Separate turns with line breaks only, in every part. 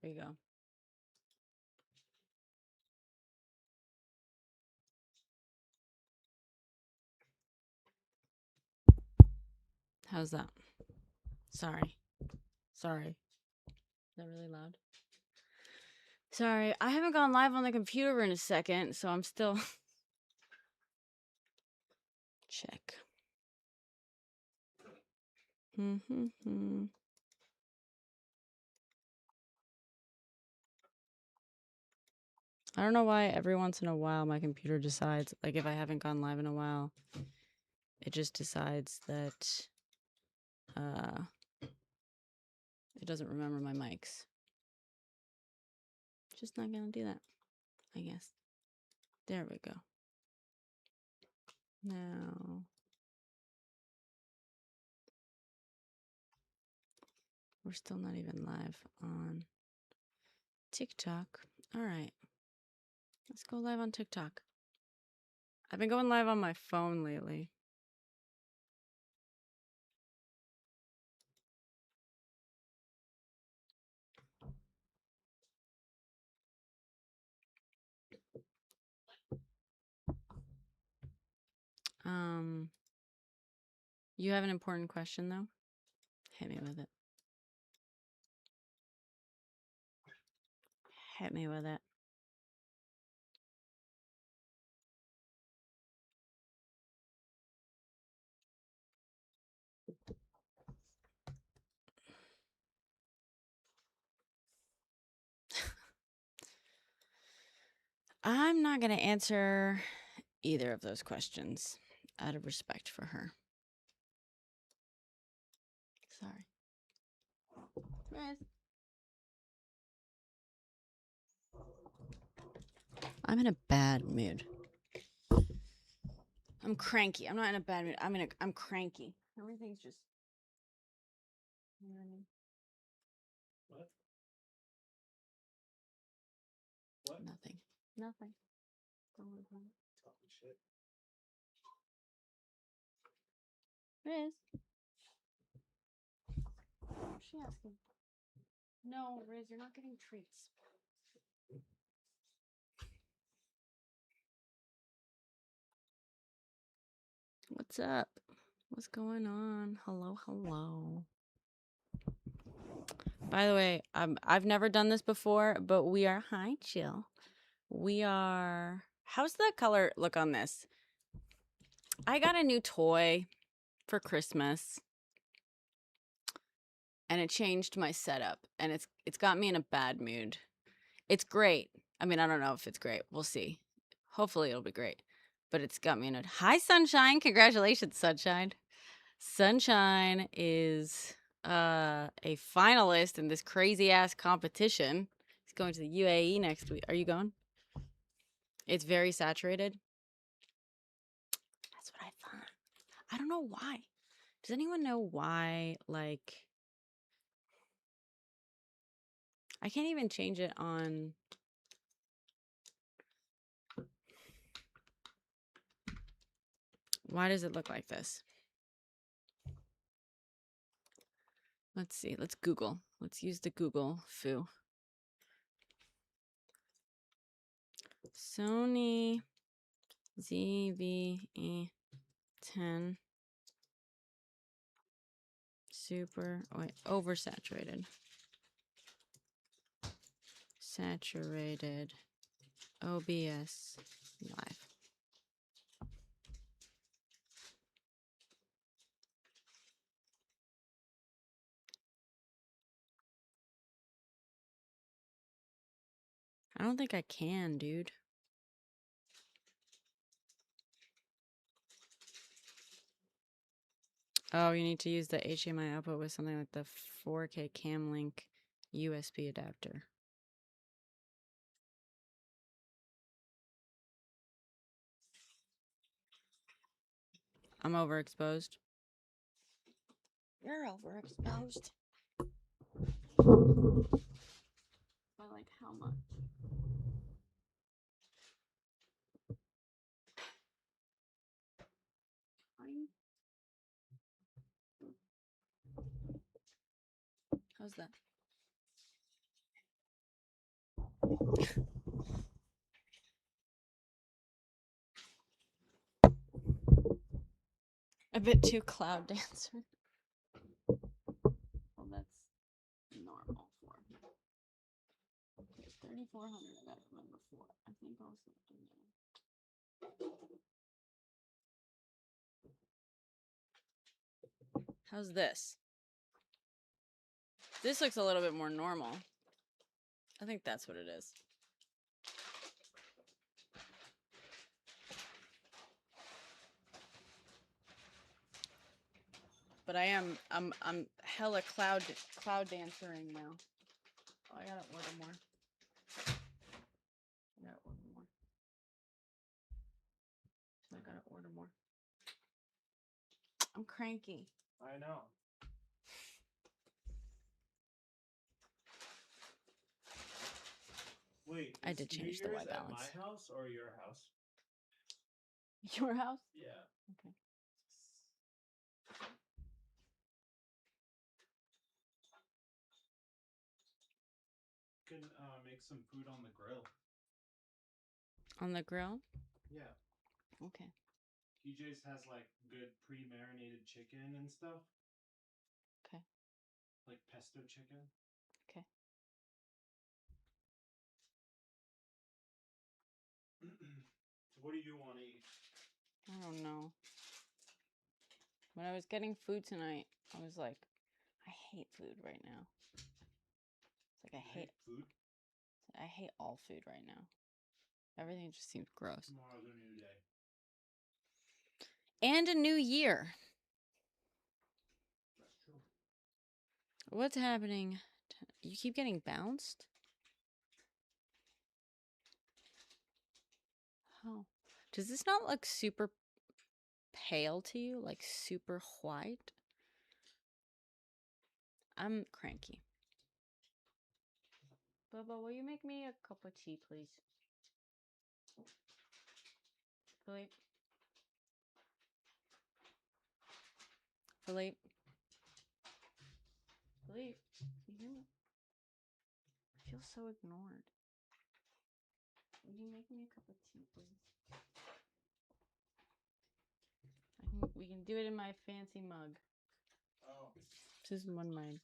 we go. How's that? Sorry. Is that really loud? Sorry, I haven't gone live on the computer in a second, so I'm still... Check. I don't know why every once in a while my computer decides, like if I haven't gone live in a while, it just decides that it doesn't remember my mics. Just not gonna do that, I guess. There we go. Now, we're still not even live on TikTok. All right, let's go live on TikTok. I've been going live on my phone lately. You have an important question though? Hit me with it. Hit me with it. I'm not going to answer either of those questions out of respect for her. Sorry. Rez. I'm in a bad mood. I'm cranky. I'm not in a bad mood. I'm cranky. Everything's just... You know what I mean? What? Nothing. Nothing. Don't worry about it. Talking shit. Riz. What's she asking? No, Riz, you're not getting treats. What's up? What's going on? Hello, hello. By the way, I've never done this before, but we are... Hi, Jill. We are... How's the color look on this? I got a new toy for Christmas, and it changed my setup, and it's got me in a bad mood. It's great. I mean, I don't know if it's great. We'll see. Hopefully it'll be great. But it's got me in a... Hi, Sunshine. Congratulations, Sunshine. Sunshine is a finalist in this crazy-ass competition. He's going to the UAE next week. Are you going? It's very saturated. That's what I thought. I don't know why. Does anyone know why, like... I can't even change it on... Why does it look like this? Let's see. Let's Google. Let's use the Google foo. Sony ZV-E10 super... Oh, wait. Oversaturated. Saturated OBS live. I don't think I can, dude. Oh, you need to use the HDMI output with something like the 4K Cam Link USB adapter. I'm overexposed. You're overexposed. By like how much? How's that? A bit too cloud dancer. Well, that's normal for me. Okay, 3,400. I gotta remember 4. I think I'll slip in there. How's this? This looks a little bit more normal. I think that's what it is. But I'm hella cloud dancering now. Oh, I gotta order more. I gotta order more. I'm cranky.
I know. Wait,
I did change the white balance.
At my house or your house?
Your house?
Yeah.
Okay.
You can make some food on the grill.
On the grill?
Yeah.
Okay.
PJ's has like good pre-marinated chicken and stuff.
Okay.
Like pesto chicken.
Okay.
So what do you want to eat?
I don't know. When I was getting food tonight, I was like, I hate food right now. It's like I hate
food.
I hate all food right now. Everything just seems gross.
Tomorrow's a new day.
And a new year.
That's true.
What's happening? You keep getting bounced? Oh. Does this not look super pale to you? Like super white? I'm cranky. Bubba, will you make me a cup of tea, please? Philippe? Philippe? Philippe? Can you hear me? I feel so ignored. Will you make me a cup of tea, please? We can do it in my fancy mug.
Oh.
This is one of my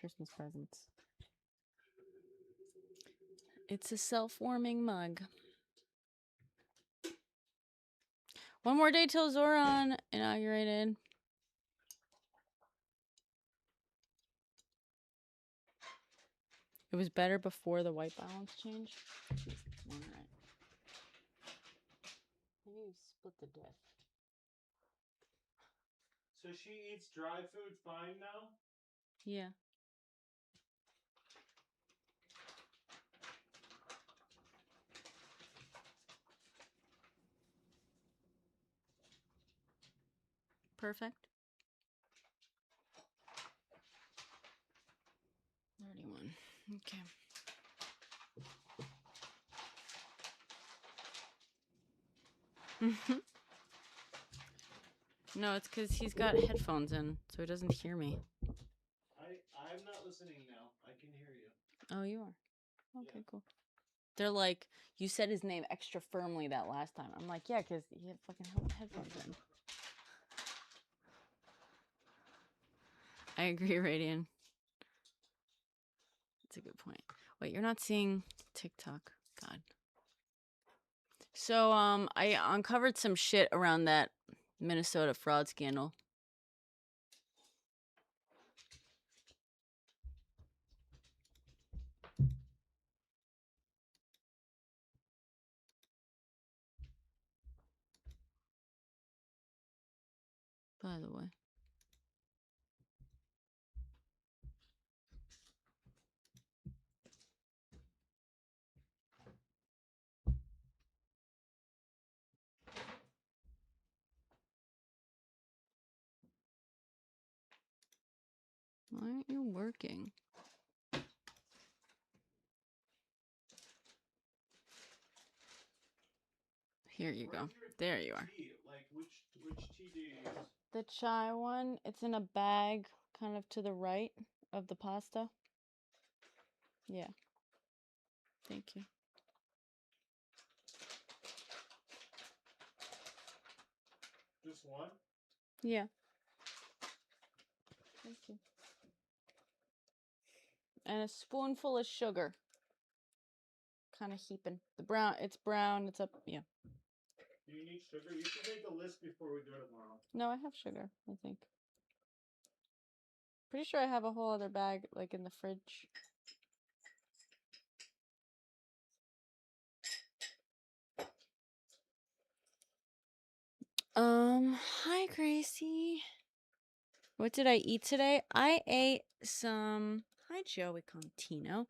Christmas presents. It's a self-warming mug. One more day till Zoran inaugurated. It was better before the white balance change. All right. Maybe you split the diff.
So she eats dry food fine now?
Yeah. Perfect. 31. Okay. No, it's because he's got headphones in, so he doesn't hear me.
I'm not listening now. I can hear you.
Oh, you are? Okay,
Yeah.
cool. They're like, you said his name extra firmly that last time. I'm like, yeah, because he had fucking headphones in. I agree, Radian. That's a good point. Wait, you're not seeing TikTok? God. So, I uncovered some shit around that Minnesota fraud scandal. By the way. Why aren't you working? Here you go. There you are.
Like which tea do you use?
The chai one, it's in a bag kind of to the right of the pasta. Yeah. Thank you.
Just one?
Yeah. Thank you. And a spoonful of sugar. Kind of heaping. It's brown. It's up. Yeah.
Do you need sugar? You should make a list before we go tomorrow.
No, I have sugar, I think. Pretty sure I have a whole other bag, like, in the fridge. Hi, Gracie. What did I eat today? I ate some... Hi, Joey Contino.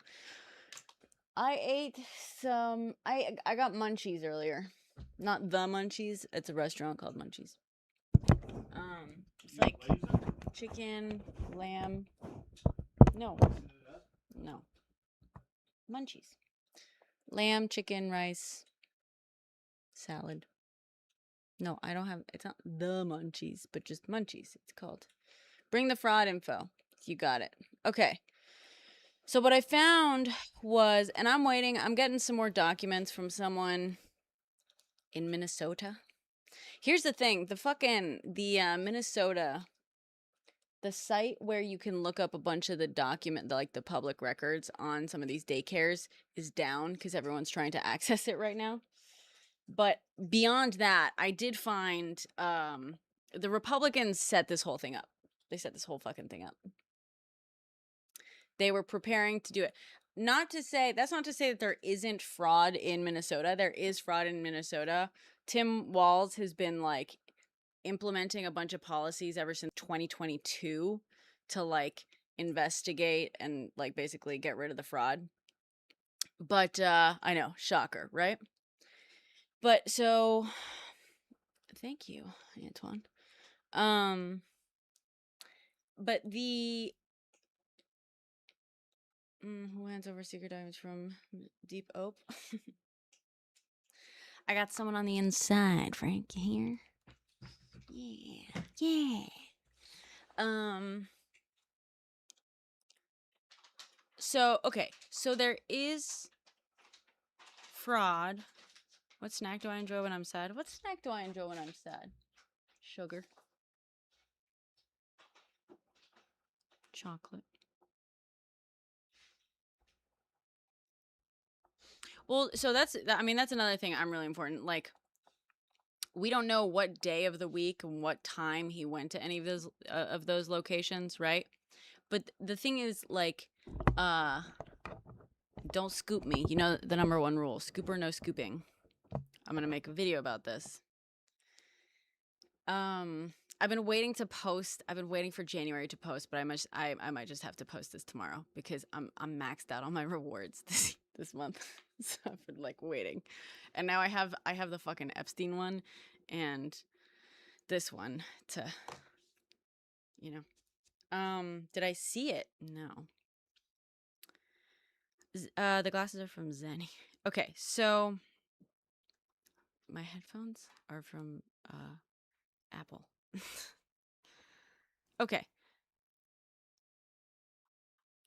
I ate some... I got munchies earlier. Not the munchies. It's a restaurant called Munchies. It's like chicken, lamb. No. No. Munchies. Lamb, chicken, rice, salad. No, I don't have... It's not the munchies, but just munchies. It's called. Bring the fraud info. You got it. Okay. So what I found was, and I'm waiting, I'm getting some more documents from someone in Minnesota. Here's the thing, the Minnesota, the site where you can look up a bunch of the public records on some of these daycares is down because everyone's trying to access it right now. But beyond that, I did find the Republicans set this whole thing up. They set this whole fucking thing up. They were preparing to do it. That's not to say that there isn't fraud in Minnesota. There is fraud in Minnesota. Tim Walz has been like implementing a bunch of policies ever since 2022 to like investigate and like basically get rid of the fraud. But I know, shocker, right? But so thank you, Antoine. But the who hands over secret diamonds from Deep Ope? I got someone on the inside, Frank. You hear? Yeah. So, okay. So there is fraud. What snack do I enjoy when I'm sad? What snack do I enjoy when I'm sad? Sugar. Chocolate. Well, so that's another thing I'm really important. Like, we don't know what day of the week and what time he went to any of those locations, right? But the thing is, like, don't scoop me. You know the number one rule: scoop or no scooping. I'm gonna make a video about this. I've been waiting to post. I've been waiting for January to post, but I might just have to post this tomorrow because I'm maxed out on my rewards this month. So I've been like waiting, and now I have the fucking Epstein one, and this one to, you know. Did I see it? No. The glasses are from Zenny. Okay, so my headphones are from Apple. Okay.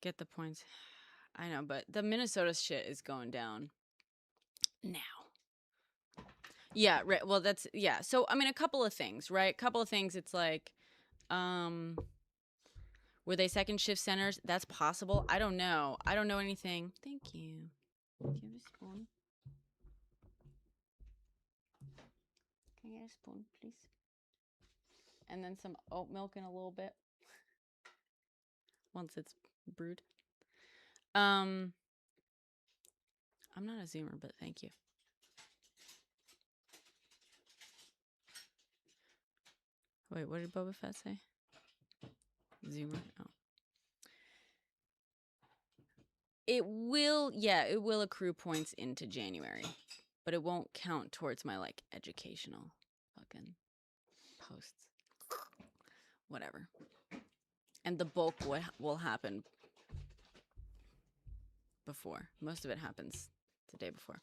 Get the points. I know, but the Minnesota shit is going down now. Yeah, right. Well, yeah. So, I mean, a couple of things, right? A couple of things. It's like, were they second shift centers? That's possible. I don't know. I don't know anything. Thank you. Do you have a spoon? Can I get a spoon, please? And then some oat milk in a little bit. Once it's brewed. I'm not a Zoomer, but thank you. Wait, what did Boba Fett say? Zoomer? Oh. It will accrue points into January, but it won't count towards my, like, educational fucking posts. Whatever. And the bulk will happen before. Most of it happens the day before.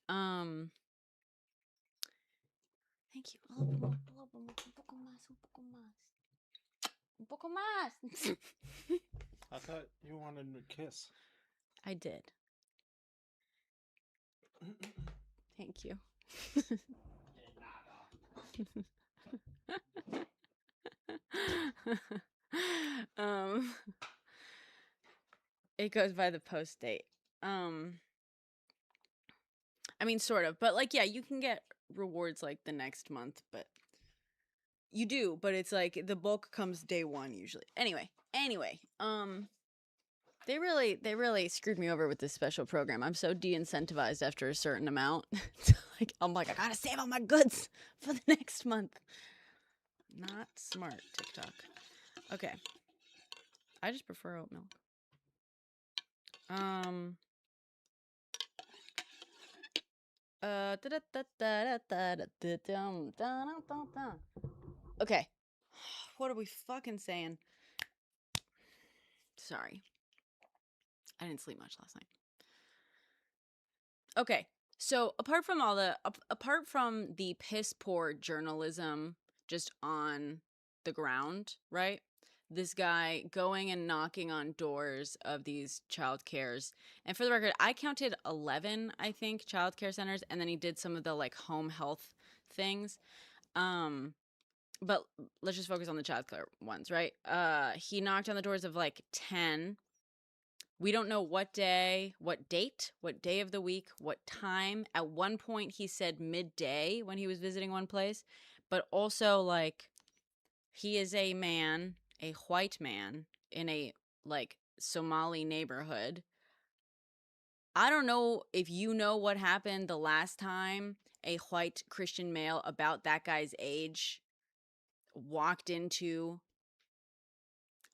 Thank you. A little bit more. Un poco más. Un poco más.
I thought you wanted a kiss.
I did. Thank you. um, it goes by the post date. I mean, sort of, but like, yeah, you can get rewards like the next month, but you do, but it's like the bulk comes day one usually. Anyway, they really screwed me over with this special program. I'm so de-incentivized after a certain amount. I'm like, I gotta save all my goods for the next month. Not smart, TikTok. Okay. I just prefer oat milk. Okay. What are we fucking saying? Sorry. I didn't sleep much last night. Okay. So apart from the piss poor journalism just on the ground, right? This guy going and knocking on doors of these child cares. And for the record, I counted 11, I think, child care centers, and then he did some of the like home health things. But let's just focus on the child care ones, right? He knocked on the doors of like 10. We don't know what day, what date, what day of the week, what time. At one point, he said midday when he was visiting one place. But also, like, he is a man, a white man, in a, like, Somali neighborhood. I don't know if you know what happened the last time a white Christian male about that guy's age walked into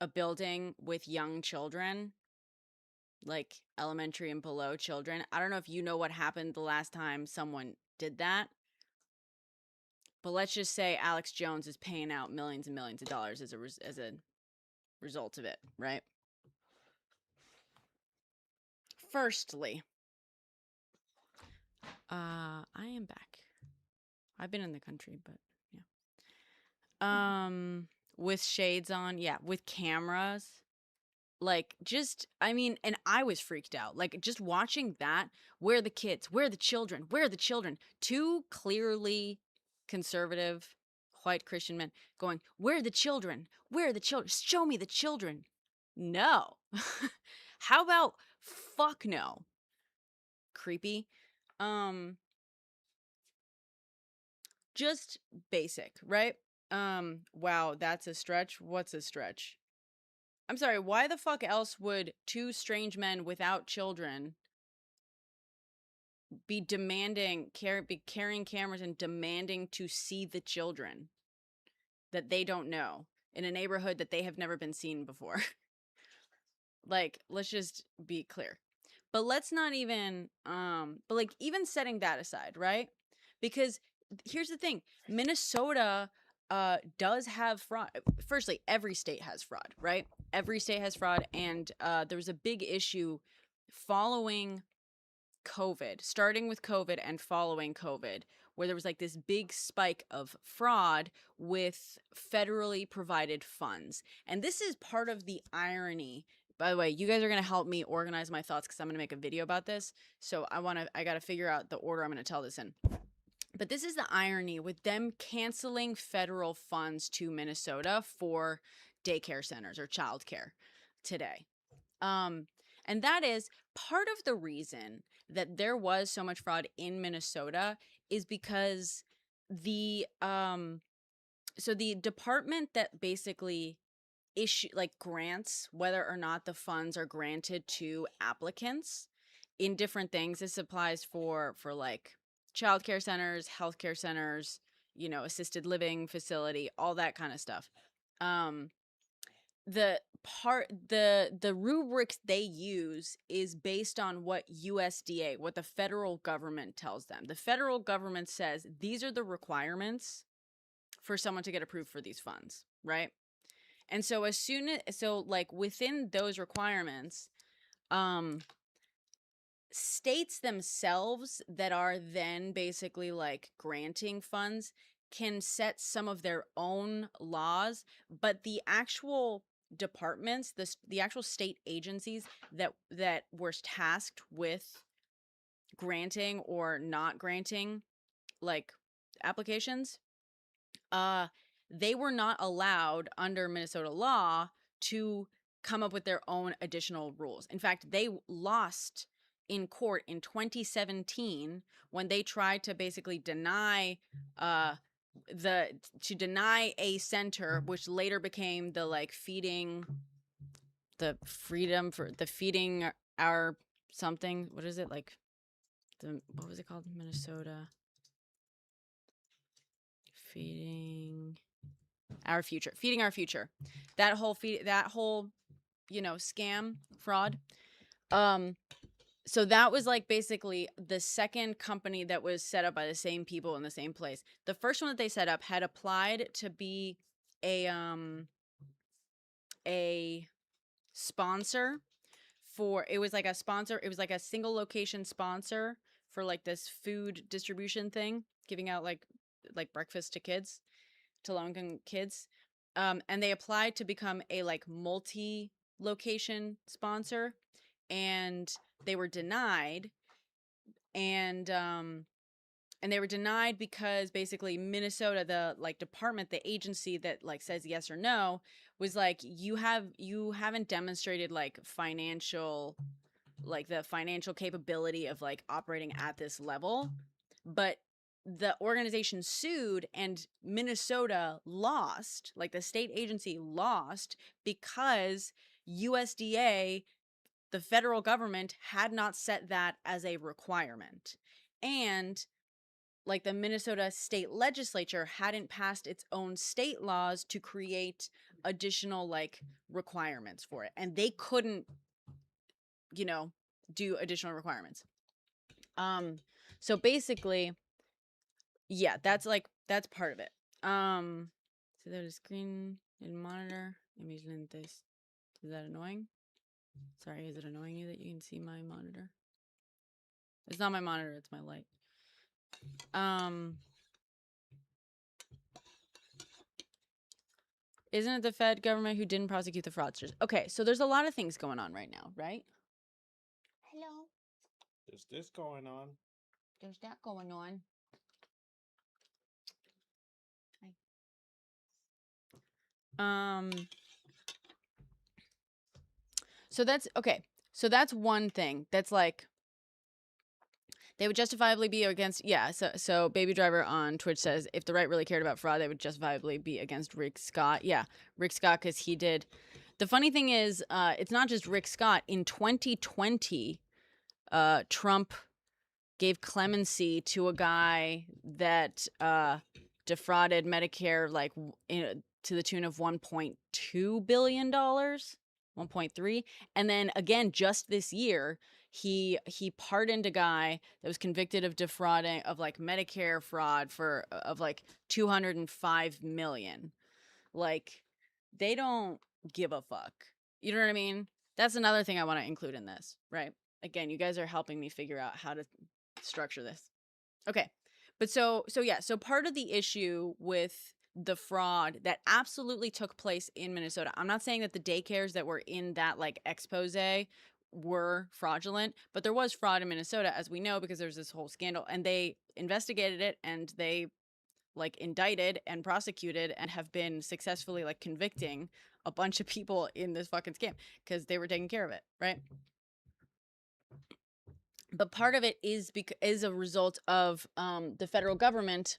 a building with young children, like elementary and below children. I don't know if you know what happened the last time someone did that, but let's just say Alex Jones is paying out millions and millions of dollars as a result of it, right? Firstly, I am back. I've been in the country, but yeah. With shades on, yeah, with cameras. Like, just, I mean, and I was freaked out. Like, just watching that, where are the kids? Where are the children? Where are the children? Two clearly conservative white Christian men going, where are the children? Where are the children? Show me the children. No. How about fuck no? Creepy. Just basic, right? Wow, that's a stretch. What's a stretch? I'm sorry, why the fuck else would two strange men without children be carrying cameras and demanding to see the children that they don't know in a neighborhood that they have never been seen before? Like, let's just be clear. But let's not even, but like, even setting that aside, right? Because here's the thing, Minnesota does have fraud. Firstly, every state has fraud, right? Every state has fraud, and there was a big issue following COVID, starting with COVID and following COVID, where there was like this big spike of fraud with federally provided funds. And this is part of the irony. By the way, you guys are going to help me organize my thoughts because I'm going to make a video about this. So I got to figure out the order I'm going to tell this in. But this is the irony with them canceling federal funds to Minnesota for daycare centers or childcare today. And that is part of the reason that there was so much fraud in Minnesota is because the department that basically grants whether or not the funds are granted to applicants in different things. This applies for like childcare centers, healthcare centers, assisted living facility, all that kind of stuff. The rubrics they use is based on what USDA, what the federal government tells them. The federal government says these are the requirements for someone to get approved for these funds, right? And so within those requirements, states themselves that are then basically like granting funds can set some of their own laws, but the actual departments, the actual state agencies that were tasked with granting or not granting like applications, they were not allowed under Minnesota law to come up with their own additional rules. In fact, they lost in court in 2017 when they tried to basically deny deny a center, which later became the like feeding the freedom for the feeding our something. What is it like? What was it called? Minnesota feeding our future. Feeding our future. That whole scam fraud. So that was like basically the second company that was set up by the same people in the same place. The first one that they set up had applied to be a sponsor for, it was like a sponsor, it was like a single location sponsor for like this food distribution thing, giving out like breakfast to kids, to low income kids. And they applied to become a like multi location sponsor, and they were denied. And they were denied because basically Minnesota, the like department, the agency that like says yes or no, was like, you haven't demonstrated like financial, like the financial capability of like operating at this level. But the organization sued, and Minnesota lost, like the state agency lost, because USDA, the federal government, had not set that as a requirement. And like the Minnesota state legislature hadn't passed its own state laws to create additional like requirements for it. And they couldn't, do additional requirements. So basically, yeah, that's part of it. So there's a screen and monitor. Is that annoying? Sorry, is it annoying you that you can see my monitor? It's not my monitor, it's my light. Isn't it the Fed government who didn't prosecute the fraudsters? Okay, so there's a lot of things going on right now, right? Hello.
There's this going on.
There's that going on. Hi. So that's okay. So that's one thing. That's like, they would justifiably be against, yeah. So Baby Driver on Twitch says, if the right really cared about fraud, they would justifiably be against Rick Scott. Yeah, Rick Scott, because he did. The funny thing is, it's not just Rick Scott. In 2020, Trump gave clemency to a guy that defrauded Medicare like to the tune of $1.2 billion, 1.3. And then again, just this year, he pardoned a guy that was convicted of defrauding, of like Medicare fraud of like 205 million. Like, they don't give a fuck. You know what I mean? That's another thing I want to include in this, right? Again, you guys are helping me figure out how to structure this. Okay. But so part of the issue with the fraud that absolutely took place in Minnesota, I'm not saying that the daycares that were in that like expose were fraudulent, but there was fraud in Minnesota, as we know, because there's this whole scandal, and they investigated it, and they like indicted and prosecuted and have been successfully like convicting a bunch of people in this fucking scam because they were taking care of it, right? But part of it is a result of the federal government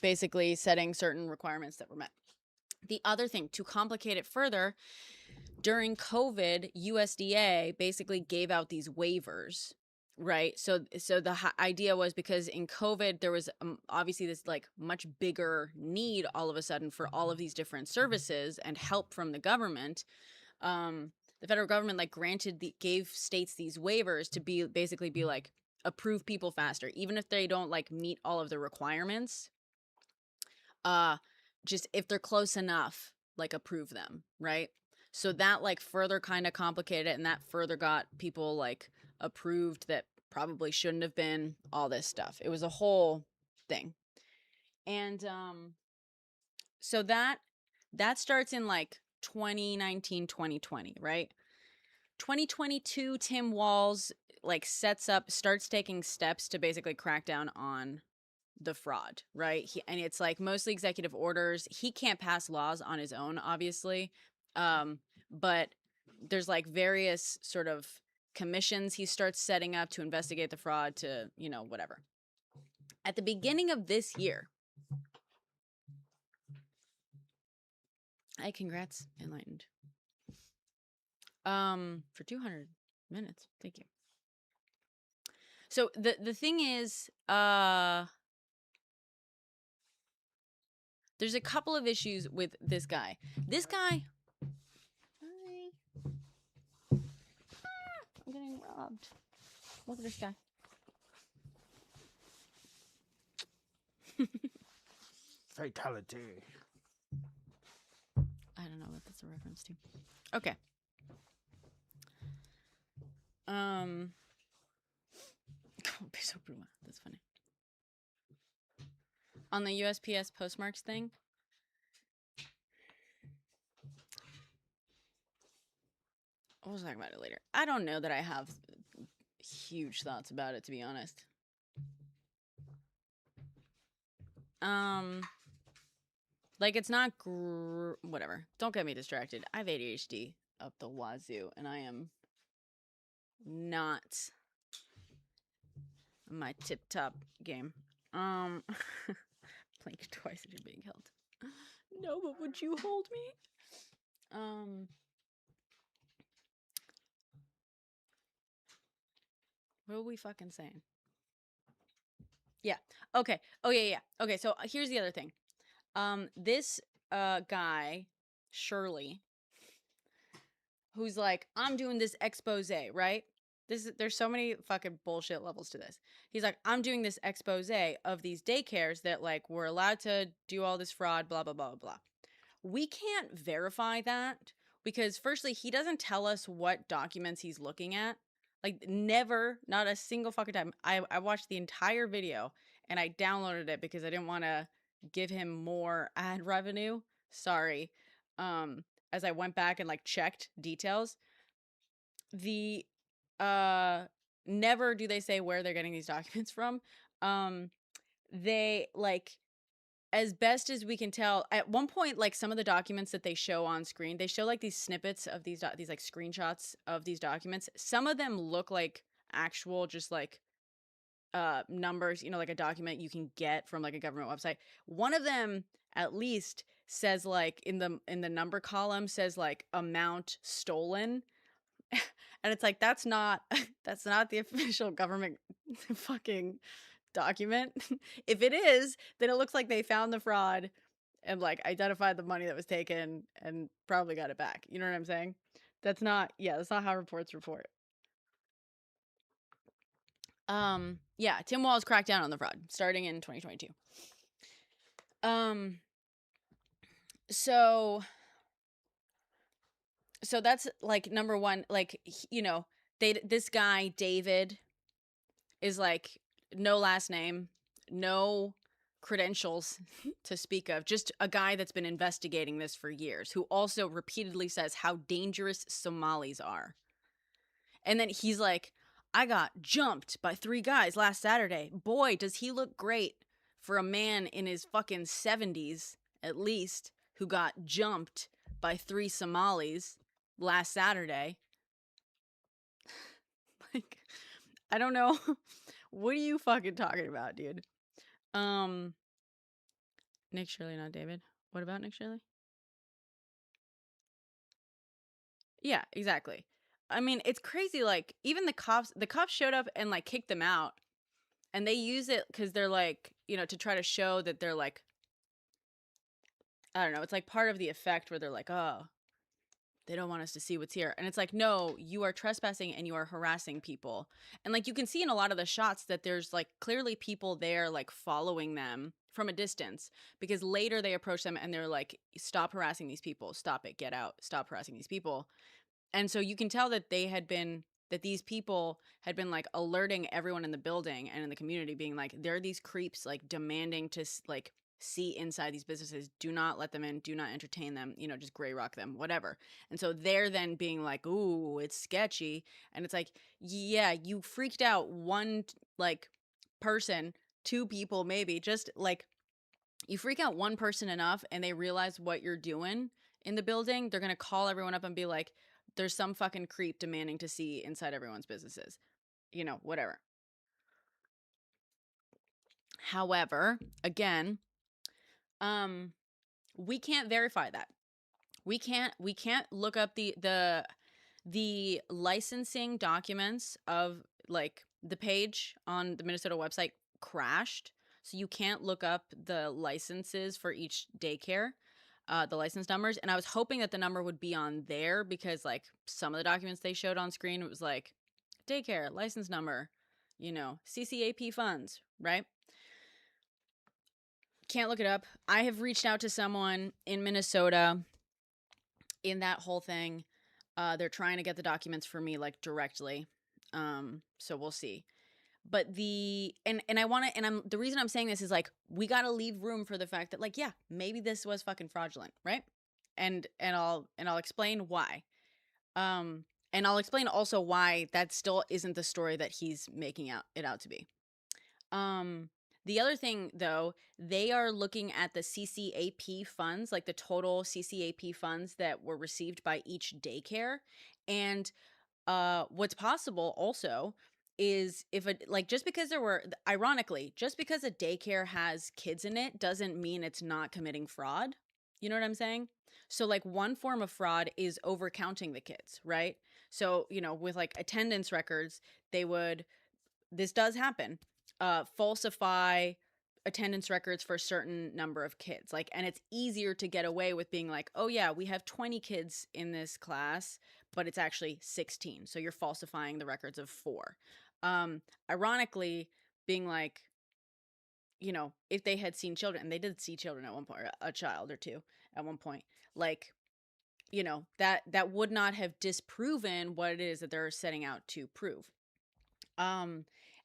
basically setting certain requirements that were met. The other thing, to complicate it further, during COVID, USDA basically gave out these waivers, right? So the idea was, because in COVID, there was obviously this like much bigger need all of a sudden for all of these different services and help from the government. The federal government like gave states these waivers to basically be like, approve people faster, even if they don't like meet all of the requirements. Just if they're close enough, like approve them, right? So that like further kind of complicated it, and that further got people like approved that probably shouldn't have been, all this stuff. It was a whole thing. And so that starts in like 2019, 2020, right? 2022, Tim Walz like starts taking steps to basically crack down on the fraud, right? And it's like mostly executive orders. He can't pass laws on his own, obviously. But there's like various sort of commissions he starts setting up to investigate the fraud, to, you know, whatever. At the beginning of this year, congrats, Enlightened. For 200 minutes. Thank you. So the thing is, there's a couple of issues with this guy. This guy, hi. I'm getting robbed. Look at this guy.
Fatality.
I don't know what that's a reference to. Okay. Perezbrenna. That's funny. On the USPS postmarks thing, we'll talk about it later. I don't know that I have huge thoughts about it, to be honest. Like, it's not whatever. Don't get me distracted. I have ADHD up the wazoo, and I am not my tip-top game. Playing twice and you're being held. No, but would you hold me? What were we fucking saying? Yeah. Okay. Oh, yeah. Okay, so here's the other thing. This guy, Shirley, who's like, I'm doing this expose, right? There's so many fucking bullshit levels to this. He's like, I'm doing this expose of these daycares that like were allowed to do all this fraud, blah, blah, blah, blah, blah. We can't verify that because firstly, he doesn't tell us what documents he's looking at. Like, never, not a single fucking time. I watched the entire video and I downloaded it because I didn't want to give him more ad revenue. Sorry. As I went back and like checked details, the never do they say where they're getting these documents from. They like, as best as we can tell, at one point, like some of the documents that they show on screen, they show like these snippets of these like screenshots of these documents. Some of them look like actual just like numbers, you know, like a document you can get from like a government website. One of them at least says like in the number column says like amount stolen. And it's like, that's not the official government fucking document. If it is, then it looks like they found the fraud and like identified the money that was taken and probably got it back. You know what I'm saying? That's not how reports report. Yeah, Tim Walz cracked down on the fraud starting in 2022. So that's like number one. Like, you know, this guy David is like no last name, no credentials to speak of, just a guy that's been investigating this for years, who also repeatedly says how dangerous Somalis are. And then he's like, I got jumped by 3 guys last Saturday. Boy, does he look great for a man in his fucking 70s, at least, who got jumped by 3 Somalis last Saturday. Like, I don't know. What are you fucking talking about, dude? Nick Shirley, not David. What about Nick Shirley? Yeah, exactly. I mean, it's crazy. Like, even the cops showed up and like kicked them out, and they use it because they're like, you know, to try to show that they're like, I don't know, it's like part of the effect where they're like, oh, they don't want us to see what's here. And it's like, no, you are trespassing and you are harassing people. And like, you can see in a lot of the shots that there's like clearly people there like following them from a distance, because later they approach them and they're like, stop harassing these people, stop it, get out, stop harassing these people. And so you can tell that these people had been like alerting everyone in the building and in the community, being like, there are these creeps like demanding to like see inside these businesses. Do not let them in. Do not entertain them. You know, just gray rock them, whatever. And so they're then being like, ooh, it's sketchy. And it's like, yeah, you freaked out one like person 2 people maybe, just like you freak out one person enough and they realize what you're doing in the building, they're going to call everyone up and be like, there's some fucking creep demanding to see inside everyone's businesses. You know, whatever. However, again, we can't verify that. We can't look up the licensing documents of like the page on the Minnesota website crashed. So you can't look up the licenses for each daycare, the license numbers. And I was hoping that the number would be on there because like some of the documents they showed on screen, it was like daycare, license number, you know, CCAP funds, right? Can't look it up. I have reached out to someone in Minnesota in that whole thing. They're trying to get the documents for me like directly. So we'll see. But the I want to, and I'm the reason I'm saying this is like we got to leave room for the fact that like, yeah, maybe this was fucking fraudulent, right? And I'll explain why. And I'll explain also why that still isn't the story that he's making it out to be. The other thing though, they are looking at the CCAP funds, like the total CCAP funds that were received by each daycare. And what's possible also is if a like just because there were ironically, just because a daycare has kids in it doesn't mean it's not committing fraud. You know what I'm saying? So like one form of fraud is overcounting the kids, right? So, you know, with like attendance records, they would this does happen. Falsify attendance records for a certain number of kids. Like, and it's easier to get away with being like, oh yeah, we have 20 kids in this class, but it's actually 16. So you're falsifying the records of 4. Ironically, being like, you know, if they had seen children, and they did see children at one point, or a child or two at one point, like, you know, that would not have disproven what it is that they're setting out to prove.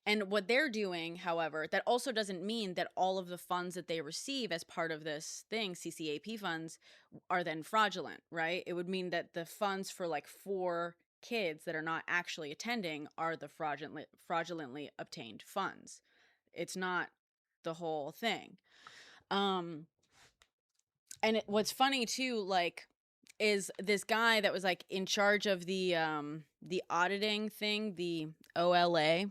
And what they're doing, however, that also doesn't mean that all of the funds that they receive as part of this thing, CCAP funds, are then fraudulent, right? It would mean that the funds for like 4 kids that are not actually attending are the fraudulently obtained funds. It's not the whole thing. And what's funny too, like, is this guy that was like in charge of the auditing thing, the OLA.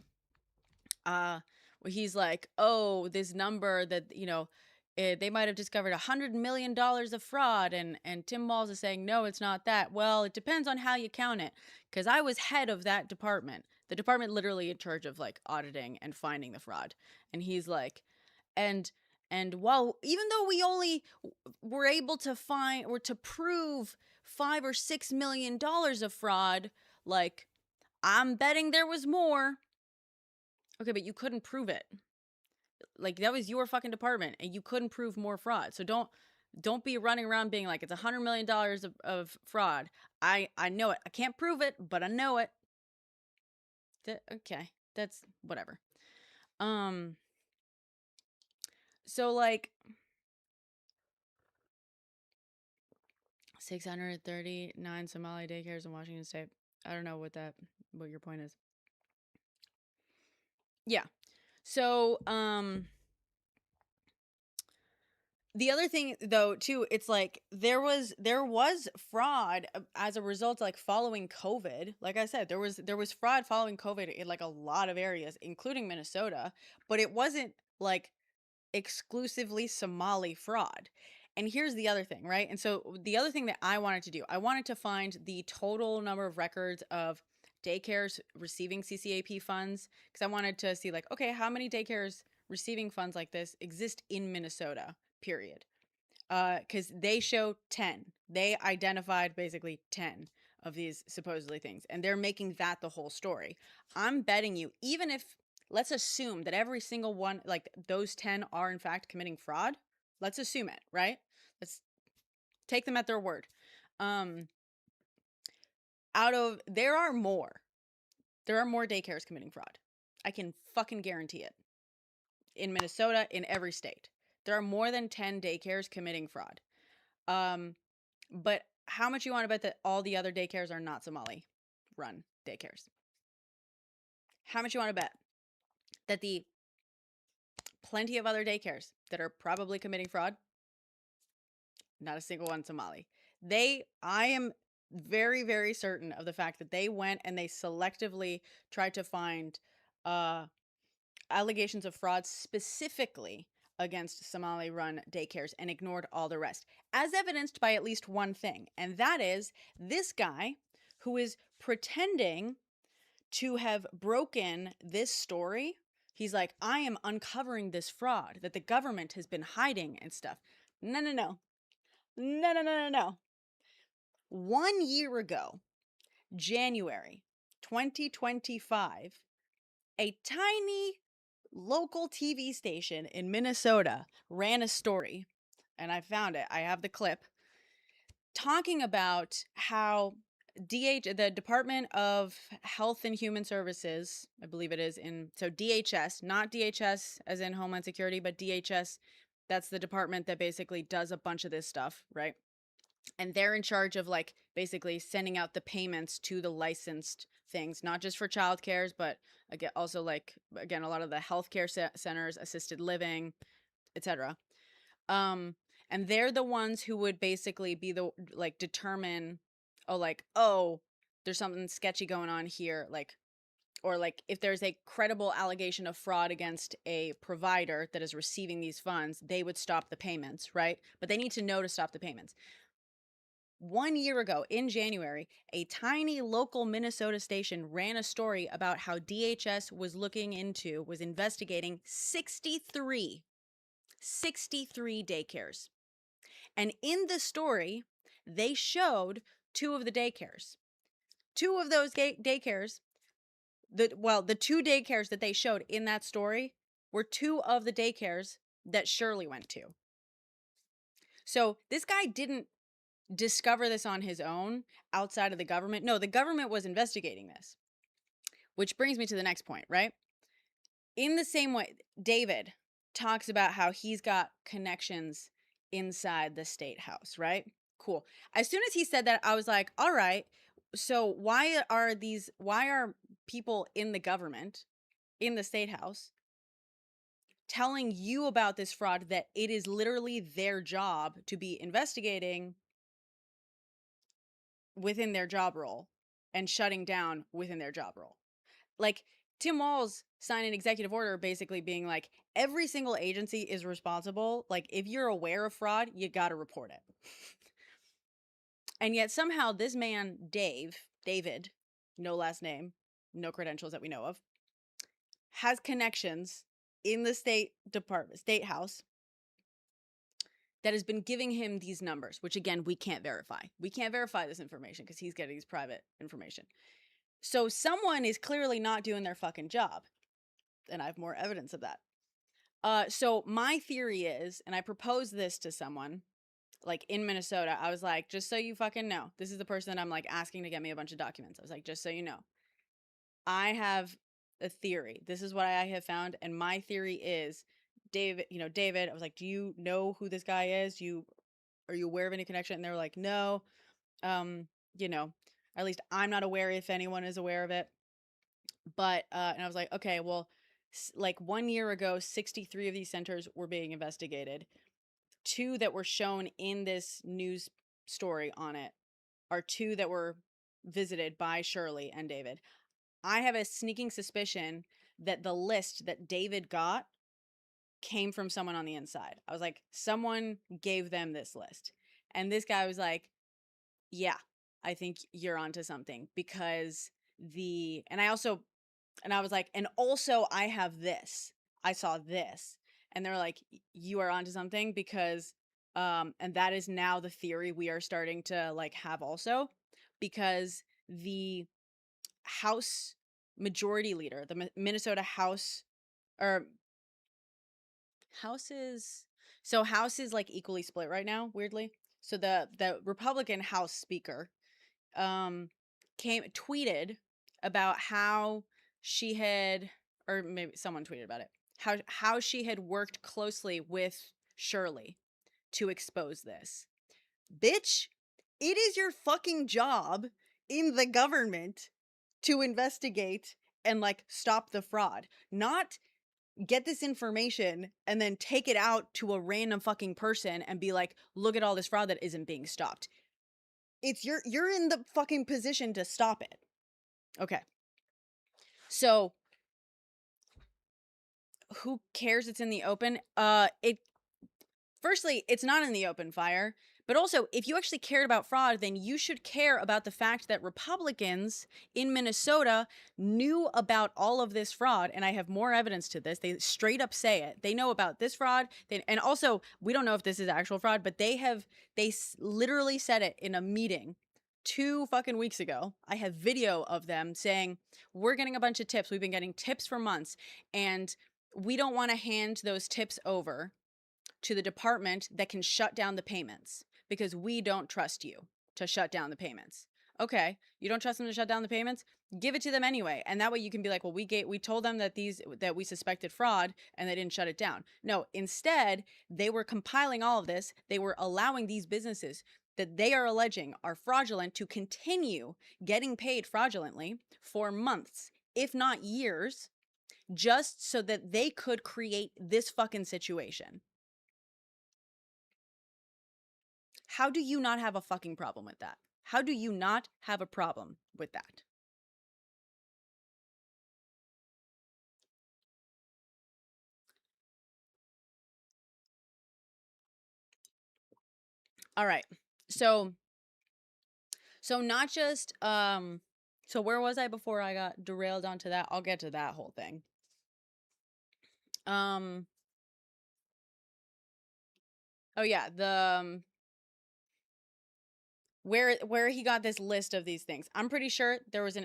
Where he's like, oh, this number that, you know, they might have discovered $100 million of fraud. And Tim Walz is saying, no, it's not that. Well, it depends on how you count it. Because I was head of that department. The department literally in charge of like auditing and finding the fraud. And he's like, and while even though we only were able to find or to prove $5 or $6 million of fraud, like I'm betting there was more. Okay, but you couldn't prove it. Like that was your fucking department, and you couldn't prove more fraud. So don't be running around being like it's $100 million of fraud. I know it. I can't prove it, but I know it. Okay, that's whatever. So like 639 Somali daycares in Washington State. I don't know what your point is. Yeah. So the other thing though too, it's like there was fraud as a result, like following COVID. Like I said, there was fraud following COVID in like a lot of areas, including Minnesota, but it wasn't like exclusively Somali fraud. And here's the other thing, right? And so the other thing that I wanted to do, I wanted to find the total number of records of daycares receiving CCAP funds, because I wanted to see like, okay, how many daycares receiving funds like this exist in Minnesota, period. Because they show 10. They identified basically 10 of these supposedly things, and they're making that the whole story. I'm betting you, even if, let's assume that every single one, like those 10 are in fact committing fraud. Let's assume it, right? Let's take them at their word. There are more daycares committing fraud. I can fucking guarantee it. In Minnesota, in every state, there are more than 10 daycares committing fraud. But how much you want to bet that all the other daycares are not Somali run daycares? How much you want to bet that the plenty of other daycares that are probably committing fraud. Not a single one in Somali. I am very, very certain of the fact that they went and they selectively tried to find allegations of fraud specifically against Somali run daycares and ignored all the rest, as evidenced by at least one thing. And that is this guy who is pretending to have broken this story. He's like, I am uncovering this fraud that the government has been hiding and stuff. No, no, no. No, no, no, no, no. 1 year ago, January 2025, a tiny local TV station in Minnesota ran a story, and I found it. I have the clip talking about how the Department of Health and Human Services, I believe it is so DHS, not DHS as in Homeland Security, but DHS, that's the department that basically does a bunch of this stuff, right? And they're in charge of like basically sending out the payments to the licensed things, not just for child cares, but again, also like, again, a lot of the healthcare centers, assisted living, etc. And they're the ones who would basically be the like determine, oh, there's something sketchy going on here, like, or like if there's a credible allegation of fraud against a provider that is receiving these funds, they would stop the payments, right? But they need to know to stop the payments. 1 year ago in January, a tiny local Minnesota station ran a story about how DHS was investigating 63 daycares. And in the story, they showed 2 of the daycares. 2 of those daycares, the 2 daycares that they showed in that story were 2 of the daycares that Shirley went to. So this guy didn't discover this on his own outside of the government. No, the government was investigating this. Which brings me to the next point, right? In the same way, David talks about how he's got connections inside the state house, right? Cool. As soon as he said that, I was like, all right, so why are people in the government, in the state house, telling you about this fraud that it is literally their job to be investigating within their job role and shutting down within their job role? Like, Tim Walz signed an executive order basically being like, every single agency is responsible. Like, if you're aware of fraud, you got to report it. And yet somehow this man, David, no last name, no credentials that we know of, has connections in the state house that has been giving him these numbers, which again, we can't verify. We can't verify this information because he's getting his private information. So someone is clearly not doing their fucking job. And I have more evidence of that. So my theory is, and I proposed this to someone, like in Minnesota, I was like, just so you fucking know, this is the person that I'm like asking to get me a bunch of documents. I was like, just so you know, I have a theory. This is what I have found. And my theory is David, I was like, do you know who this guy is? Are you aware of any connection? And they were like, no, at least I'm not aware if anyone is aware of it. But, and I was like, okay, well, like 1 year ago, 63 of these centers were being investigated. 2 that were shown in this news story on it are 2 that were visited by Shirley and David. I have a sneaking suspicion that the list that David got came from someone on the inside. I was like, someone gave them this list. And this guy was like, yeah, I think you're onto something because and I was like, and also I have this. I saw this. And they're like, you are onto something because, and that is now the theory we are starting to like have also, because the House majority leader, the Minnesota House, or House is like equally split right now, weirdly. So the Republican House Speaker tweeted about how she had, or maybe someone tweeted about it, how she had worked closely with Shirley to expose this. Bitch, it is your fucking job in the government to investigate and like stop the fraud, not get this information and then take it out to a random fucking person and be like, look at all this fraud that isn't being stopped. It's you're in the fucking position to stop it. Okay. So who cares it's in the open? Firstly, it's not in the open fire. But also, if you actually cared about fraud, then you should care about the fact that Republicans in Minnesota knew about all of this fraud. And I have more evidence to this. They straight up say it. They know about this fraud. And also, we don't know if this is actual fraud, but they literally said it in a meeting 2 fucking weeks ago. I have video of them saying, we're getting a bunch of tips. We've been getting tips for months. And we don't want to hand those tips over to the department that can shut down the payments because we don't trust you to shut down the payments. Okay, you don't trust them to shut down the payments? Give it to them anyway. And that way you can be like, well, we told them that we suspected fraud and they didn't shut it down. No, instead, they were compiling all of this. They were allowing these businesses that they are alleging are fraudulent to continue getting paid fraudulently for months, if not years, just so that they could create this fucking situation. How do you not have a fucking problem with that? How do you not have a problem with that? All right. So not just so where was I before I got derailed onto that? I'll get to that whole thing. Oh yeah, the where he got this list of these things. I'm pretty sure there was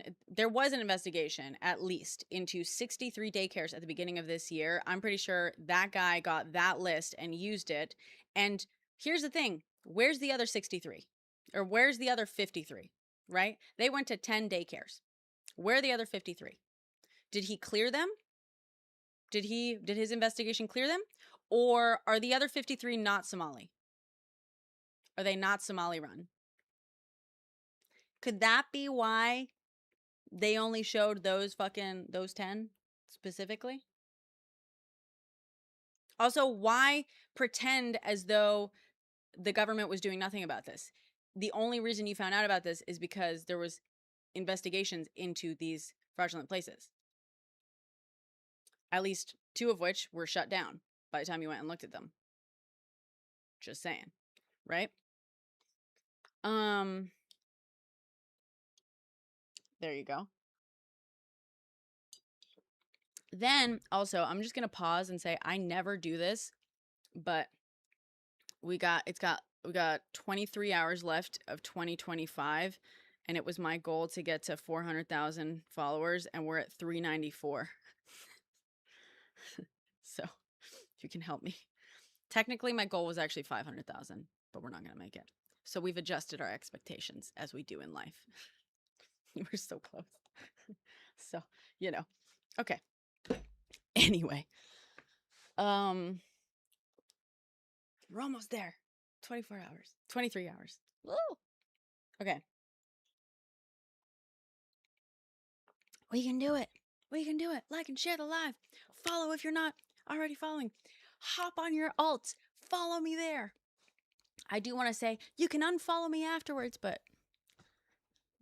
an investigation at least into 63 daycares at the beginning of this year. I'm pretty sure that guy got that list and used it. And here's the thing, where's the other 63? Or where's the other 53? Right? They went to 10 daycares. Where are the other 53? Did he clear them? Did his investigation clear them? Or are the other 53 not Somali? Are they not Somali run? Could that be why they only showed those 10 specifically? Also, why pretend as though the government was doing nothing about this? The only reason you found out about this is because there was investigations into these fraudulent places. At least 2 of which were shut down by the time you went and looked at them. Just saying, right? There you go. Then also, I'm just going to pause and say I never do this, but we got 23 hours left of 2025, and it was my goal to get to 400,000 followers, and we're at 394. So, if you can help me. Technically, my goal was actually 500,000, but we're not going to make it. So we've adjusted our expectations as we do in life. We're so close. So, okay. Anyway, we're almost there. 24 hours, 23 hours. Woo! Okay. We can do it. We can do it. Like and share the live. Follow if you're not already following. Hop on your alts. Follow me there. I do want to say you can unfollow me afterwards, but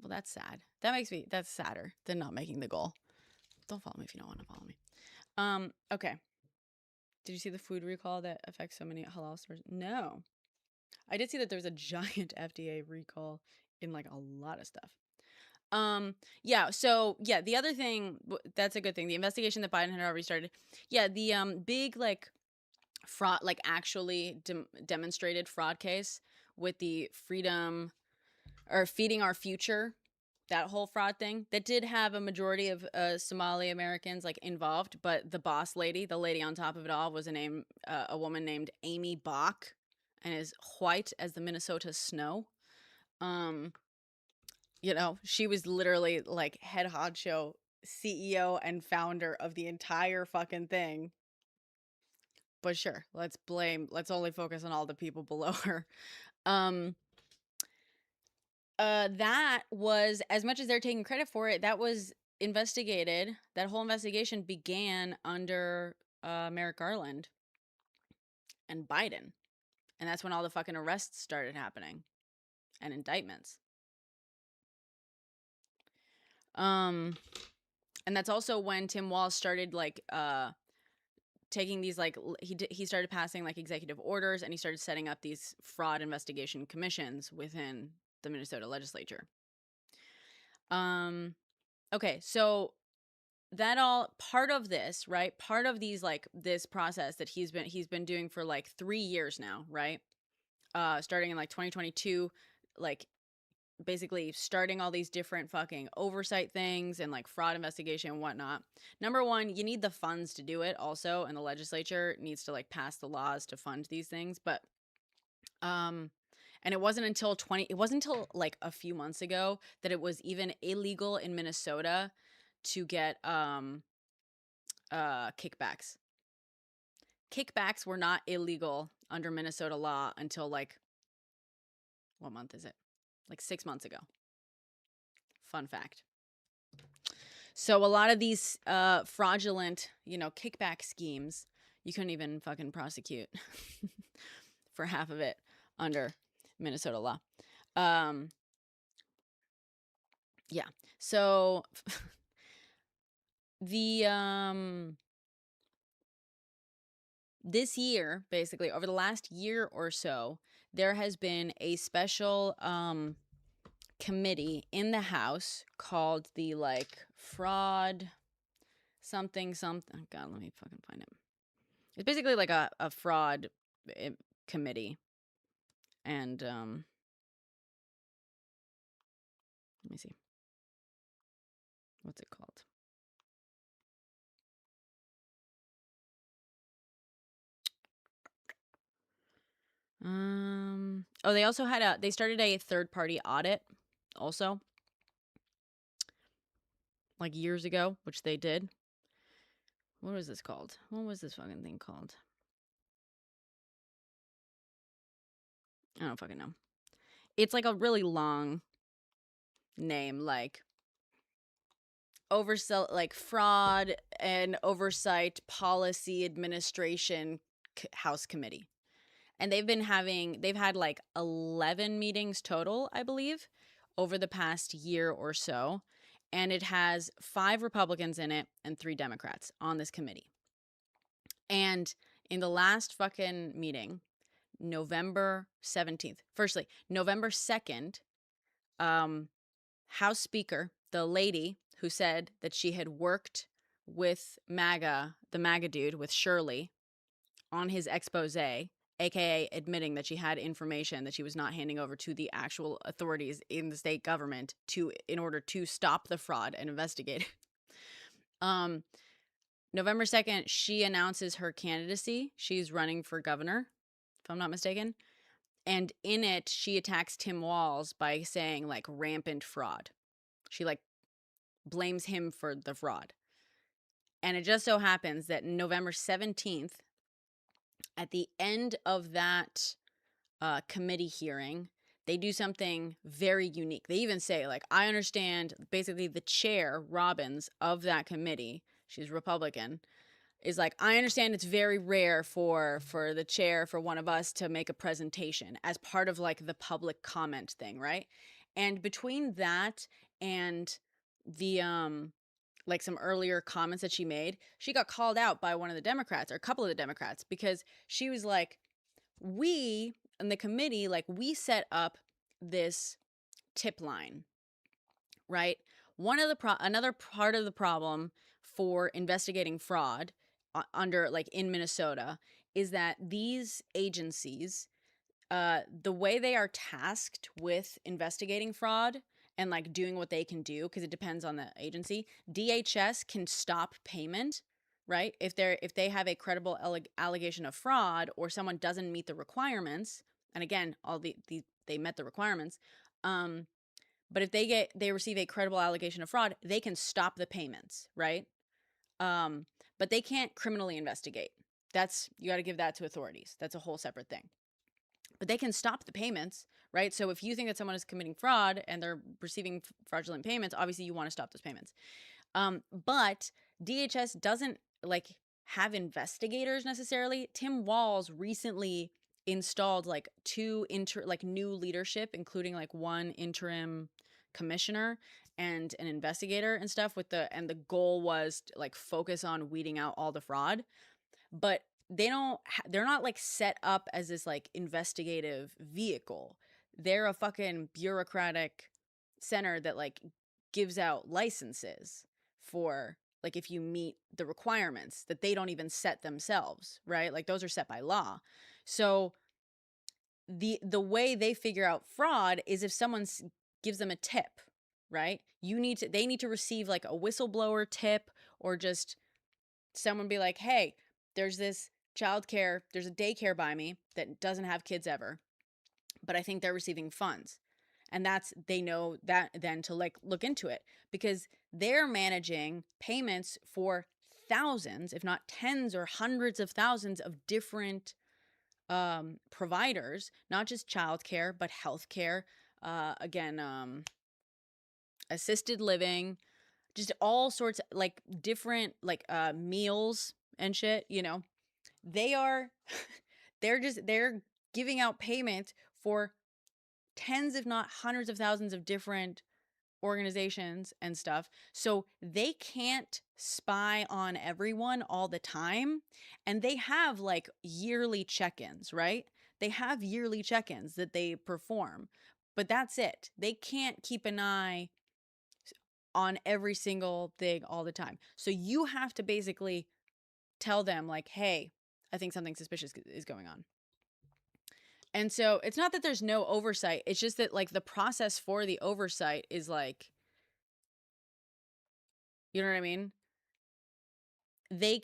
well, that's sad. That's sadder than not making the goal. Don't follow me if you don't want to follow me. Okay. Did you see the food recall that affects so many halal stores? No. I did see that there's a giant FDA recall in like a lot of stuff. Yeah, so yeah, the other thing, that's a good thing. The investigation that Biden had already started. Yeah, the big like fraud, like actually demonstrated fraud case with the freedom or feeding our future, that whole fraud thing that did have a majority of Somali Americans like involved, but the boss lady, the lady on top of it all, was a woman named Amy Bach, and is white as the Minnesota snow. She was literally like head honcho, CEO and founder of the entire fucking thing. But sure, let's only focus on all the people below her. That was, as much as they're taking credit for it, that was investigated. That whole investigation began under Merrick Garland and Biden. And that's when all the fucking arrests started happening and indictments. And that's also when Tim Walz started like taking these like he started passing like executive orders, and he started setting up these fraud investigation commissions within the Minnesota legislature. Okay, so that all part of this, right? Part of these like this process that he's been doing for like 3 years now, right? Starting in like 2022, like basically starting all these different fucking oversight things and like fraud investigation and whatnot. Number one, you need the funds to do it also, and the legislature needs to like pass the laws to fund these things. But and it wasn't until like a few months ago that it was even illegal in Minnesota to get kickbacks. Kickbacks were not illegal under Minnesota law until like, what month is it? Like 6 months ago. Fun fact. So a lot of these fraudulent, kickback schemes, you couldn't even fucking prosecute for half of it under Minnesota law. Yeah. So the this year, basically over the last year or so, there has been a special committee in the House called the like fraud something. Oh God, let me fucking find it. It's basically like a fraud committee, and let me see, what's it called? Oh, they also they started a third-party audit also, like years ago, which they did. What was this called? What was this fucking thing called? I don't fucking know. It's like a really long name, like fraud and oversight policy administration House committee. And they've had like 11 meetings total, I believe, over the past year or so. And it has 5 Republicans in it and 3 Democrats on this committee. And in the last fucking meeting, November 17th, firstly, November 2nd, House Speaker, the lady who said that she had worked with the MAGA dude, with Shirley, on his expose, aka admitting that she had information that she was not handing over to the actual authorities in the state government in order to stop the fraud and investigate it. November 2nd, she announces her candidacy. She's running for governor, if I'm not mistaken. And in it, she attacks Tim Walz by saying like rampant fraud. She like blames him for the fraud. And it just so happens that November 17th, at the end of that committee hearing, they do something very unique. They even say, like, I understand, basically the chair, Robbins, of that committee, she's Republican, is like, I understand it's very rare for the chair, for one of us to make a presentation as part of like the public comment thing, right? And between that and the like some earlier comments that she made, she got called out by one of the Democrats, or a couple of the Democrats, because she was like, we in the committee, like, we set up this tip line, right? Another part of the problem for investigating fraud under like in Minnesota is that these agencies, the way they are tasked with investigating fraud and like doing what they can do, because it depends on the agency, DHS can stop payment, right? If they have a credible allegation of fraud, or someone doesn't meet the requirements, and again, they met the requirements, but if they receive a credible allegation of fraud, they can stop the payments, right? But they can't criminally investigate. You got to give that to authorities. That's a whole separate thing. But they can stop the payments, right? So if you think that someone is committing fraud and they're receiving fraudulent payments, obviously you want to stop those payments. But DHS doesn't, like, have investigators necessarily. Tim Walz recently installed like two new leadership, including like one interim commissioner and an investigator and stuff and the goal was to, like, focus on weeding out all the fraud. But they're not like set up as this like investigative vehicle. They're a fucking bureaucratic center that like gives out licenses for, like, if you meet the requirements that they don't even set themselves, right? Like those are set by law. So the way they figure out fraud is if someone gives them a tip, right? They need to receive like a whistleblower tip, or just someone be like, hey, there's this there's a daycare by me that doesn't have kids ever, but I think they're receiving funds. And they know that then to like look into it, because they're managing payments for thousands, if not tens or hundreds of thousands of different providers, not just childcare, but healthcare, assisted living, just all sorts of like different like meals and shit, they are they're giving out payment for tens if not hundreds of thousands of different organizations and stuff. So they can't spy on everyone all the time, and they have like yearly check-ins, right? They have yearly check-ins that they perform, but that's it. They can't keep an eye on every single thing all the time. So you have to basically tell them like, hey, I think something suspicious is going on. And so it's not that there's no oversight. It's just that like the process for the oversight is like, you know what I mean? They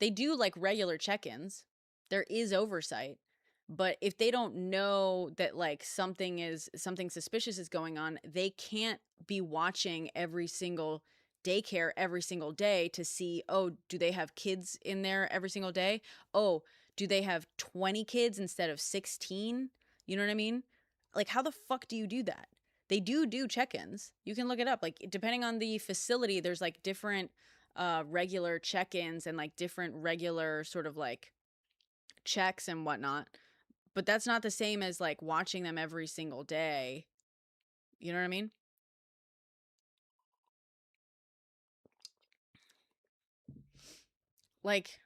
do like regular check-ins. There is oversight. But if they don't know that like something suspicious is going on, they can't be watching every single daycare every single day to see, oh, do they have kids in there every single day? Oh, do they have 20 kids instead of 16? You know what I mean? Like, how the fuck do you do that? They do check-ins. You can look it up. Like, depending on the facility, there's like different regular check-ins and like different regular sort of like checks and whatnot. But that's not the same as like watching them every single day. You know what I mean? Like,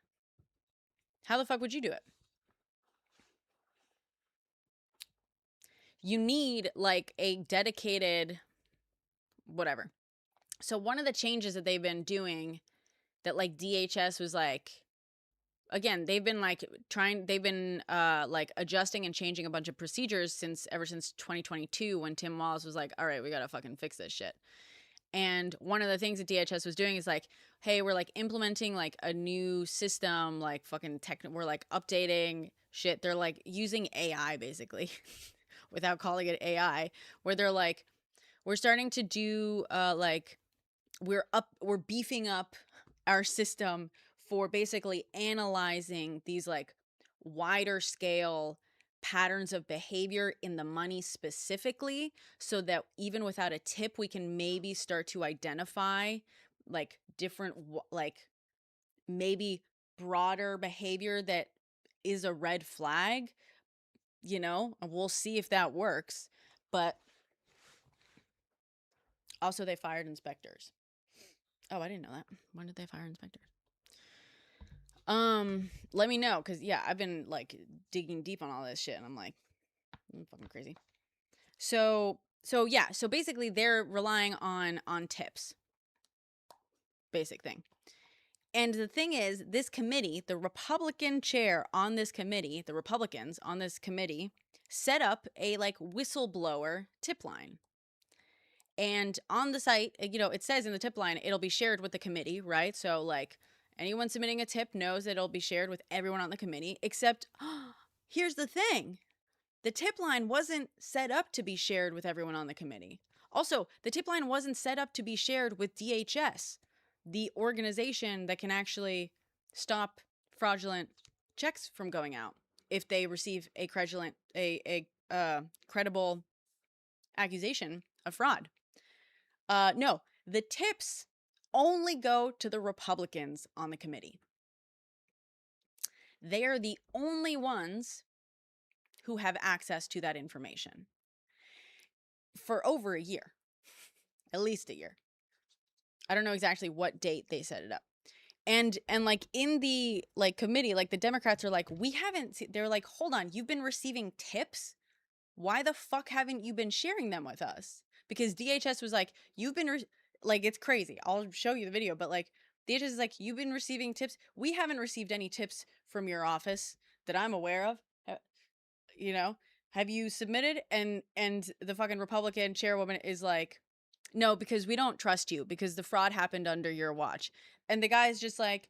how the fuck would you do it? You need like a dedicated whatever. So one of the changes that they've been doing that like DHS was like, again, they've been like like adjusting and changing a bunch of procedures ever since 2022, when Tim Walz was like, all right, we gotta fucking fix this shit. And one of the things that DHS was doing is like, hey, we're like implementing like a new system, like fucking we're like updating shit. They're like using AI basically without calling it AI, where they're like, we're starting to do like we're beefing up our system for basically analyzing these like wider scale patterns of behavior in the money specifically, so that even without a tip, we can maybe start to identify like different like maybe broader behavior that is a red flag, we'll see if that works. But also they fired inspectors. Oh, I didn't know that. When did they fire inspectors? Let me know, because yeah, I've been like digging deep on all this shit, and I'm like, I'm fucking crazy. So yeah, so basically they're relying on tips. Basic thing. And the thing is, this committee, the Republican chair on this committee, the Republicans on this committee, set up a like whistleblower tip line. And on the site, it says in the tip line, it'll be shared with the committee, right? So like anyone submitting a tip knows that it'll be shared with everyone on the committee, except here's the thing. The tip line wasn't set up to be shared with everyone on the committee. Also, the tip line wasn't set up to be shared with DHS, the organization that can actually stop fraudulent checks from going out if they receive a credible accusation of fraud. No, the tips only go to the Republicans on the committee. They are the only ones who have access to that information for over a year, at least a year. I don't know exactly what date they set it up. And like in the like committee, like the Democrats are like, we haven't, they're like, hold on, you've been receiving tips? Why the fuck haven't you been sharing them with us? Because DHS was like, you've been, like, it's crazy. I'll show you the video, but like, DHS is like, you've been receiving tips. We haven't received any tips from your office that I'm aware of. You know, have you submitted? And the fucking Republican chairwoman is like, no, because we don't trust you because the fraud happened under your watch. And the guy is just like,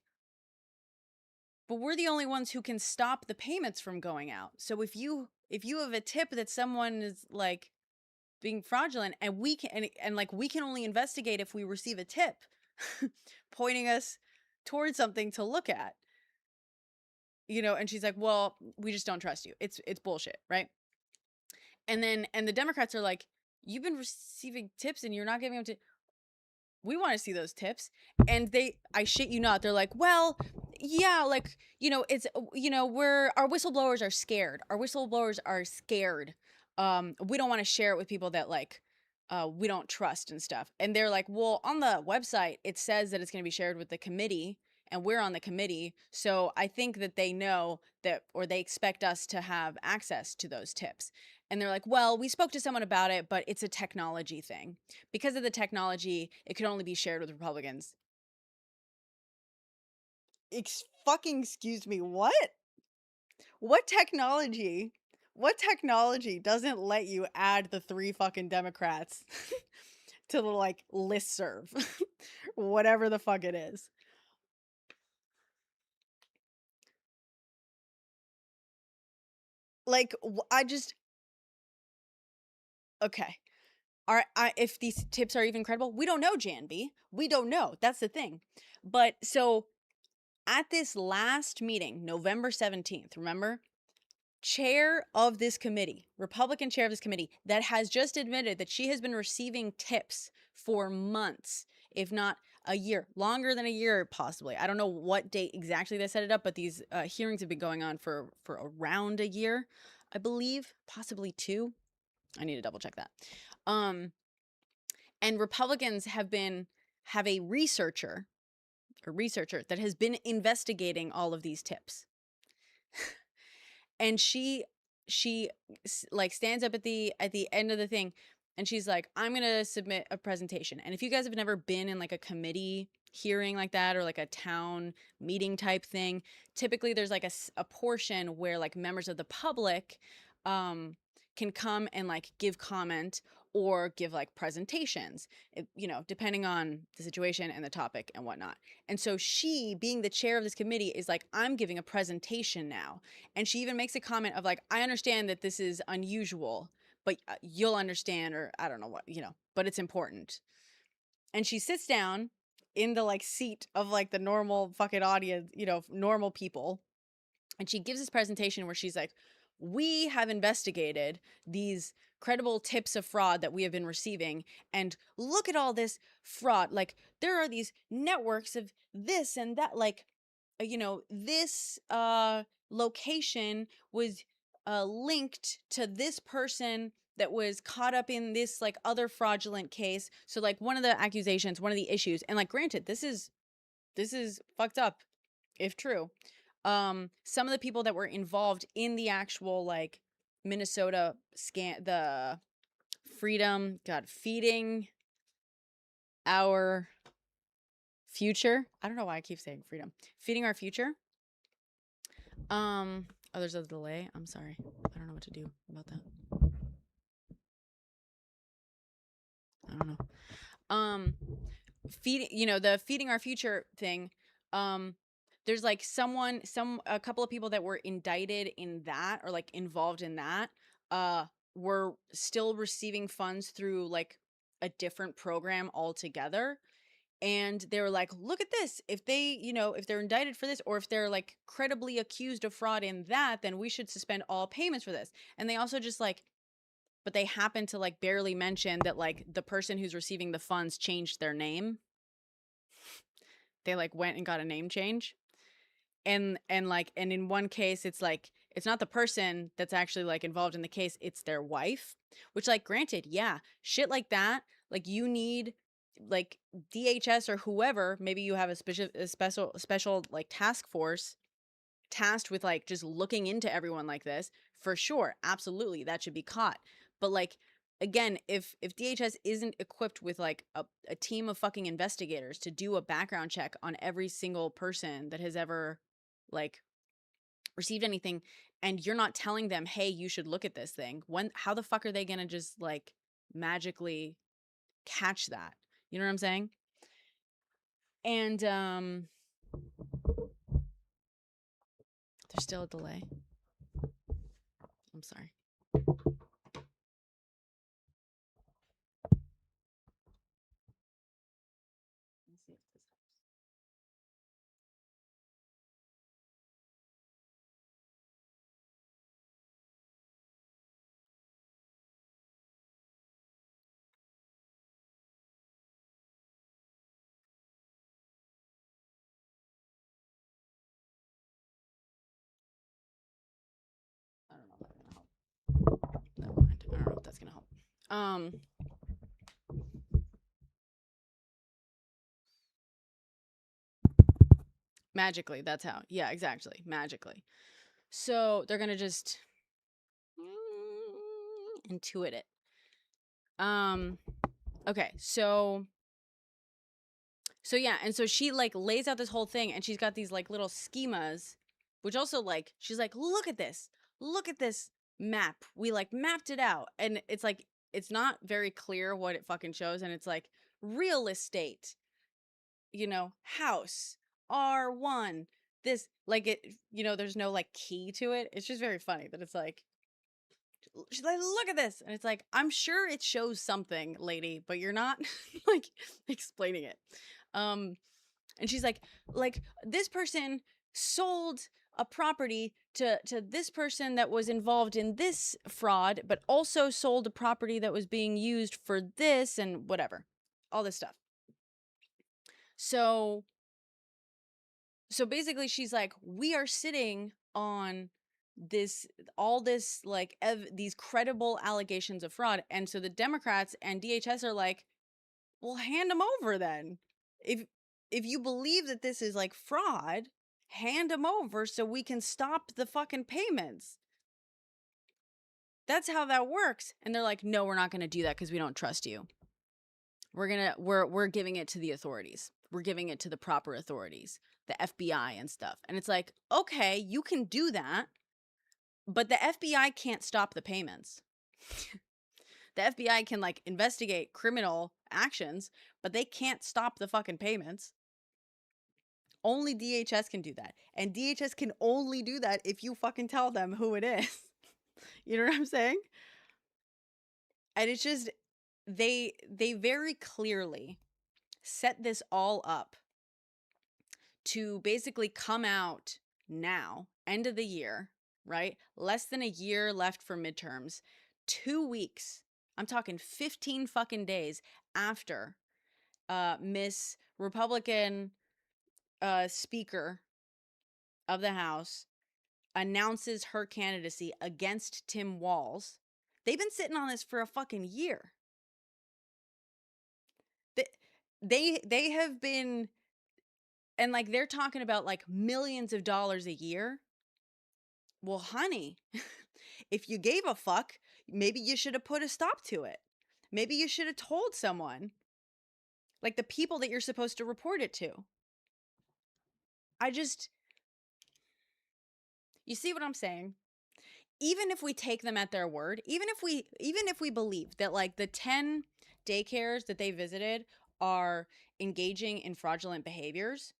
but we're the only ones who can stop the payments from going out. So if you have a tip that someone is like being fraudulent, and we can and like we can only investigate if we receive a tip pointing us towards something to look at. You know, and she's like, well, we just don't trust you. It's bullshit, right? And the Democrats are like, you've been receiving tips and you're not giving them to, we want to see those tips. And I shit you not, they're like, well, yeah, like, you know, it's, you know, our whistleblowers are scared. Our whistleblowers are scared. We don't want to share it with people that like, we don't trust and stuff. And they're like, well, on the website, it says that it's going to be shared with the committee and we're on the committee. So I think that they know that, or they expect us to have access to those tips. And they're like, well, we spoke to someone about it, but it's a technology thing. Because of the technology, it could only be shared with Republicans. Fucking excuse me, what? What technology? What technology doesn't let you add the 3 fucking Democrats to the like listserv? Whatever the fuck it is. Like, okay. If these tips are even credible, we don't know, Janby. We don't know. That's the thing. But so at this last meeting, November 17th, remember? Chair of this committee, Republican chair of this committee, that has just admitted that she has been receiving tips for months, if not a year, longer than a year, possibly. I don't know what date exactly they set it up, but these hearings have been going on for around a year, I believe, possibly 2. I need to double check that. And Republicans have a researcher that has been investigating all of these tips. And she like stands up at the end of the thing and she's like, I'm going to submit a presentation. And if you guys have never been in like a committee hearing like that, or like a town meeting type thing, typically there's like a portion where like members of the public can come and like give comment or give like presentations, you know, depending on the situation and the topic and whatnot. And so she, being the chair of this committee, is like, I'm giving a presentation now. And she even makes a comment of like, I understand that this is unusual, but you'll understand, or I don't know what, you know, but it's important. And she sits down in the like seat of like the normal fucking audience, you know, normal people. And she gives this presentation where she's like, we have investigated these credible tips of fraud that we have been receiving. And look at all this fraud. Like, there are these networks of this and that, like, you know, this location was linked to this person that was caught up in this like other fraudulent case. So like one of the accusations, one of the issues, and like granted, this is fucked up if true. Some of the people that were involved in the actual like Minnesota the feeding our future. I don't know why I keep saying freedom. Feeding our future. Oh, there's a delay. I'm sorry. I don't know what to do about that. I don't know. The feeding our future thing. There's like a couple of people that were indicted in that, or like involved in that, were still receiving funds through like a different program altogether. And they were like, look at this. If they, you know, if they're indicted for this, or if they're like credibly accused of fraud in that, then we should suspend all payments for this. And they also just like, but they happen to like barely mention that like the person who's receiving the funds changed their name. They like went and got a name change. And in one case it's like it's not the person that's actually like involved in the case, it's their wife, which like granted, yeah, shit like that, like you need like DHS or whoever, maybe you have a special like task force tasked with like just looking into everyone like this, for sure, absolutely, that should be caught. But like again, if DHS isn't equipped with like a team of fucking investigators to do a background check on every single person that has ever like received anything, and you're not telling them, hey, you should look at this thing, when how the fuck are they gonna just like magically catch that? You know what I'm saying? And there's still a delay. I'm sorry. Let's see if this helps. I don't know if that's gonna help. Never mind. I don't know if that's gonna help. Magically, that's how. Yeah, exactly. Magically. So they're gonna just intuit it. Okay, so yeah, and so she like lays out this whole thing, and she's got these like little schemas, which also like she's like, look at this map, we like mapped it out, and it's like it's not very clear what it fucking shows, and it's like real estate, you know, house, R1, this, like it, you know, there's no like key to it. It's just very funny that it's like, she's like, look at this. And it's like, I'm sure it shows something, lady, but you're not like explaining it. And she's like this person sold a property to this person that was involved in this fraud, but also sold a property that was being used for this and whatever, all this stuff. So basically she's like, we are sitting on this, all this like these credible allegations of fraud, and so the Democrats and DHS are like, well, hand them over then. If you believe that this is like fraud, hand them over so we can stop the fucking payments. That's how that works. And they're like, no, we're not going to do that because we don't trust you. We're giving it to the authorities. We're giving it to the proper authorities, the FBI and stuff. And it's like, okay, you can do that, but the FBI can't stop the payments. The FBI can like investigate criminal actions, but they can't stop the fucking payments. Only DHS can do that. And DHS can only do that if you fucking tell them who it is. You know what I'm saying? And it's just, they very clearly set this all up to basically come out now, end of the year, right? Less than a year left for midterms. 2 weeks. I'm talking 15 fucking days after Miss Republican Speaker of the House announces her candidacy against Tim Walz. They've been sitting on this for a fucking year. They have been, and like they're talking about like millions of dollars a year. Well, honey, if you gave a fuck, maybe you should have put a stop to it. Maybe you should have told someone, like the people that you're supposed to report it to. You see what I'm saying? Even if we take them at their word, even if we believe that like the 10 daycares that they visited are engaging in fraudulent behaviors,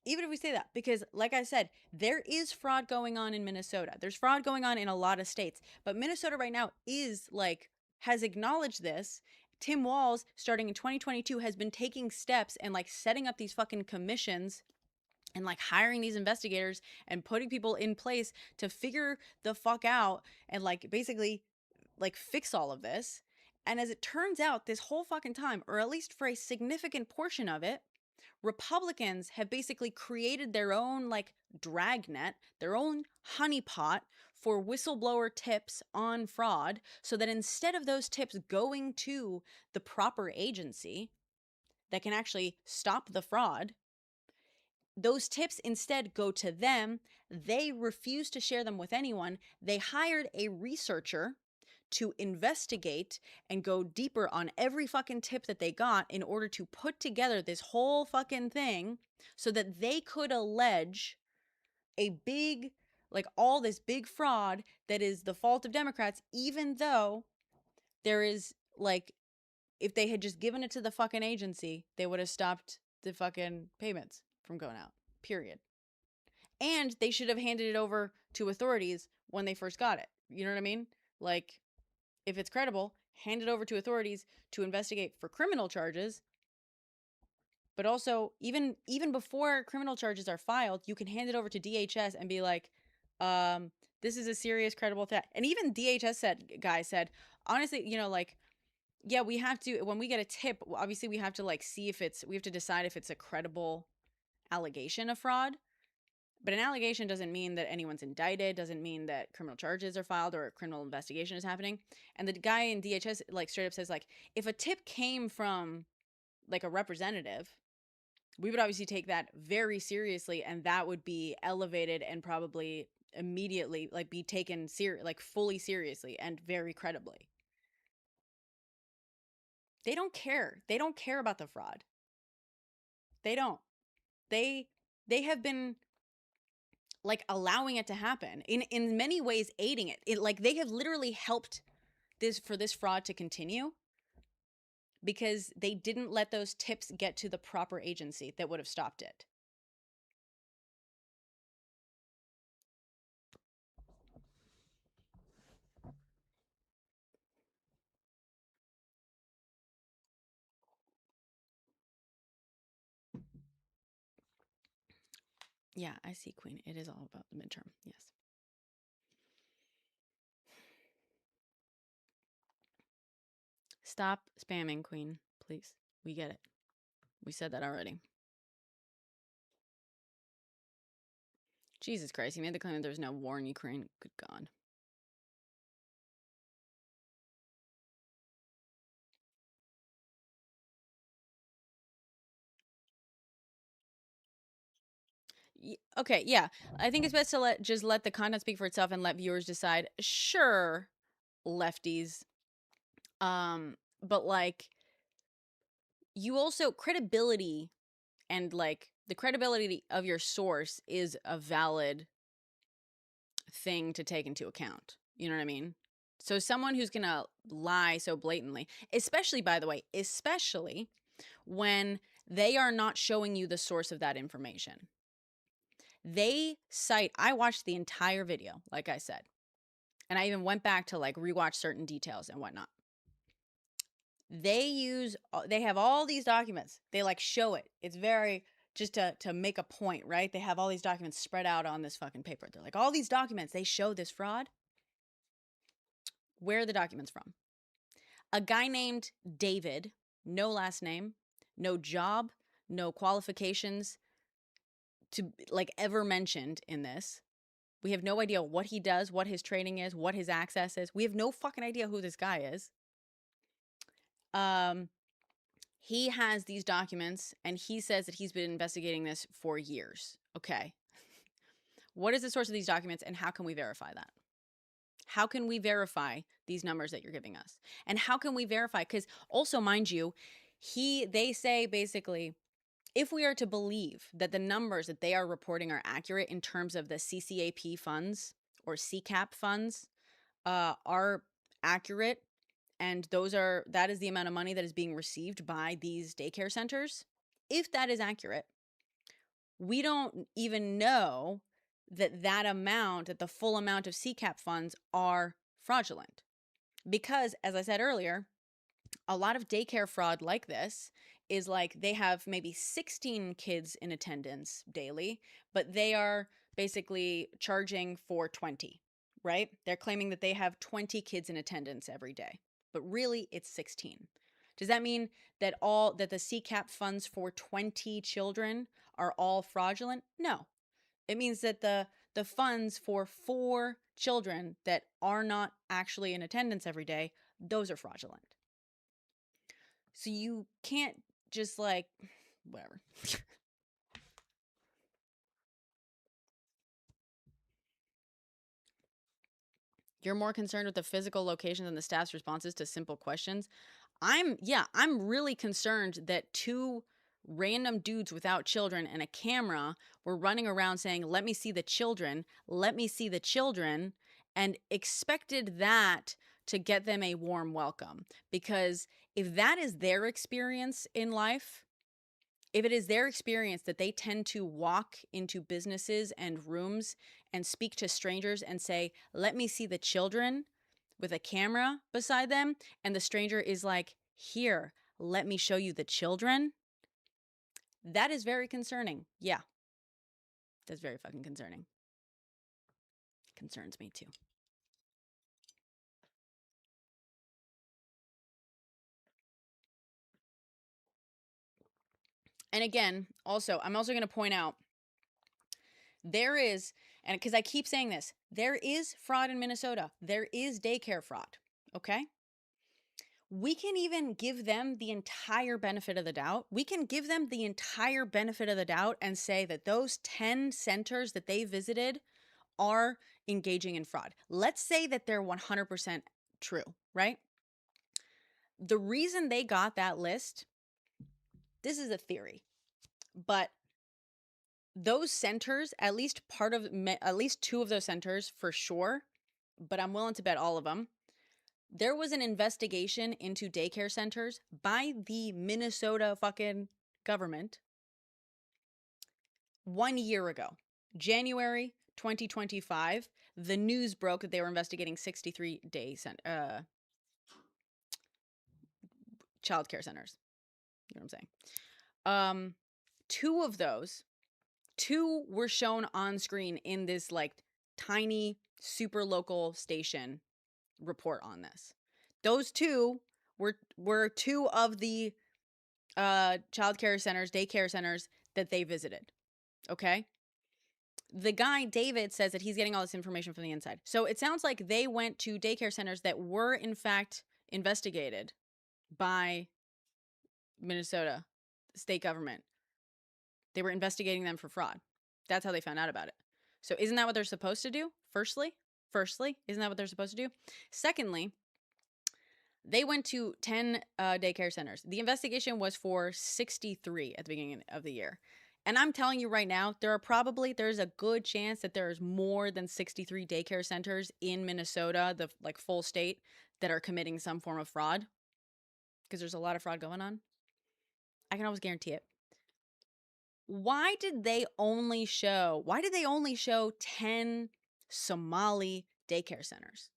even if we say that, because like I said, there is fraud going on in Minnesota. There's fraud going on in a lot of states, but Minnesota right now is like, has acknowledged this. Tim Walz, starting in 2022, has been taking steps and like setting up these fucking commissions and like hiring these investigators and putting people in place to figure the fuck out and like basically like fix all of this. And as it turns out, this whole fucking time, or at least for a significant portion of it, Republicans have basically created their own like dragnet, their own honeypot for whistleblower tips on fraud, so that instead of those tips going to the proper agency that can actually stop the fraud, those tips instead go to them. They refuse to share them with anyone. They hired a researcher to investigate and go deeper on every fucking tip that they got in order to put together this whole fucking thing so that they could allege a big, like all this big fraud that is the fault of Democrats, even though there is like, if they had just given it to the fucking agency, they would have stopped the fucking payments from going out, period. And they should have handed it over to authorities when they first got it. You know what I mean? Like, if it's credible, hand it over to authorities to investigate for criminal charges. But also, even before criminal charges are filed, you can hand it over to DHS and be like, this is a serious, credible threat. And even DHS guy said, honestly, you know, like, yeah, we have to, when we get a tip, obviously we have to like see if we have to decide if it's a credible allegation of fraud. But an allegation doesn't mean that anyone's indicted, doesn't mean that criminal charges are filed or a criminal investigation is happening. And the guy in DHS like straight up says like, if a tip came from like a representative, we would obviously take that very seriously, and that would be elevated and probably immediately like be taken like fully seriously and very credibly. They don't care. They don't care about the fraud. They don't. They have been like allowing it to happen, in many ways aiding it. Like they have literally helped this fraud to continue because they didn't let those tips get to the proper agency that would have stopped it. Yeah, I see, Queen. It is all about the midterm. Yes. Stop spamming, Queen, please. We get it. We said that already. Jesus Christ, he made the claim that there's no war in Ukraine. Good God. Okay, yeah. I think it's best to let the content speak for itself and let viewers decide. Sure, lefties. But like, you also, credibility and like the credibility of your source is a valid thing to take into account. You know what I mean? So someone who's going to lie so blatantly, especially, by the way, especially when they are not showing you the source of that information. They cite, I watched the entire video, like I said, and I even went back to like rewatch certain details and whatnot. They have all these documents. They like show it. It's very, just to make a point, right? They have all these documents spread out on this fucking paper. They're like, all these documents, they show this fraud. Where are the documents from? A guy named David, no last name, no job, no qualifications to like ever mentioned in this. We have no idea what he does, what his training is, what his access is. We have no fucking idea who this guy is. He has these documents and he says that he's been investigating this for years. Okay. What is the source of these documents and how can we verify that? How can we verify these numbers that you're giving us? And how can we verify? Because also, mind you, they say basically, if we are to believe that the numbers that they are reporting are accurate in terms of the CCAP funds or CCAP funds are accurate, and that is the amount of money that is being received by these daycare centers. If that is accurate, we don't even know that amount, that the full amount of CCAP funds are fraudulent. Because, as I said earlier, a lot of daycare fraud like this is like they have maybe 16 kids in attendance daily, but they are basically charging for 20, right? They're claiming that they have 20 kids in attendance every day, but really it's 16. Does that mean that the CCAP funds for 20 children are all fraudulent? No. It means that the funds for 4 children that are not actually in attendance every day, those are fraudulent. So you can't just like whatever. You're more concerned with the physical location than the staff's responses to simple questions. I'm really concerned that 2 random dudes without children and a camera were running around saying, "Let me see the children, let me see the children," and expected that to get them a warm welcome. Because if that is their experience in life, if it is their experience that they tend to walk into businesses and rooms and speak to strangers and say, "Let me see the children," with a camera beside them, and the stranger is like, "Here, let me show you the children," that is very concerning. Yeah, that's very fucking concerning. Concerns me too. And again, I'm also going to point out there is, and because I keep saying this, there is fraud in Minnesota. There is daycare fraud. Okay. We can even give them the entire benefit of the doubt. We can give them the entire benefit of the doubt and say that those 10 centers that they visited are engaging in fraud. Let's say that they're 100% true, right? The reason they got that list, this is a theory, but those centers, at least 2 of those centers for sure, but I'm willing to bet all of them, there was an investigation into daycare centers by the Minnesota fucking government 1 year ago. January 2025, the news broke that they were investigating 63 child care centers. You know what I'm saying? 2 of those, 2 were shown on screen in this like tiny super local station report on this. Those 2 were 2 of the child care centers, daycare centers that they visited. Okay? The guy, David, says that he's getting all this information from the inside. So it sounds like they went to daycare centers that were in fact investigated by Minnesota state government. They were investigating them for fraud. That's how they found out about it. So isn't that what they're supposed to do? Firstly, isn't that what they're supposed to do? Secondly, they went to 10 daycare centers. The investigation was for 63 at the beginning of the year. And I'm telling you right now, there's a good chance that there's more than 63 daycare centers in Minnesota, the like full state, that are committing some form of fraud. Because there's a lot of fraud going on. I can always guarantee it. Why did they only show 10 Somali daycare centers?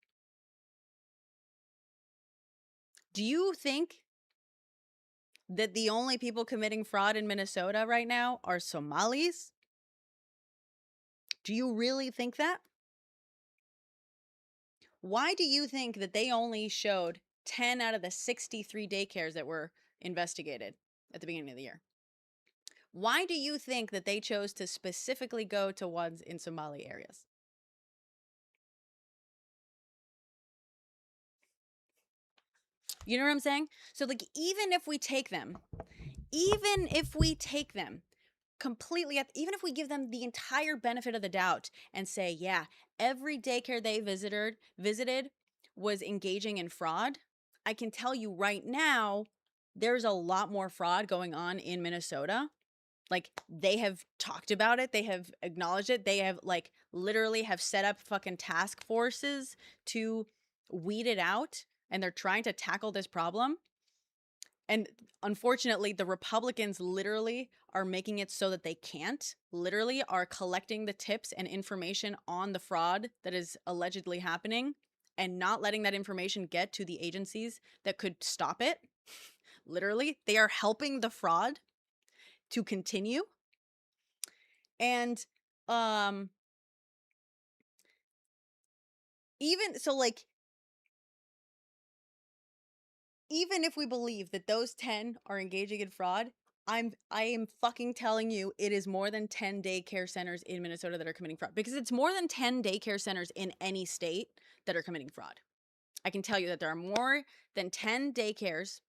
Do you think that the only people committing fraud in Minnesota right now are Somalis? Do you really think that? Why do you think that they only showed 10 out of the 63 daycares that were investigated at the beginning of the year? Why do you think that they chose to specifically go to ones in Somali areas? You know what I'm saying? So like even if we take them completely, even if we give them the entire benefit of the doubt and say, yeah, every daycare they visited was engaging in fraud, I can tell you right now, there's a lot more fraud going on in Minnesota. Like they have talked about it, they have acknowledged it, they have like literally have set up fucking task forces to weed it out, and they're trying to tackle this problem. And unfortunately, the Republicans literally are making it so that they can't, literally are collecting the tips and information on the fraud that is allegedly happening and not letting that information get to the agencies that could stop it. Literally, they are helping the fraud to continue. And even so, like, even if we believe that those 10 are engaging in fraud, I am fucking telling you it is more than 10 daycare centers in Minnesota that are committing fraud, because it's more than 10 daycare centers in any state that are committing fraud. I can tell you that there are more than 10 daycares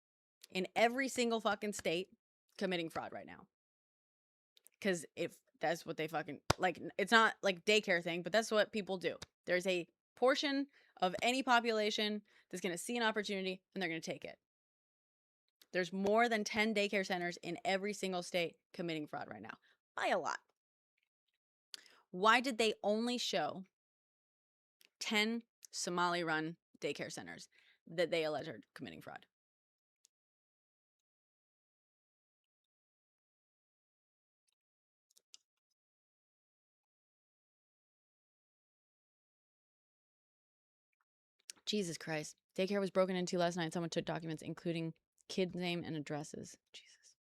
in every single fucking state committing fraud right now. Because if that's what they fucking like, it's not like daycare thing, but that's what people do. There's a portion of any population that's going to see an opportunity and they're going to take it. There's more than 10 daycare centers in every single state committing fraud right now, by a lot. Why did they only show 10 Somali-run daycare centers that they allege are committing fraud? Jesus Christ. Daycare was broken into last night. Someone took documents, including kid's name and addresses. Jesus.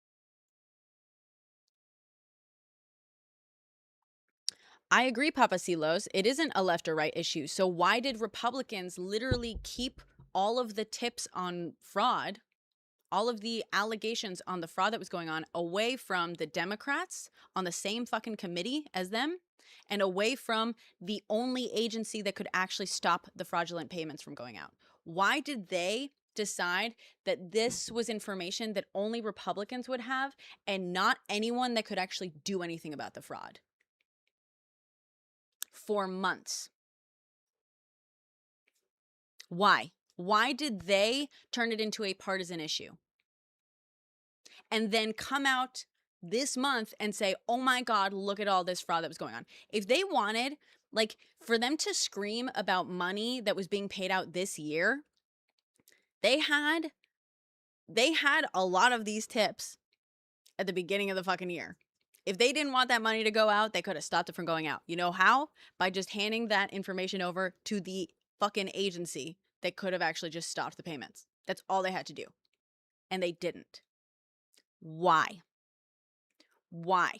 I agree, Papa Silos. It isn't a left or right issue. So why did Republicans literally keep all of the tips on fraud, all of the allegations on the fraud that was going on, away from the Democrats on the same fucking committee as them, and away from the only agency that could actually stop the fraudulent payments from going out? Why did they decide that this was information that only Republicans would have and not anyone that could actually do anything about the fraud? For months. Why? Why did they turn it into a partisan issue? And then come out this month and say, oh my God, look at all this fraud that was going on. If they wanted, like, for them to scream about money that was being paid out this year, they had a lot of these tips at the beginning of the fucking year. If they didn't want that money to go out, they could have stopped it from going out. You know how? By just handing that information over to the fucking agency that could have actually just stopped the payments. That's all they had to do. And they didn't. Why? Why?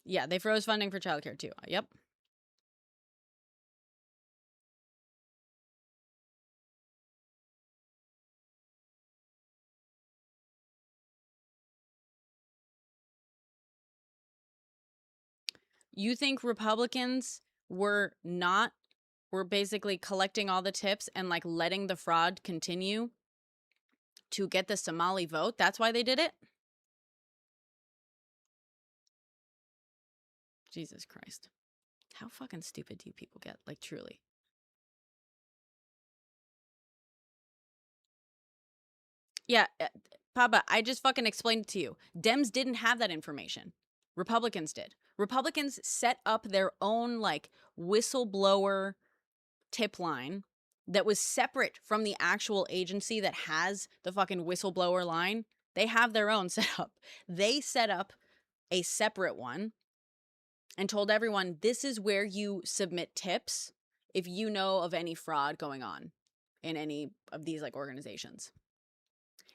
Yeah, they froze funding for childcare too. Yep. You think Republicans were basically collecting all the tips and like letting the fraud continue to get the Somali vote? That's why they did it? Jesus Christ. How fucking stupid do you people get? Like, truly. Yeah, Papa, I just fucking explained it to you. Dems didn't have that information. Republicans did. Republicans set up their own like whistleblower tip line that was separate from the actual agency that has the fucking whistleblower line. They have their own set up. They set up a separate one and told everyone, this is where you submit tips if you know of any fraud going on in any of these like organizations.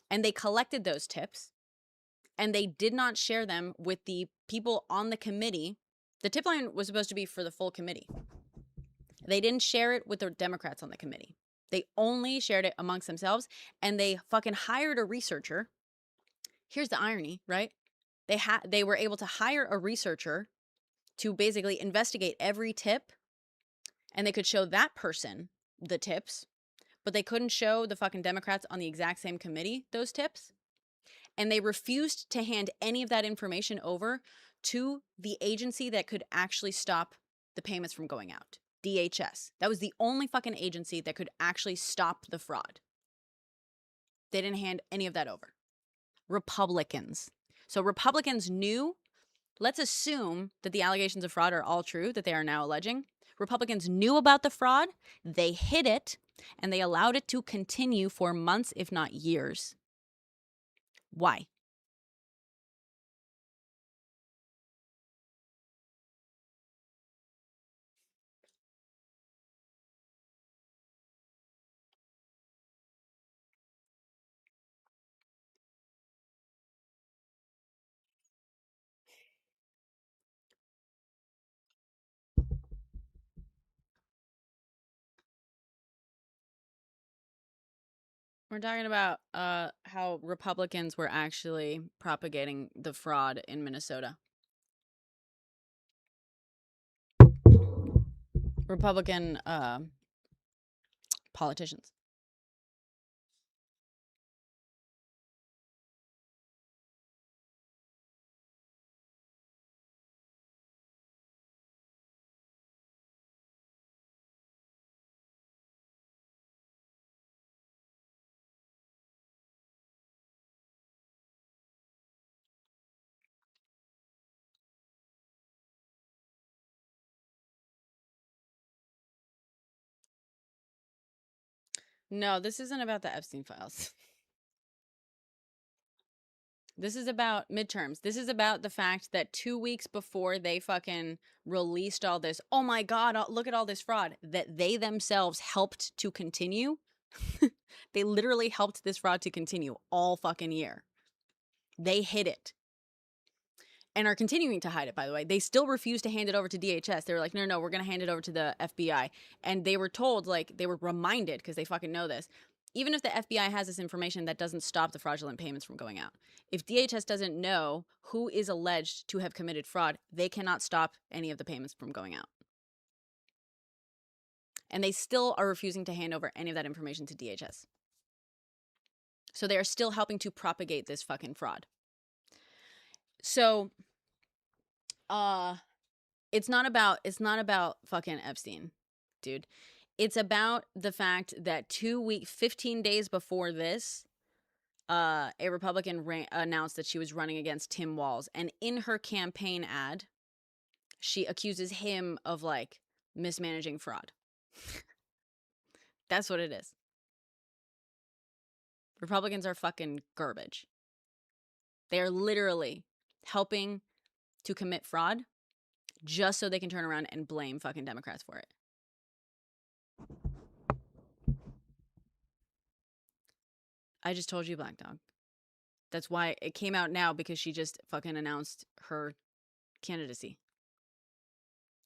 And they collected those tips and they did not share them with the people on the committee. The tip line was supposed to be for the full committee. They didn't share it with the Democrats on the committee. They only shared it amongst themselves, and they fucking hired a researcher. Here's the irony, right? They were able to hire a researcher to basically investigate every tip, and they could show that person the tips, but they couldn't show the fucking Democrats on the exact same committee those tips. And they refused to hand any of that information over to the agency that could actually stop the payments from going out. DHS. That was the only fucking agency that could actually stop the fraud. They didn't hand any of that over. Republicans. So Republicans knew, let's assume that the allegations of fraud are all true, that they are now alleging. Republicans knew about the fraud, they hid it, and they allowed it to continue for months, if not years. Why? We're talking about how Republicans were actually propagating the fraud in Minnesota. Republican politicians. No, this isn't about the Epstein files. This is about midterms. This is about the fact that 2 weeks before they fucking released all this, oh my God, look at all this fraud that they themselves helped to continue. They literally helped this fraud to continue all fucking year. They hid it and are continuing to hide it, by the way. They still refuse to hand it over to DHS. They were like, no, we're going to hand it over to the FBI. And they were told, like, they were reminded, because they fucking know this, even if the FBI has this information, that doesn't stop the fraudulent payments from going out. If DHS doesn't know who is alleged to have committed fraud, they cannot stop any of the payments from going out. And they still are refusing to hand over any of that information to DHS. So they are still helping to propagate this fucking fraud. So, it's not about fucking Epstein, dude. It's about the fact that 15 days before this, a Republican announced that she was running against Tim Walz. And in her campaign ad, she accuses him of, like, mismanaging fraud. That's what it is. Republicans are fucking garbage. They are literally helping to commit fraud just so they can turn around and blame fucking Democrats for it. I just told you, Black Dog. That's why it came out now, because she just fucking announced her candidacy.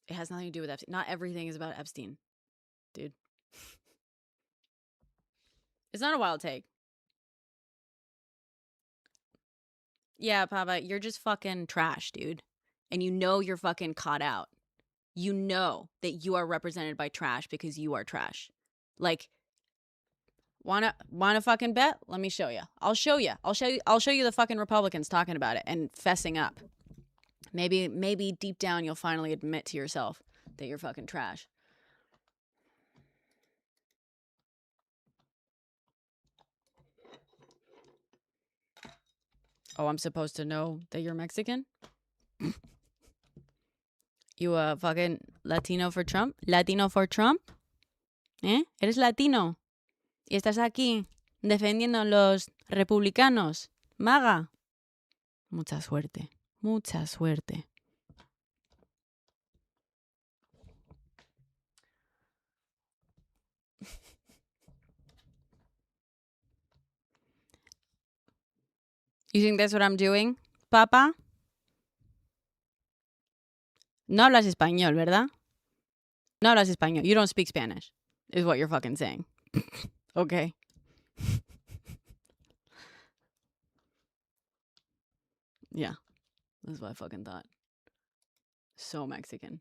It has nothing to do with Epstein. Not everything is about Epstein, dude. It's not a wild take. Yeah, Papa, you're just fucking trash, dude. And you know you're fucking caught out. You know that you are represented by trash because you are trash. Like, wanna fucking bet? Let me show you. I'll show you the fucking Republicans talking about it and fessing up. Maybe deep down you'll finally admit to yourself that you're fucking trash. Oh, I'm supposed to know that you're Mexican? You a fucking Latino for Trump? Latino for Trump? Eres latino. Y estás aquí defendiendo a los republicanos. Maga. Mucha suerte. Mucha suerte. You think that's what I'm doing, Papa? No hablas español, ¿verdad? No hablas español. You don't speak Spanish, is what you're fucking saying. Okay. Yeah. That's what I fucking thought. So Mexican.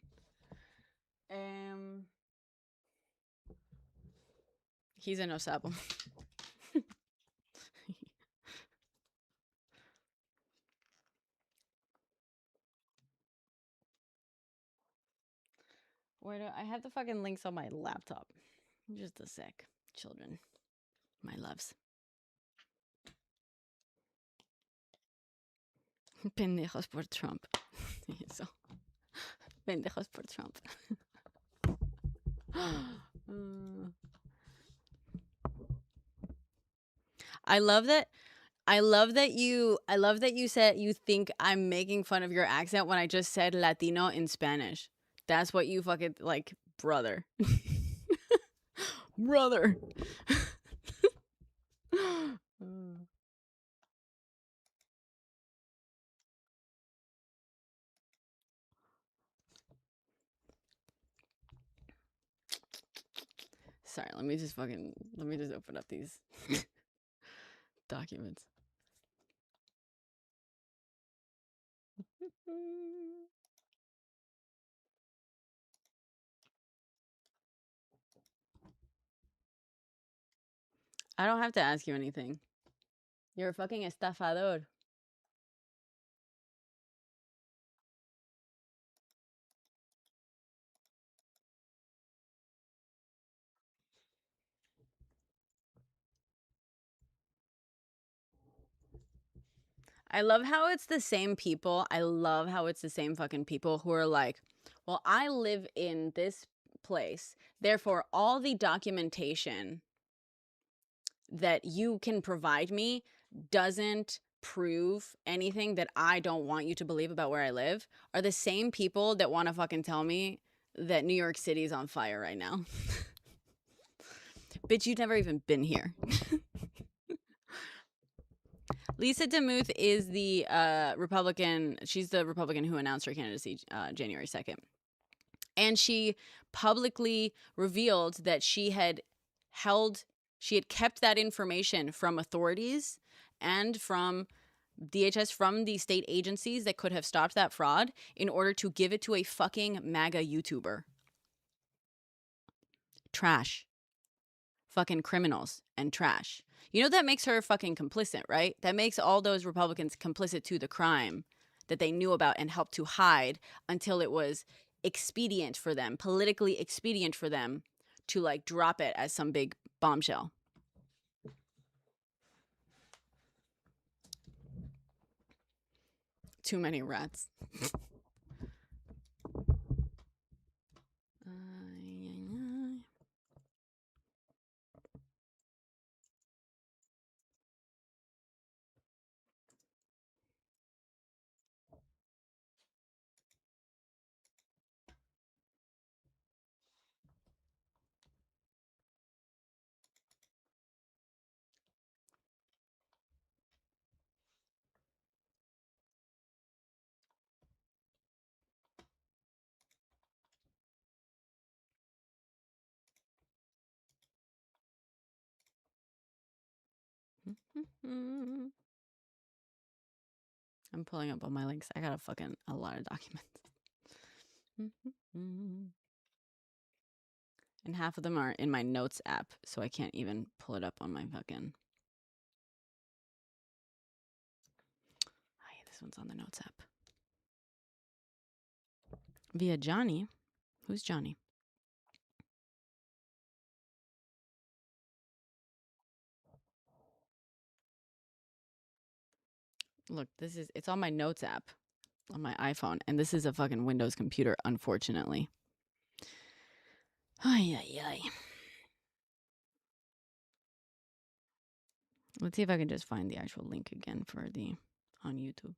He's a no sabo. Where do I have the fucking links on my laptop? Just a sec, children. My loves. Pendejos por Trump. Eso. Pendejos por Trump. I love that you said you think I'm making fun of your accent when I just said Latino in Spanish. That's what you fucking, like, brother. Brother. Sorry, let me just open up these. documents. I don't have to ask you anything. You're a fucking estafador. I love how it's the same people. I love how it's the same fucking people who are like, well, I live in this place. Therefore, all the documentation that you can provide me doesn't prove anything that I don't want you to believe about where I live, are the same people that want to fucking tell me that New York City is on fire right now. Bitch, you've never even been here. Lisa DeMuth is the Republican. She's the Republican who announced her candidacy January 2nd. And she publicly revealed that she had kept that information from authorities and from DHS, from the state agencies that could have stopped that fraud, in order to give it to a fucking MAGA YouTuber. Trash. Fucking criminals and trash. You know that makes her fucking complicit, right? That makes all those Republicans complicit to the crime that they knew about and helped to hide until it was expedient for them, politically expedient for them to like drop it as some big bombshell. Too many rats. I'm pulling up all my links. I got a lot of documents. And half of them are in my notes app, so I can't even pull it up on my fucking... This one's on the notes app. Via Johnny. Who's Johnny? Look, it's on my notes app on my iPhone, and this is a fucking Windows computer, unfortunately. Ay, ay, ay. Let's see if I can just find the actual link again for the on YouTube.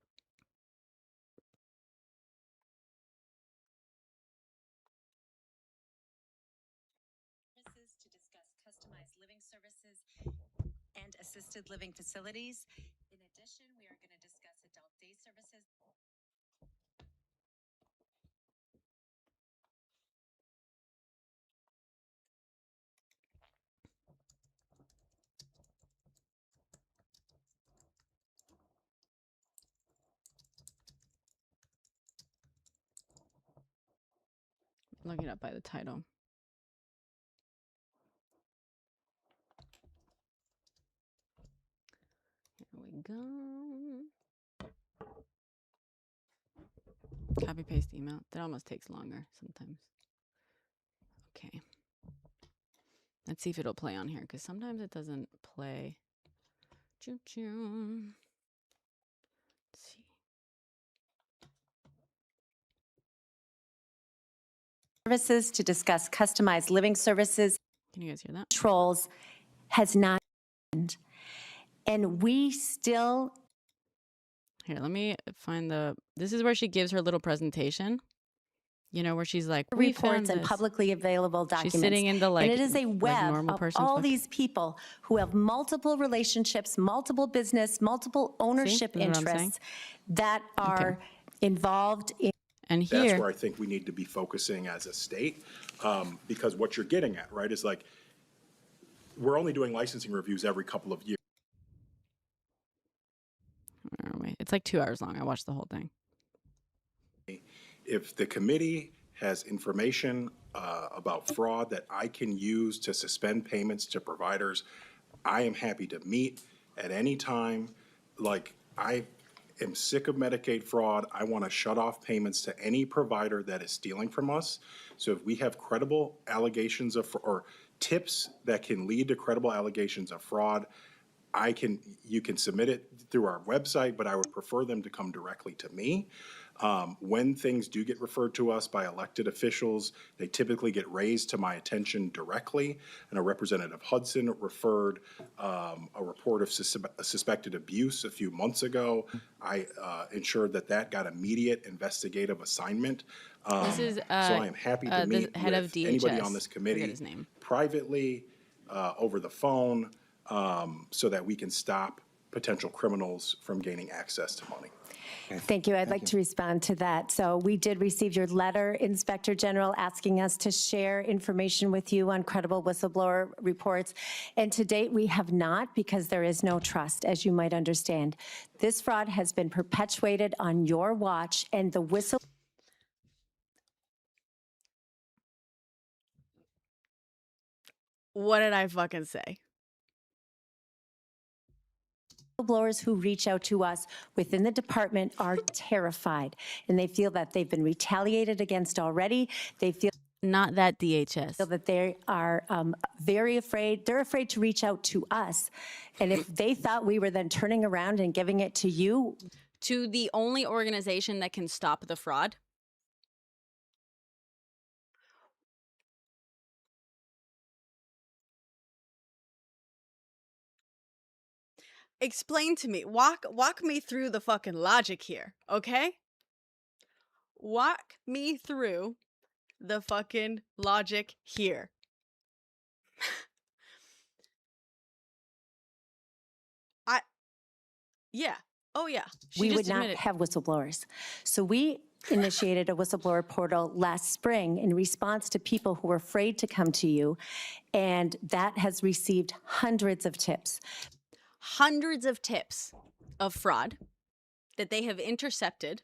To discuss customized living services and assisted living facilities. In addition, we are going to discuss adult day services.
Looking it up by the title. Here we go. Copy paste email. That almost takes longer sometimes. Okay. Let's see if it'll play on here, because sometimes it doesn't play. Choo-choo. Let's see.
Services to discuss customized living services.
Can you guys hear that?
Trolls has not ended. And we still...
Here, let me find this is where she gives her little presentation. You know, where she's like, we
reports
found
and
this.
publicly available documents.
She's sitting in the
and it is a web
normal
of
person
all these people who have multiple relationships, multiple business, multiple ownership interests that are involved in.
And here,
that's where I think we need to be focusing as a state, because what you're getting at, right, is like, we're only doing licensing reviews every couple of years.
like 2 hours long. I watched the whole thing.
If the committee has information about fraud that I can use to suspend payments to providers, I am happy to meet at any time. Like, I am sick of Medicaid fraud. I want to shut off payments to any provider that is stealing from us. So if we have credible allegations of, or tips that can lead to credible allegations of fraud, you can submit it through our website, but I would prefer them to come directly to me. When things do get referred to us by elected officials, they typically get raised to my attention directly. And Representative Hudson referred a report of suspected abuse a few months ago. I ensured that got immediate investigative assignment.
This is
so I am happy to meet
the head of
with
DHS.
anybody on this
Forget
committee
his name.
privately, over the phone, so that we can stop potential criminals from gaining access to money.
Thank you. I'd like to respond to that. So we did receive your letter, Inspector General, asking us to share information with you on credible whistleblower reports. And to date, we have not, because there is no trust, as you might understand. This fraud has been perpetuated on your watch, and the
What did I fucking say?
whistleblowers who reach out to us within the department are terrified, and they feel that they've been retaliated against already. They feel
Not that DHS.
that they are very afraid. They're afraid to reach out to us. And if they thought we were then turning around and giving it to you.
To the only organization that can stop the fraud. Explain to me. Walk me through the fucking logic here, okay? Walk me through the fucking logic here. Yeah. Oh, yeah.
We would not have whistleblowers. So we initiated a whistleblower portal last spring in response to people who were afraid to come to you, and that has received hundreds of tips.
Hundreds of tips of fraud that they have intercepted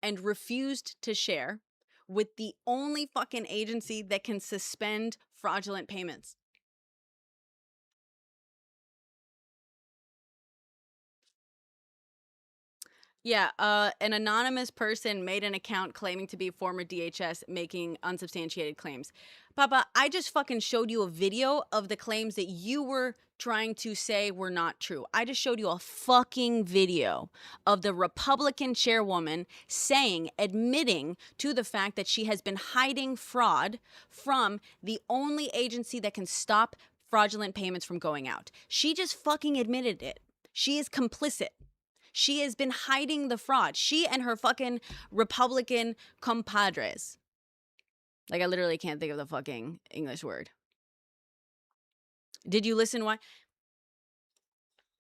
and refused to share with the only fucking agency that can suspend fraudulent payments. Yeah, an anonymous person made an account claiming to be former DHS making unsubstantiated claims. Papa, I just fucking showed you a video of the claims that you were trying to say were not true. I just showed you a fucking video of the Republican chairwoman admitting to the fact that she has been hiding fraud from the only agency that can stop fraudulent payments from going out. She just fucking admitted it. She is complicit. She has been hiding the fraud. She and her fucking Republican compadres. Like, I literally can't think of the fucking English word. Did you listen? Why?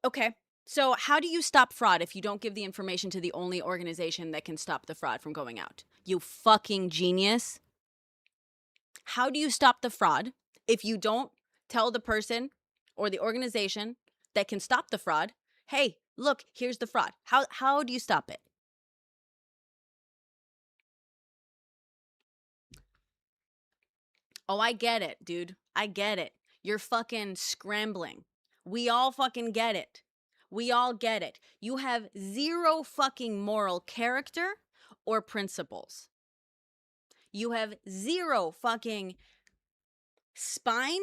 Okay. So how do you stop fraud if you don't give the information to the only organization that can stop the fraud from going out? You fucking genius. How do you stop the fraud if you don't tell the person or the organization that can stop the fraud, hey, look, here's the fraud. How do you stop it? Oh, I get it, dude. I get it. You're fucking scrambling. We all fucking get it. We all get it. You have zero fucking moral character or principles. You have zero fucking spine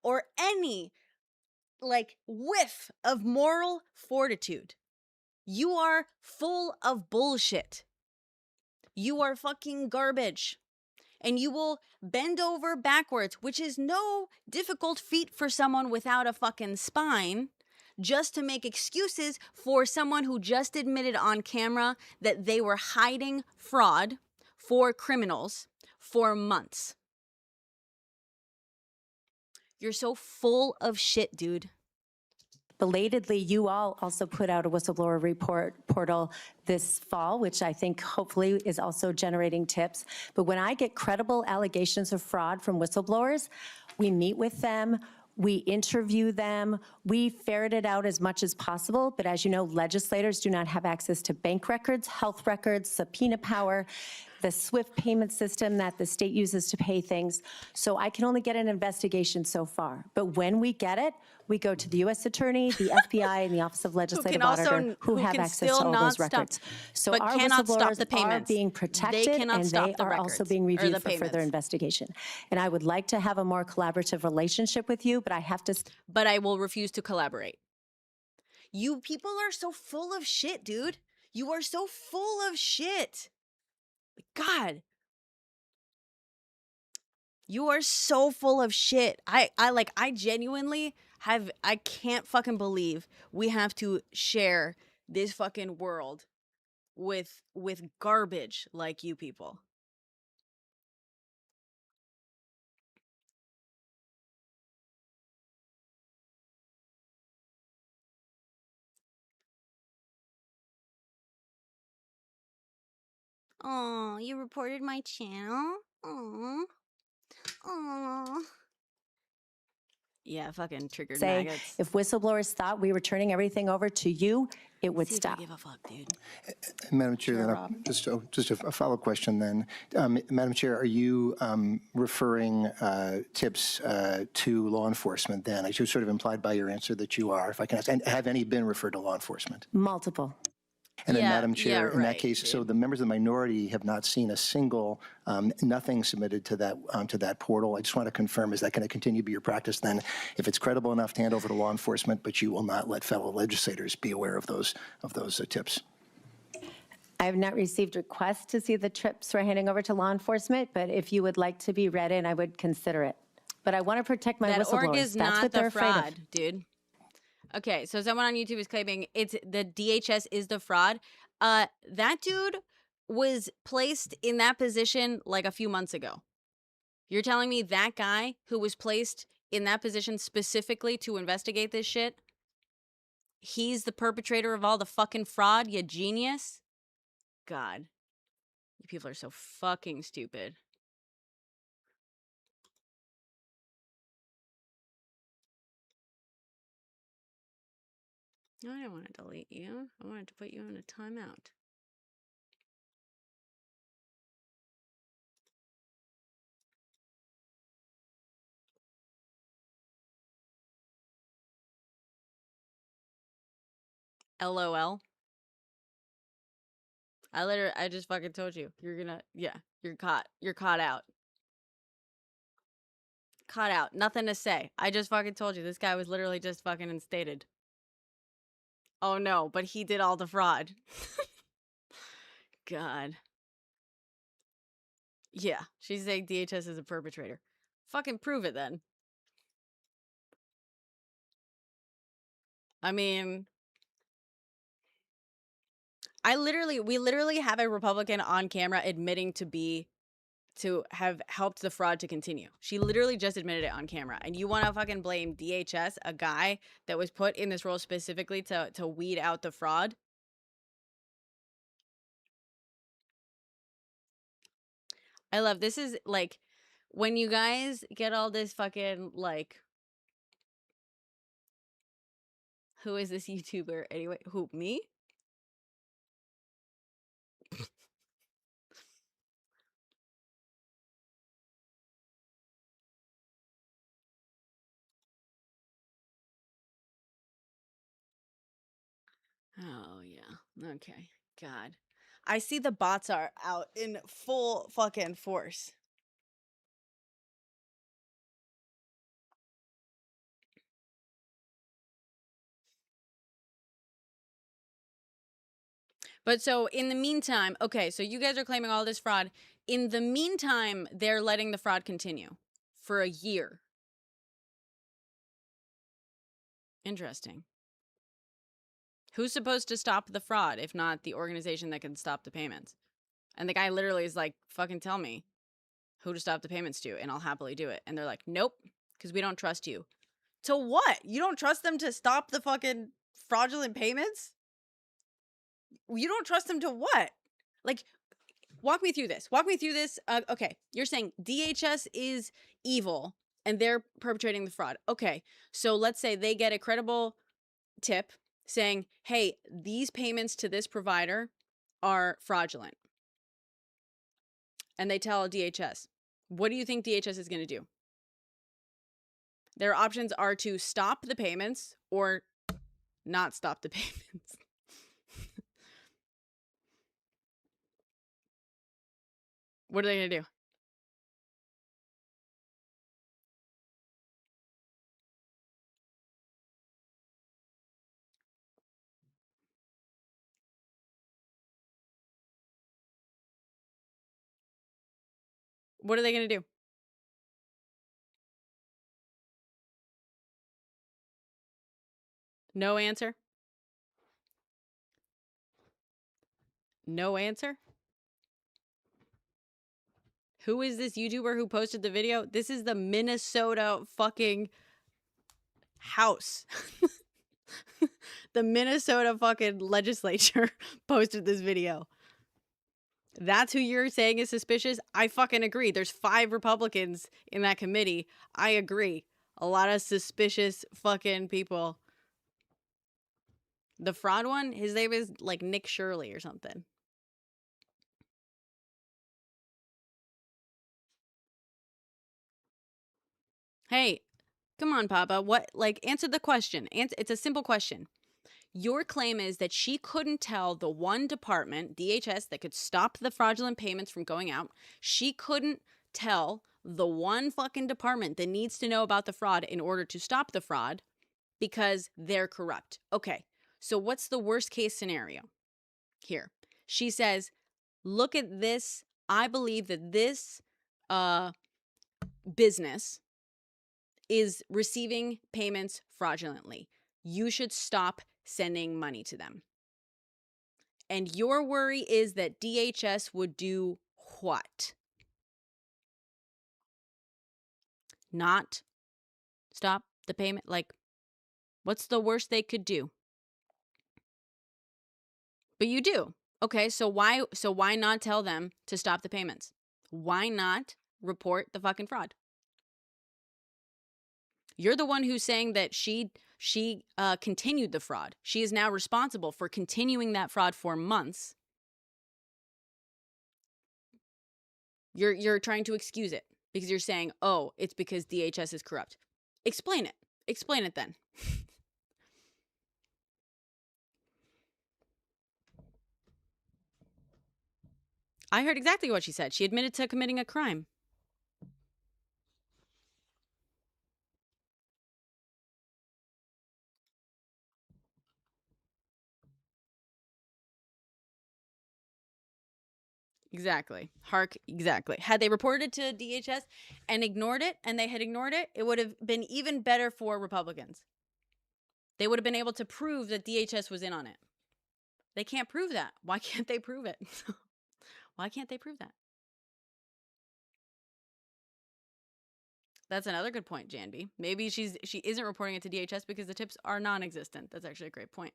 or any like whiff of moral fortitude. You are full of bullshit. You are fucking garbage. And you will bend over backwards, which is no difficult feat for someone without a fucking spine, just to make excuses for someone who just admitted on camera that they were hiding fraud for criminals for months. You're so full of shit, dude.
Belatedly, you all also put out a whistleblower report portal this fall, which I think hopefully is also generating tips. But when I get credible allegations of fraud from whistleblowers, we meet with them, We interview them. We ferret it out as much as possible. But as you know, legislators do not have access to bank records, health records, subpoena power, the SWIFT payment system that the state uses to pay things. So I can only get an investigation so far. But when we get it, we go to the U.S. Attorney, the FBI, and the Office of Legislative Auditor, who have access to all those records. So our whistleblowers are being protected, and they are also being reviewed for further investigation. And I would like to have a more collaborative relationship with you, but I have to.
But I will refuse to collaborate. You people are so full of shit, dude. You are so full of shit. God. You are so full of shit. I genuinely I can't fucking believe we have to share this fucking world with garbage like you people. Oh, you reported my channel? Oh. Oh. Yeah, fucking triggered
Say,
maggots.
if whistleblowers thought we were turning everything over to you, it would
See
stop.
if I give a fuck, dude.
Madam Chair,
Sure,
then
Rob.
just a follow-up question then. Madam Chair, are you referring tips to law enforcement then? As you sort of implied by your answer that you are, if I can ask, and have any been referred to law enforcement?
Multiple.
And then,
Yeah,
Madam Chair,
yeah,
in that
right,
case, so
dude.
the members of the minority have not seen a single, nothing submitted to that portal. I just want to confirm, is that going to continue to be your practice then? If it's credible enough to hand over to law enforcement, but you will not let fellow legislators be aware of those tips?
I have not received requests to see the trips we're handing over to law enforcement, but if you would like to be read in, I would consider it. But I want to protect my
That org
whistleblowers.
is
That's
not
what they're
the
afraid of.
fraud, dude. Okay, so someone on YouTube is claiming it's the DHS is the fraud. That dude was placed in that position like a few months ago. You're telling me that guy who was placed in that position specifically to investigate this shit, he's the perpetrator of all the fucking fraud, you genius? God. You people are so fucking stupid. No, I don't want to delete you. I wanted to put you in a timeout. LOL. I just fucking told you. You're caught. You're caught out. Caught out. Nothing to say. I just fucking told you. This guy was literally just fucking instated. Oh no, but he did all the fraud. God. Yeah, she's saying DHS is a perpetrator. Fucking prove it then. I mean, we literally have a Republican on camera admitting to have helped the fraud to continue. She literally just admitted it on camera. And you want to fucking blame DHS, a guy that was put in this role specifically to weed out the fraud? I love this is like when you guys get all this fucking like, who is this YouTuber anyway? Who, me? Oh, yeah. Okay. God. I see the bots are out in full fucking force. But so in the meantime, okay, so you guys are claiming all this fraud. In the meantime, they're letting the fraud continue for a year. Interesting. Who's supposed to stop the fraud if not the organization that can stop the payments? And the guy literally is like, fucking tell me who to stop the payments to and I'll happily do it. And they're like, nope, because we don't trust you. To what? You don't trust them to stop the fucking fraudulent payments? You don't trust them to what? Like, walk me through this. Walk me through this. Okay, you're saying DHS is evil and they're perpetrating the fraud. Okay, so let's say they get a credible tip saying, hey, these payments to this provider are fraudulent. And they tell DHS. What do you think DHS is going to do? Their options are to stop the payments or not stop the payments. What are they going to do? What are they going to do? No answer? No answer? Who is this YouTuber who posted the video? This is the Minnesota fucking House. The Minnesota fucking legislature posted this video. That's who you're saying is suspicious? I fucking agree. There's 5 Republicans in that committee. I agree. A lot of suspicious fucking people. The fraud one, his name is like Nick Shirley or something. Hey, come on, Papa. What, like, answer the question. It's a simple question. Your claim is that she couldn't tell the one department, DHS, that could stop the fraudulent payments from going out. She couldn't tell the one fucking department that needs to know about the fraud in order to stop the fraud because they're corrupt. Okay, so what's the worst case scenario here? She says, look at this. I believe that this business is receiving payments fraudulently. You should stop sending money to them. And your worry is that DHS would do what? Not stop the payment? Like, what's the worst they could do? But you do. Okay, so why not tell them to stop the payments? Why not report the fucking fraud? You're the one who's saying that she continued the fraud. She is now responsible for continuing that fraud for months. You're trying to excuse it because you're saying, oh, it's because DHS is corrupt. Explain it. Explain it then. I heard exactly what she said. She admitted to committing a crime. Exactly. Exactly. Had they reported it to DHS and ignored it, and they had ignored it, it would have been even better for Republicans. They would have been able to prove that DHS was in on it. They can't prove that. Why can't they prove it? Why can't they prove that? That's another good point, Janby. Maybe she isn't reporting it to DHS because the tips are non-existent. That's actually a great point.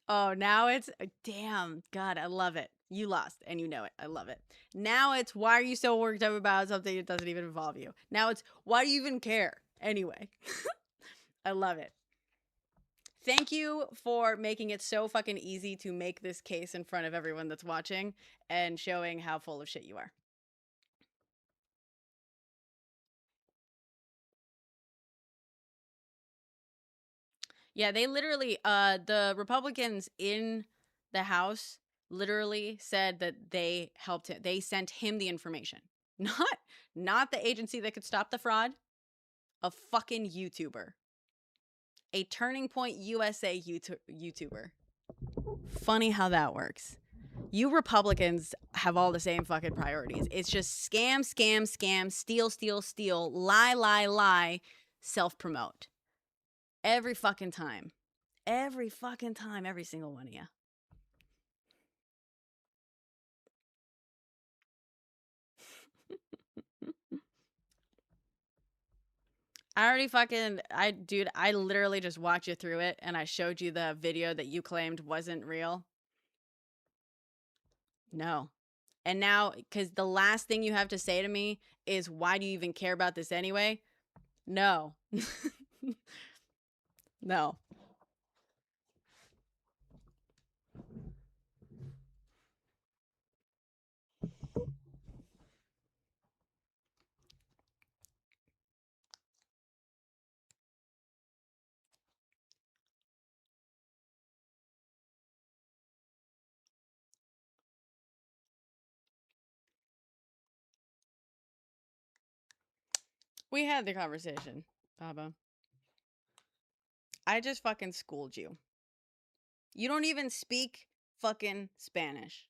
Oh, now it's damn God, I love it. You lost and you know it. I love it. Now it's why are you so worked up about something that doesn't even involve you? Now it's why do you even care? Anyway. I love it. Thank you for making it so fucking easy to make this case in front of everyone that's watching and showing how full of shit you are. Yeah, they literally, the Republicans in the House literally said that they helped him. They sent him the information. Not the agency that could stop the fraud. A fucking YouTuber. A Turning Point USA YouTuber. Funny how that works. You Republicans have all the same fucking priorities. It's just scam, scam, scam, steal, steal, steal, lie, lie, lie, self-promote. Every fucking time. Every fucking time, every single one of you. I already fucking, dude, I literally just walked you through it and I showed you the video that you claimed wasn't real. No. And now, because the last thing you have to say to me is, why do you even care about this anyway? No. No. We had the conversation, Baba. I just fucking schooled you. You don't even speak fucking Spanish.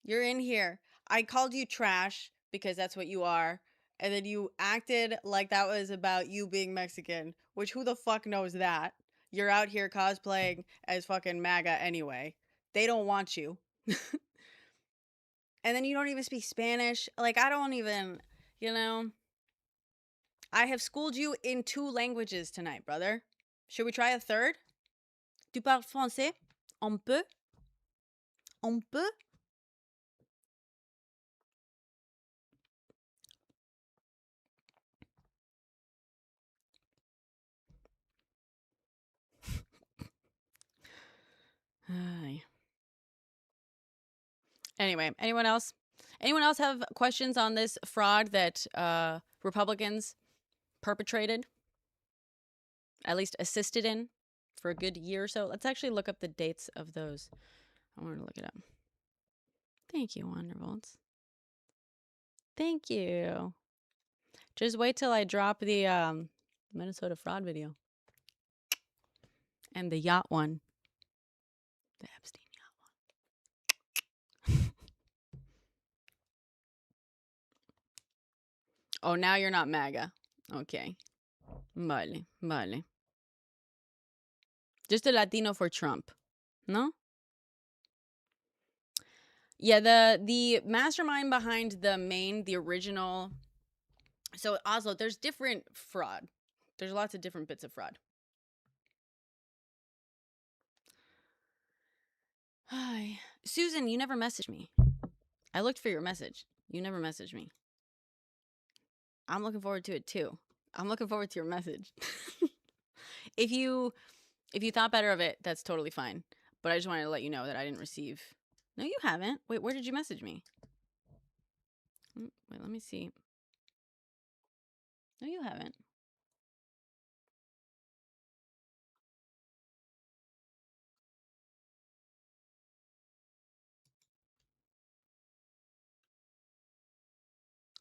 You're in here. I called you trash because that's what you are. And then you acted like that was about you being Mexican, which who the fuck knows that? You're out here cosplaying as fucking MAGA anyway. They don't want you. And then you don't even speak Spanish. Like, I don't even, you know. I have schooled you in 2 languages tonight, brother. Should we try a third? Tu parles français? Un peu? Un peu? Ay. Anyway, anyone else? Anyone else have questions on this fraud that Republicans perpetrated? At least assisted in for a good year or so? Let's actually look up the dates of those. I want to look it up. Thank you, Wonderbolts. Thank you. Just wait till I drop the Minnesota fraud video. And the yacht one. The Epstein yacht one. Oh, now you're not MAGA. Okay. Vale, vale. Just a Latino for Trump. No? Yeah, the mastermind behind the original. So Oslo, there's different fraud. There's lots of different bits of fraud. Hi. Susan, you never messaged me. I looked for your message. You never messaged me. I'm looking forward to it too. I'm looking forward to your message. If you thought better of it, that's totally fine. But I just wanted to let you know that I didn't receive. No, you haven't. Wait, where did you message me? Wait, let me see. No, you haven't.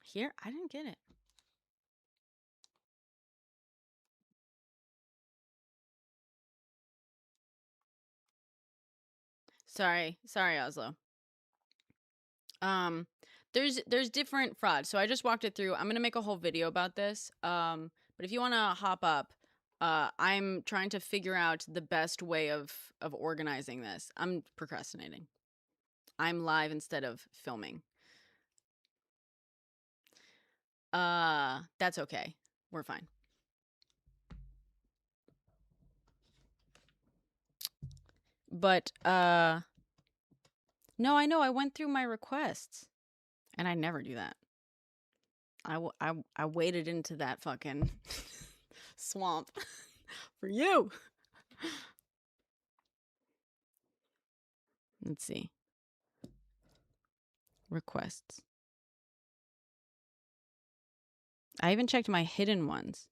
Here? I didn't get it. Sorry, Oslo. There's different frauds. So I just walked it through. I'm gonna make a whole video about this. But if you wanna hop up, I'm trying to figure out the best way of organizing this. I'm procrastinating. I'm live instead of filming. That's okay. We're fine. But no, I know I went through my requests. And I never do that. I waded into that fucking swamp for you. Let's see. Requests. I even checked my hidden ones.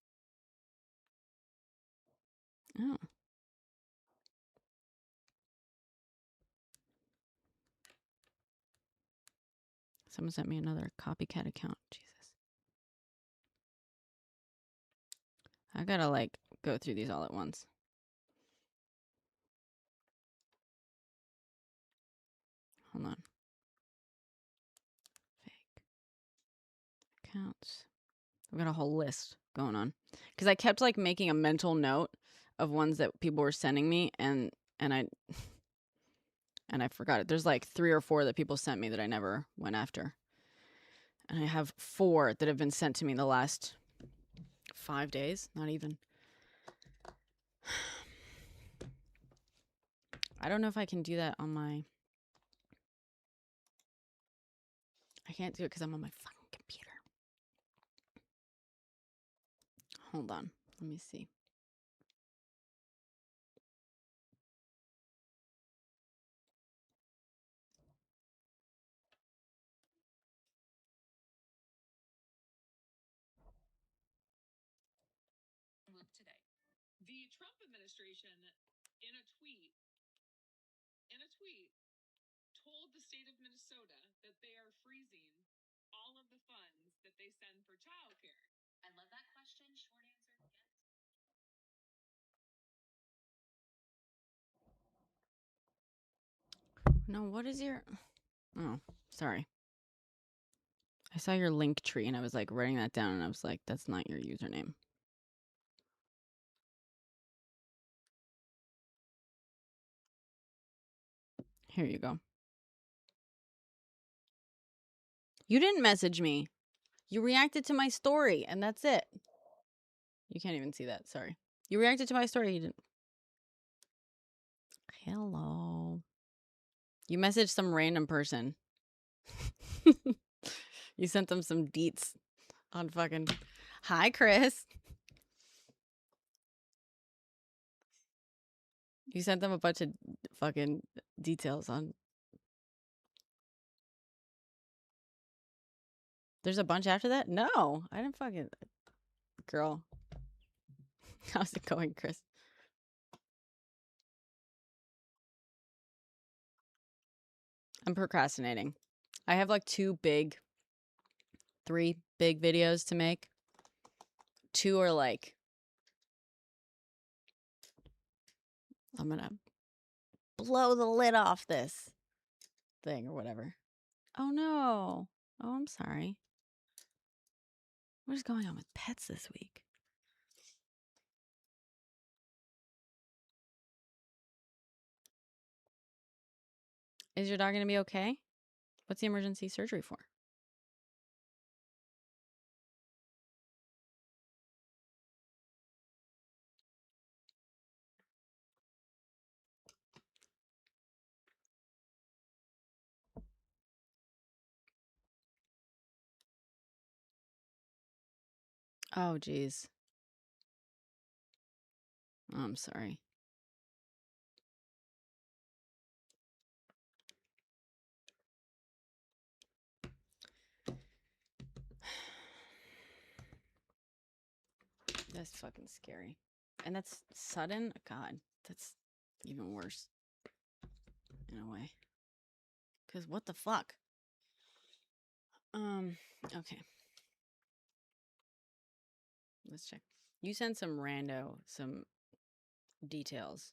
Oh. Someone sent me another copycat account. Jesus. I gotta like go through these all at once. Hold on. Fake accounts. I've got a whole list going on. Because I kept like making a mental note of ones that people were sending me and I forgot it. There's like 3 or 4 that people sent me that I never went after. And I have 4 that have been sent to me the last 5 days, not even. I don't know if I can do that on my... I can't do it because I'm on my fucking computer. Hold on. Let me see.
Today, the Trump administration, in a tweet, told the state of Minnesota that they are freezing all of the funds that they send for childcare. I love that question. Short answer, yes.
No, what is your... Oh, sorry. I saw your link tree and I was like writing that down and I was like, that's not your username. Here you go. You didn't message me. You reacted to my story and that's it. You can't even see that. Sorry. You reacted to my story. You didn't. Hello. You messaged some random person. You sent them some deets on fucking... Hi, Chris. You sent them a bunch of fucking details on... There's a bunch after that? No, I didn't fucking... Girl. How's it going, Chris? I'm procrastinating. I have like 3 big videos to make. 2 are like... I'm gonna blow the lid off this thing or whatever. Oh no. Oh, I'm sorry. What is going on with pets this week? Is your dog gonna be okay? What's the emergency surgery for? Oh, geez. Oh, I'm sorry. That's fucking scary. And that's sudden? God, that's even worse. In a way. Because what the fuck? Okay. Let's check. You sent some details.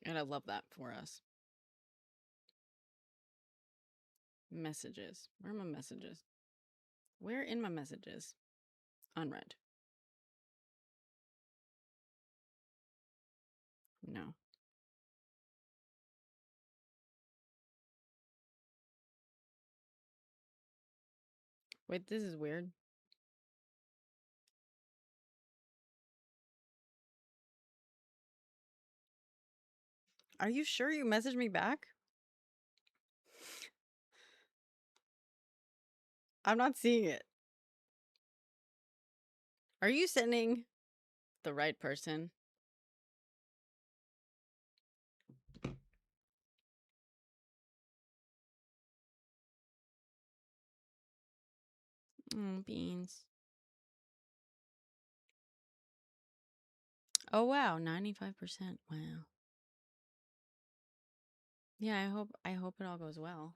And I love that for us. Messages. Where are my messages? Where in my messages? Unread. No. Wait, this is weird. Are you sure you messaged me back? I'm not seeing it. Are you sending the right person? Oh, beans. Oh, wow. 95%. Wow. Yeah, I hope it all goes well.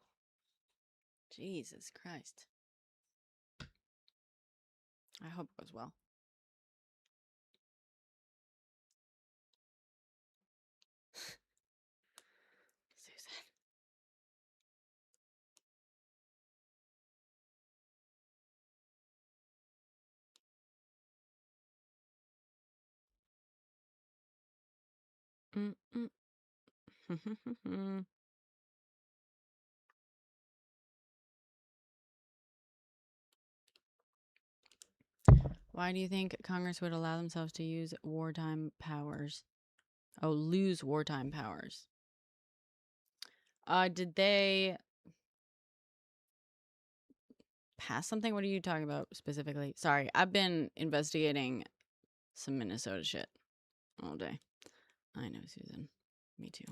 Jesus Christ. I hope it goes well. Susan. Why do you think Congress would allow themselves to use wartime powers? Oh, lose wartime powers. Did they pass something? What are you talking about specifically? Sorry, I've been investigating some Minnesota shit all day. I know, Susan. Me too.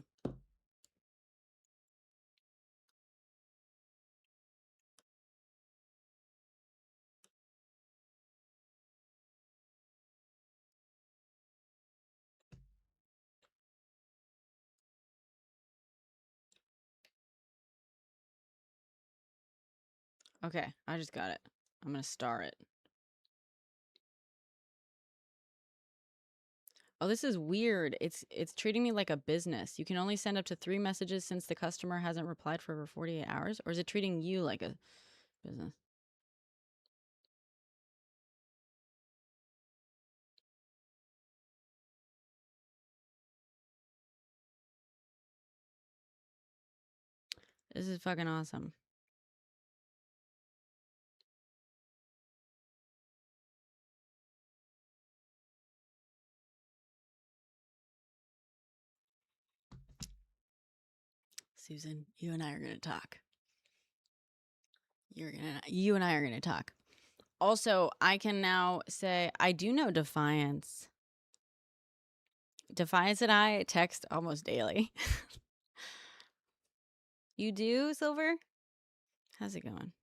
Okay, I just got it. I'm gonna star it. Oh, this is weird. It's treating me like a business. You can only send up to 3 messages since the customer hasn't replied for over 48 hours? Or is it treating you like a business? This is fucking awesome. Susan, you and I are gonna talk. You and I are gonna talk. Also, I can now say I do know Defiance. Defiance and I text almost daily. You do, Silver? How's it going?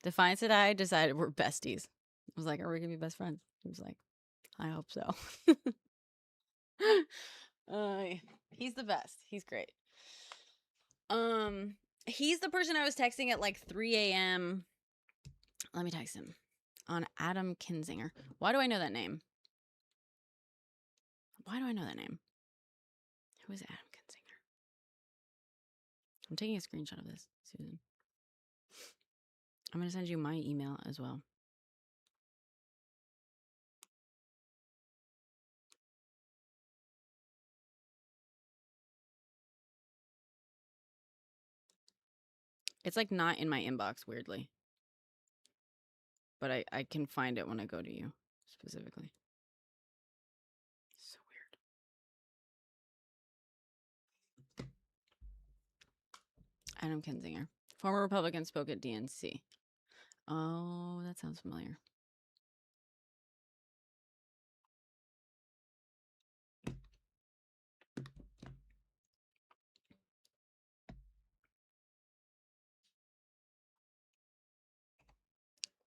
Defiance and I decided we're besties. I was like, are we gonna be best friends? He was like, I hope so. He's the best. He's great. He's the person I was texting at like 3 a.m. Let me text him. On Adam Kinzinger. Why do I know that name? Why do I know that name? Who is Adam Kinzinger? I'm taking a screenshot of this, Susan. I'm going to send you my email as well. It's like not in my inbox, weirdly. But I can find it when I go to you, specifically. So weird. Adam Kinzinger. Former Republican, spoke at DNC. Oh, that sounds familiar.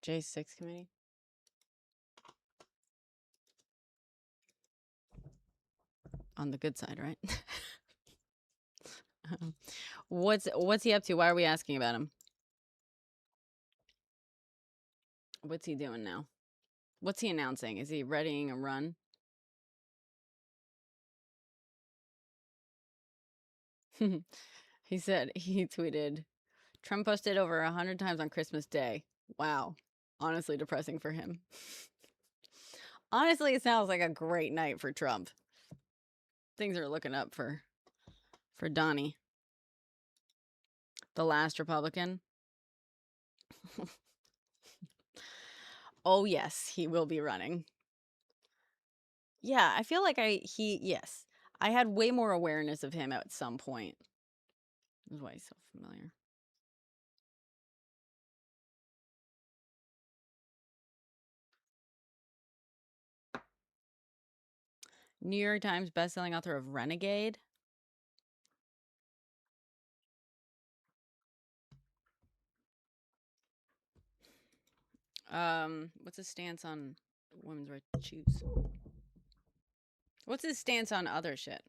J6 committee. On the good side, right? What's he up to? Why are we asking about him? What's he doing now? What's he announcing? Is he readying a run? He said, he tweeted, Trump posted over 100 times on Christmas Day. Wow. Honestly depressing for him. Honestly, it sounds like a great night for Trump. Things are looking up for Donnie. The last Republican. Oh, yes, he will be running. Yeah, I feel like yes. I had way more awareness of him at some point. That's why he's so familiar. New York Times bestselling author of Renegade. What's his stance on women's right to choose? What's his stance on other shit?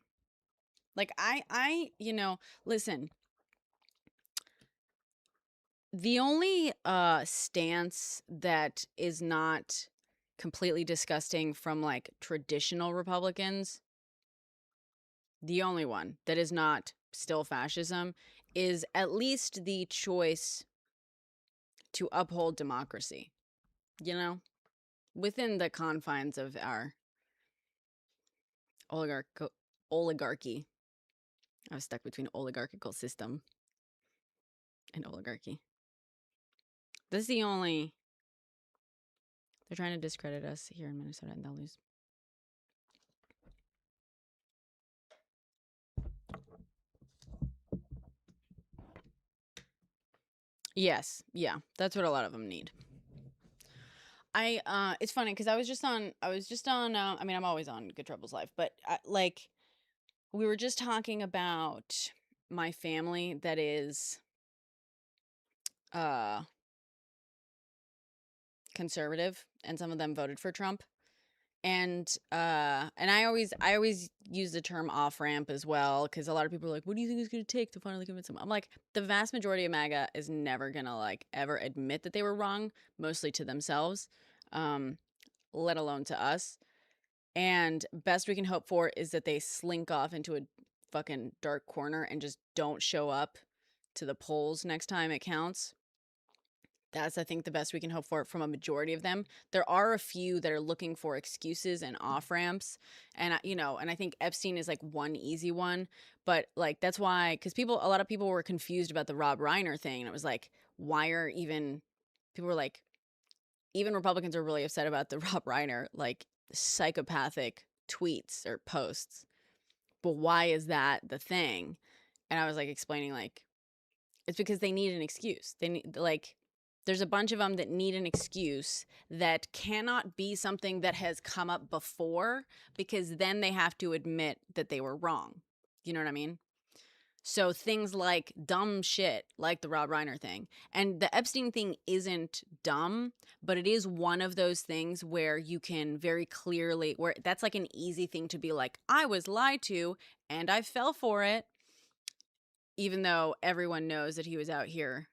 Like listen. The only stance that is not completely disgusting from like traditional Republicans, the only one that is not still fascism, is at least the choice to uphold democracy, within the confines of our oligarchy. I was stuck between oligarchical system and oligarchy. This is the only. They're trying to discredit us here in Minnesota, and they'll lose. Yes, yeah, that's what a lot of them need. It's funny because I was just on. I mean, I'm always on Good Trouble's Life, but like, we were just talking about my family that is, conservative, and some of them voted for Trump. And I always use the term off ramp as well, because a lot of people are like, what do you think it's going to take to finally convince them? I'm like, the vast majority of MAGA is never gonna like ever admit that they were wrong, mostly to themselves, let alone to us. And best we can hope for is that they slink off into a fucking dark corner and just don't show up to the polls next time it counts. That's, I think, the best we can hope for from a majority of them. There are a few that are looking for excuses and off ramps, and and I think Epstein is like one easy one. But like, that's why, because a lot of people were confused about the Rob Reiner thing, and it was like, why are people were like, even Republicans are really upset about the Rob Reiner like psychopathic tweets or posts. But why is that the thing? And I was like explaining, like, it's because they need an excuse. They need, like, there's a bunch of them that need an excuse that cannot be something that has come up before, because then they have to admit that they were wrong. You know what I mean? So things like dumb shit, like the Rob Reiner thing. And the Epstein thing isn't dumb, but it is one of those things where you can very clearly, where that's like an easy thing to be like, I was lied to and I fell for it. Even though everyone knows that he was out here,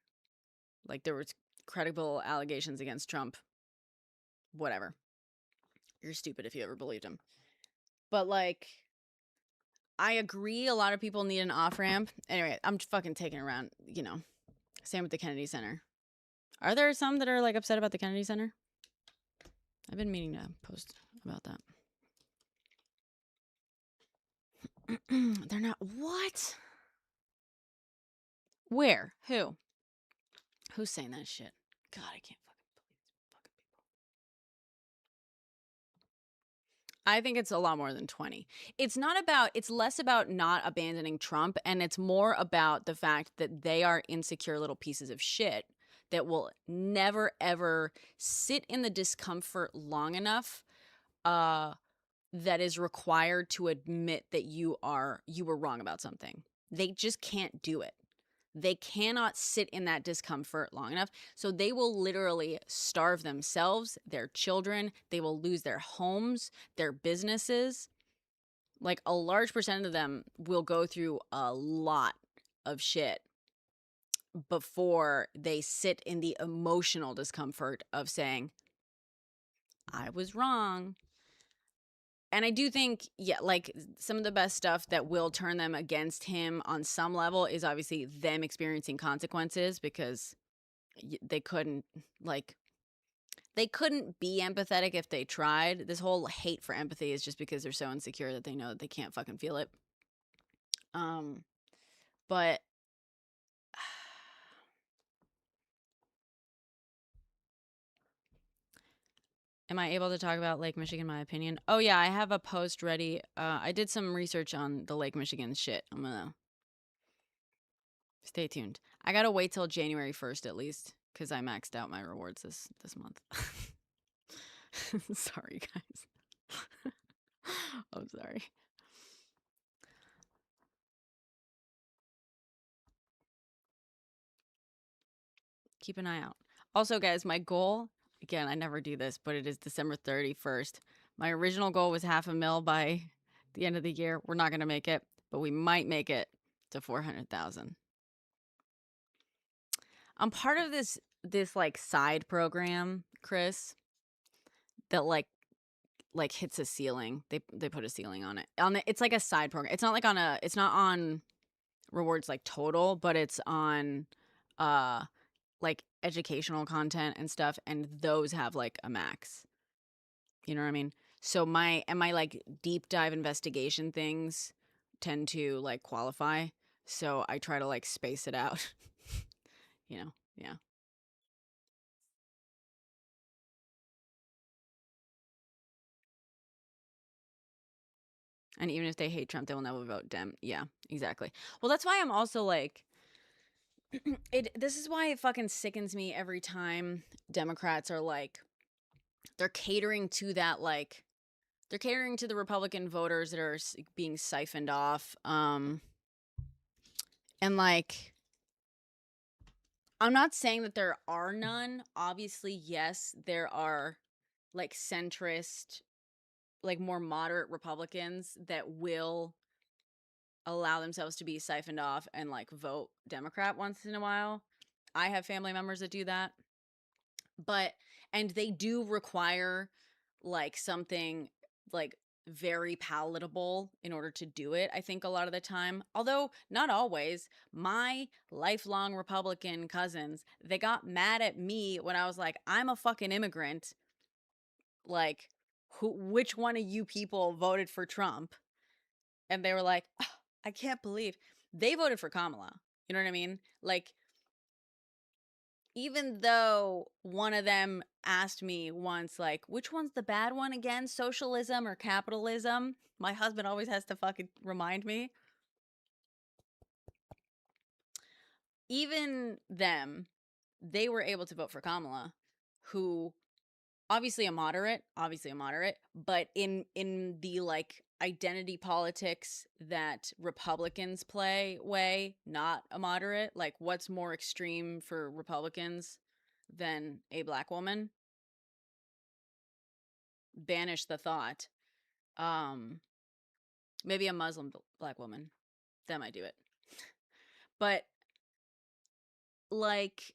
like, there was credible allegations against Trump. Whatever. You're stupid if you ever believed him. But like, I agree a lot of people need an off-ramp. Anyway, I'm fucking taking it around, Same with the Kennedy Center. Are there some that are like upset about the Kennedy Center? I've been meaning to post about that. They're not. What? Where? Who? Who's saying that shit? God, I can't fucking believe these fucking people. I think it's a lot more than 20. It's less about not abandoning Trump, and it's more about the fact that they are insecure little pieces of shit that will never ever sit in the discomfort long enough that is required to admit that you were wrong about something. They just can't do it. They cannot sit in that discomfort long enough. So they will literally starve themselves, their children. They will lose their homes, their businesses. Like, a large percent of them will go through a lot of shit before they sit in the emotional discomfort of saying, I was wrong. And I do think, yeah, like, some of the best stuff that will turn them against him on some level is obviously them experiencing consequences, because they couldn't be empathetic if they tried. This whole hate for empathy is just because they're so insecure that they know that they can't fucking feel it. But am I able to talk about Lake Michigan, my opinion? Oh yeah, I have a post ready. I did some research on the Lake Michigan shit. I'm gonna stay tuned. I gotta wait till January 1st at least, because I maxed out my rewards this month. Sorry, guys. I'm sorry. Keep an eye out. Also, guys, my goal, again, I never do this, but it is December 31st. My original goal was $500,000 by the end of the year. We're not going to make it, but we might make it to 400,000. I'm part of this like side program, Chris, that like hits a ceiling. They put a ceiling on it. It's like a side program. It's not on rewards like total, but it's on like educational content and stuff, and those have like a max. You know what I mean? So my like deep dive investigation things tend to like qualify. So I try to like space it out. Yeah. And even if they hate Trump, they will never vote Dem. Yeah, exactly. Well, that's why I'm also like, this is why it fucking sickens me every time Democrats are like, they're catering to that, like, they're catering to the Republican voters that are being siphoned off. And like, I'm not saying that there are none. Obviously, yes, there are like centrist, like more moderate Republicans that will allow themselves to be siphoned off and like vote Democrat once in a while. I have family members that do that. But, and they do require like something like very palatable in order to do it, I think, a lot of the time. Although not always. My lifelong Republican cousins, they got mad at me when I was like, I'm a fucking immigrant. Like, which one of you people voted for Trump? And they were like, oh, I can't believe they voted for Kamala. You know what I mean? Like, even though one of them asked me once, like, which one's the bad one again, socialism or capitalism? My husband always has to fucking remind me. Even them, they were able to vote for Kamala, who obviously a moderate, but in the like identity politics that Republicans play way, not a moderate. Like, what's more extreme for Republicans than a black woman? Banish the thought. Maybe a Muslim black woman, that might do it. But like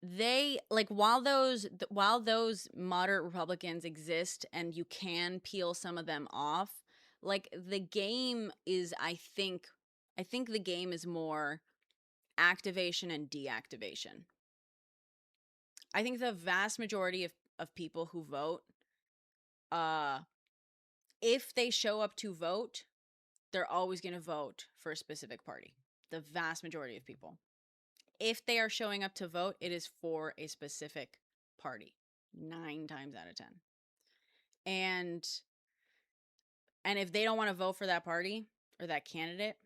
they like, while those moderate Republicans exist and you can peel some of them off, like, the game is, I think the game is more activation and deactivation. I think the vast majority of people who vote, if they show up to vote, they're always going to vote for a specific party. The vast majority of people. If they are showing up to vote, it is for a specific party. 9 times out of 10. And if they don't want to vote for that party or that candidate,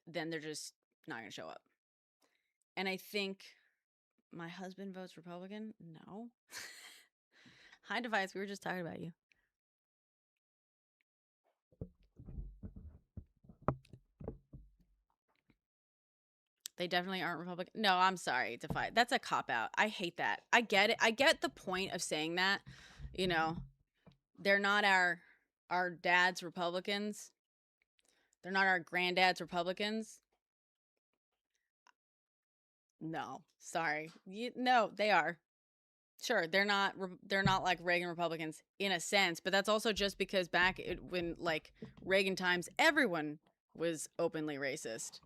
then they're just not going to show up. And I think my husband votes Republican. No. Hi, Device. We were just talking about you. They definitely aren't Republican. No, I'm sorry, Defy. That's a cop-out. I hate that. I get it. I get the point of saying that. You know, they're not our dads Republicans. They're not our granddad's Republicans. No, sorry. No, they are. Sure, they're not like Reagan Republicans in a sense, but that's also just because back when like Reagan times, everyone was openly racist.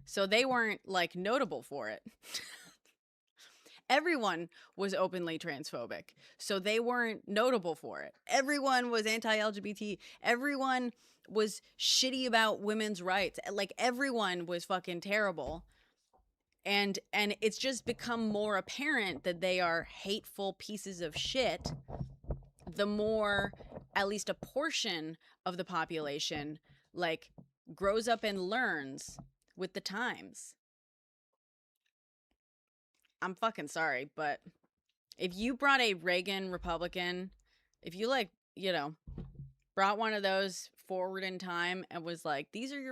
So they weren't like notable for it. Everyone was openly transphobic. So they weren't notable for it. Everyone was anti-LGBT. Everyone was shitty about women's rights. Like, everyone was fucking terrible. And it's just become more apparent that they are hateful pieces of shit the more at least a portion of the population like grows up and learns with the times. I'm fucking sorry, but if you brought a Reagan Republican, if you like, you know, brought one of those forward in time and was like, these are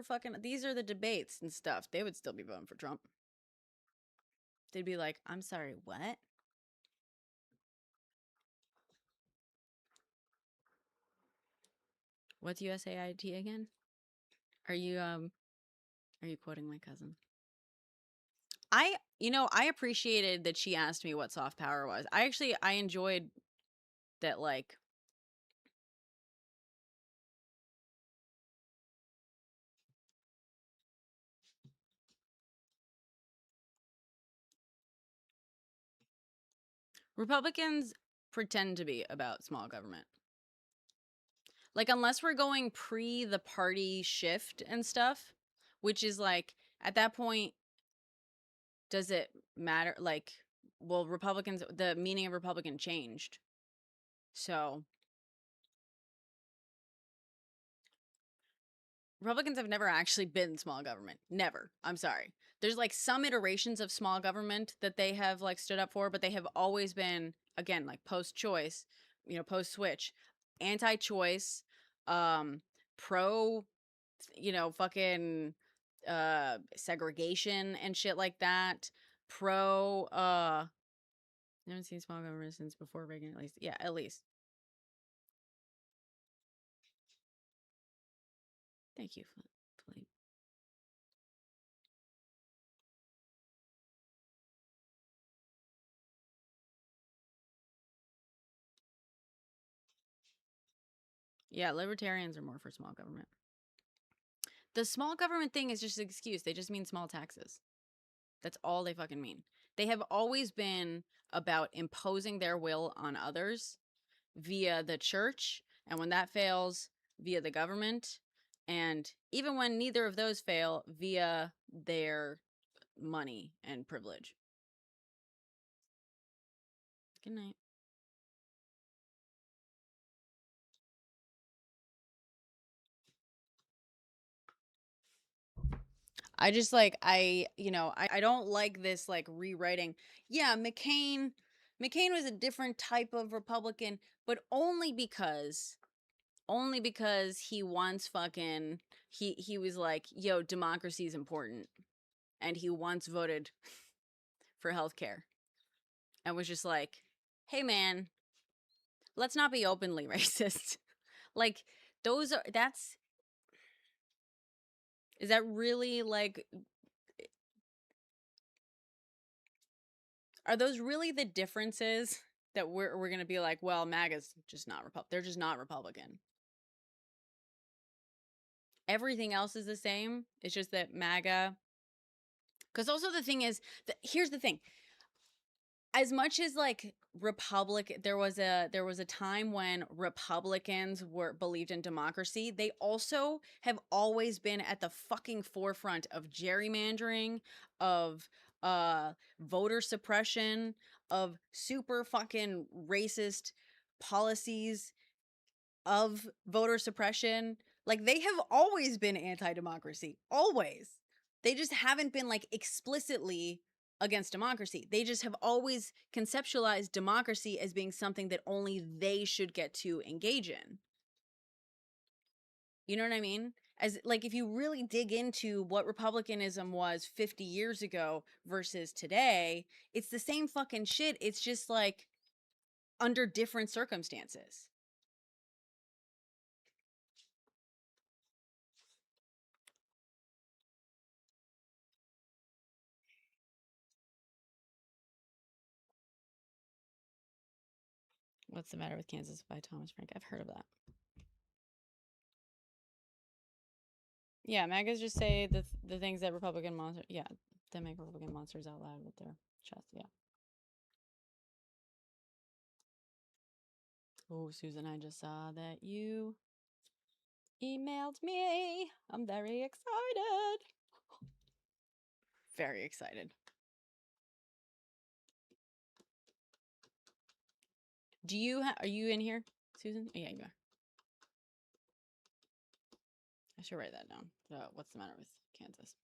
the debates and stuff, they would still be voting for Trump. They'd be like, I'm sorry, what? What's USAID again? Are you quoting my cousin? I appreciated that she asked me what soft power was. I enjoyed that, like, Republicans pretend to be about small government. Like, unless we're going pre the party shift and stuff, which is like, at that point, does it matter? Like, well, Republicans, the meaning of Republican changed. So Republicans have never actually been small government. Never. I'm sorry. There's like some iterations of small government that they have like stood up for, but they have always been, again, like post-choice, you know, post-switch, anti-choice, pro, you know, fucking segregation and shit like that. Pro I haven't seen small government since before Reagan, at least. Yeah, at least. Thank you, Philippe. Yeah, libertarians are more for small government. The small government thing is just an excuse. They just mean small taxes. That's all they fucking mean. They have always been about imposing their will on others via the church, and when that fails, via the government, and even when neither of those fail, via their money and privilege. Good night. I just like, you know, I don't like this like rewriting. Yeah, McCain was a different type of Republican, but only because he once fucking he was like, yo, democracy is important, and he once voted for healthcare and was just like, hey man, let's not be openly racist. Like, is that really like, are those really the differences that we're gonna be like, well, MAGA's just not they're just not Republican. Everything else is the same. It's just that MAGA, because also the thing is that, here's the thing, as much as like there was a time when Republicans believed in democracy, they also have always been at the fucking forefront of gerrymandering, of voter suppression, of super fucking racist policies, of voter suppression. Like, they have always been anti-democracy, always. They just haven't been like explicitly against democracy. They just have always conceptualized democracy as being something that only they should get to engage in. You know what I mean? As like, if you really dig into what republicanism was 50 years ago versus today, it's the same fucking shit. It's just like under different circumstances. What's the Matter with Kansas by Thomas Frank? I've heard of that. Yeah, MAGAs just say the things that Republican monsters, yeah, that make Republican monsters out loud with their chest, yeah. Oh, Susan, I just saw that you emailed me. I'm very excited. Very excited. Are you in here, Susan? Oh, yeah, you are. I should write that down. What's the matter with Kansas?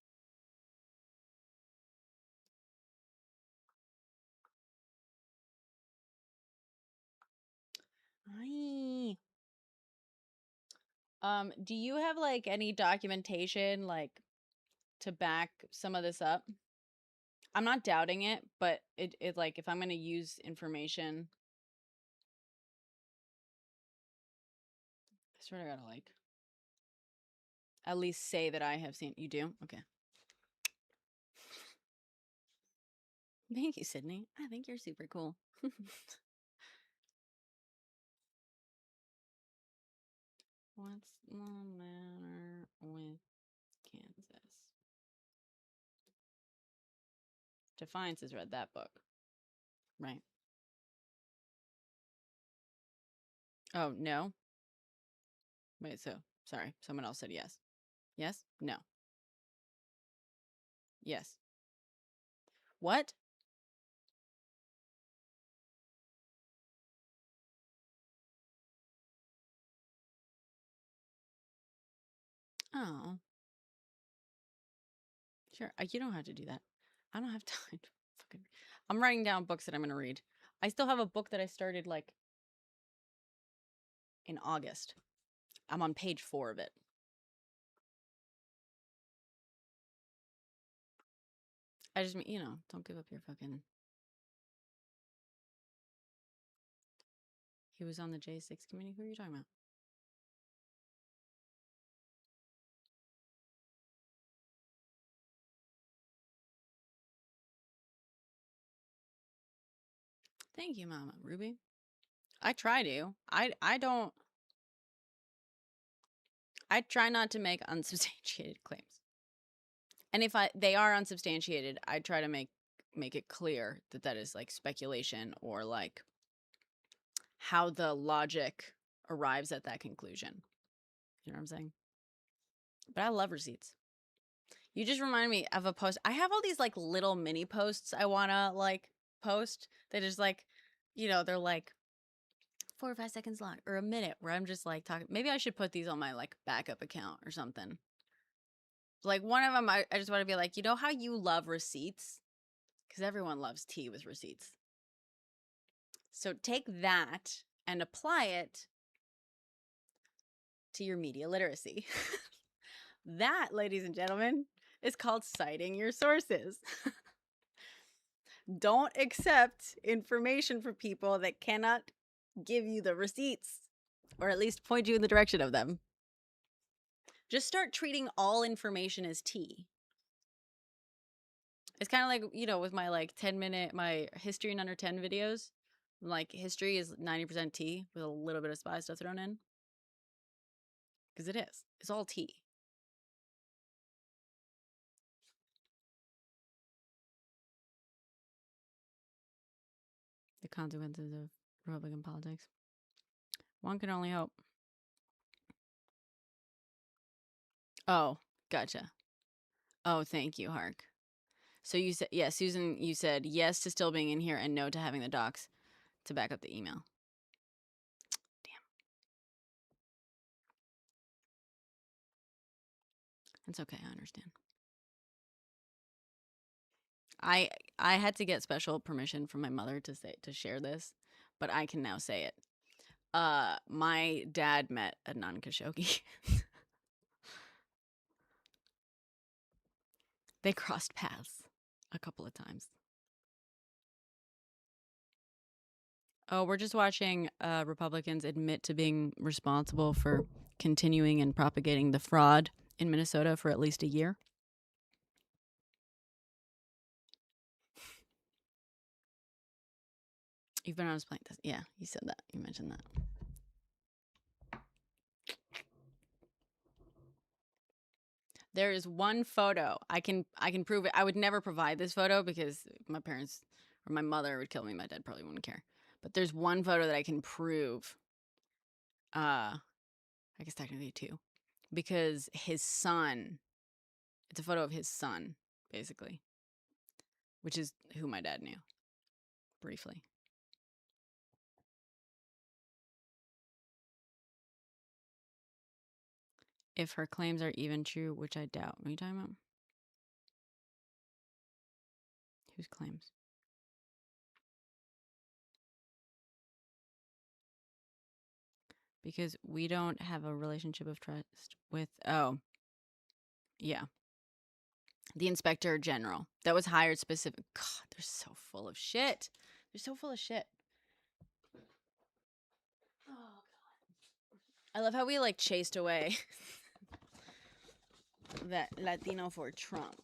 Hi. Do you have like any documentation like to back some of this up? I'm not doubting it, but it like, if I'm going to use information, I swear to God, like at least say that I have seen. You do? Okay. Thank you, Sydney. I think you're super cool. What's the matter with Kansas? Defiance has read that book, right? Oh, no? Wait, so, sorry. Someone else said yes. Yes? No. Yes. What? Oh. Sure. You don't have to do that. I don't have time to fucking. I'm writing down books that I'm going to read. I still have a book that I started like in August. I'm on page 4 of it. I just mean, don't give up your fucking. He was on the J6 committee. Who are you talking about? Thank you, Mama Ruby. I try to. I don't. I try not to make unsubstantiated claims. And if they are unsubstantiated, I try to make it clear that that is like speculation or like how the logic arrives at that conclusion. You know what I'm saying? But I love receipts. You just remind me of a post. I have all these like little mini posts I want to like post that is like, they're like 4 or 5 seconds long or a minute where I'm just like talking. Maybe I should put these on my like backup account or something. Like one of them, I just want to be like, you know how you love receipts? Because everyone loves tea with receipts. So take that and apply it to your media literacy. That, ladies and gentlemen, is called citing your sources. Don't accept information from people that cannot give you the receipts, or at least point you in the direction of them. Just start treating all information as tea. It's kind of like, with my like 10-minute, my history in under 10 videos. Like history is 90% tea with a little bit of spy stuff thrown in. Because it is. It's all tea. The consequences of Republican politics. One can only hope. Oh, gotcha. Oh, thank you, Hark. So you said, yeah, Susan, you said yes to still being in here and no to having the docs to back up the email. Damn. It's okay, I understand. I had to get special permission from my mother to share this, but I can now say it. My dad met Adnan Khashoggi. They crossed paths a couple of times. Oh, we're just watching Republicans admit to being responsible for continuing and propagating the fraud in Minnesota for at least a year. You've been on his plane. Yeah, you said that. You mentioned that. There is one photo. I can prove it. I would never provide this photo because my parents or my mother would kill me. My dad probably wouldn't care. But there's one photo that I can prove. I guess technically 2. Because his son, it's a photo of his son, basically. Which is who my dad knew. Briefly. If her claims are even true, which I doubt. What are you talking about? Whose claims? Because we don't have a relationship of trust with, oh, yeah. The inspector general that was hired specific. God, they're so full of shit. They're so full of shit. Oh, God. I love how we like chased away that Latino for Trump.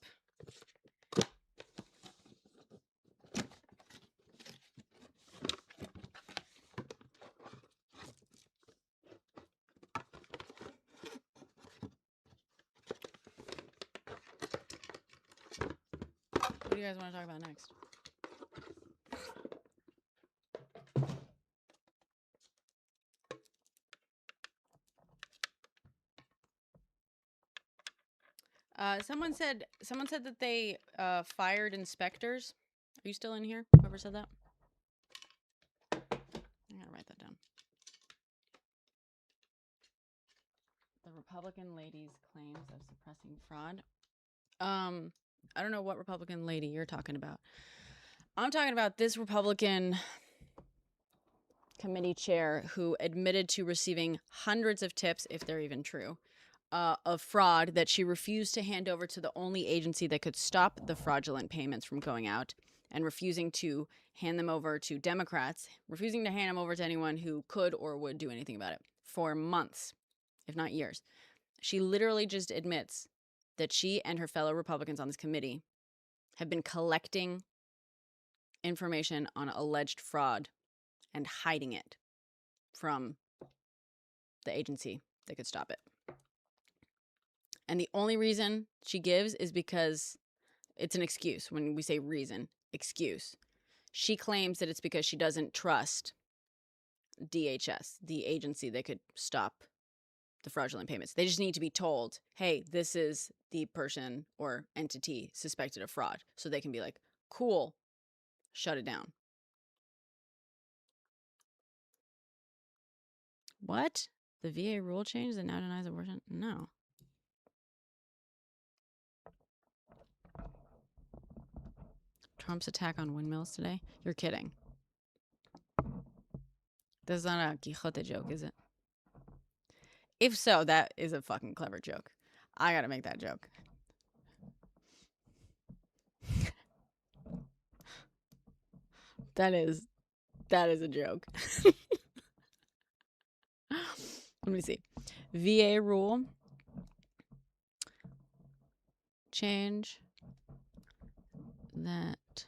What do you guys want to talk about next? Someone said that they fired inspectors. Are you still in here? Whoever said that? I gotta write that down. The Republican lady's claims of suppressing fraud. I don't know what Republican lady you're talking about. I'm talking about this Republican committee chair who admitted to receiving hundreds of tips, if they're even true, of fraud that she refused to hand over to the only agency that could stop the fraudulent payments from going out, and refusing to hand them over to Democrats, refusing to hand them over to anyone who could or would do anything about it for months, if not years. She literally just admits that she and her fellow Republicans on this committee have been collecting information on alleged fraud and hiding it from the agency that could stop it. And the only reason she gives is because it's an excuse. When we say reason, excuse. She claims that it's because she doesn't trust DHS, the agency that could stop the fraudulent payments. They just need to be told, hey, this is the person or entity suspected of fraud. So they can be like, cool, shut it down. What? The VA rule change that now denies abortion? No. Trump's attack on windmills today? You're kidding. That's not a Quixote joke, is it? If so, that is a fucking clever joke. I gotta make that joke. That is a joke. Let me see. VA rule change that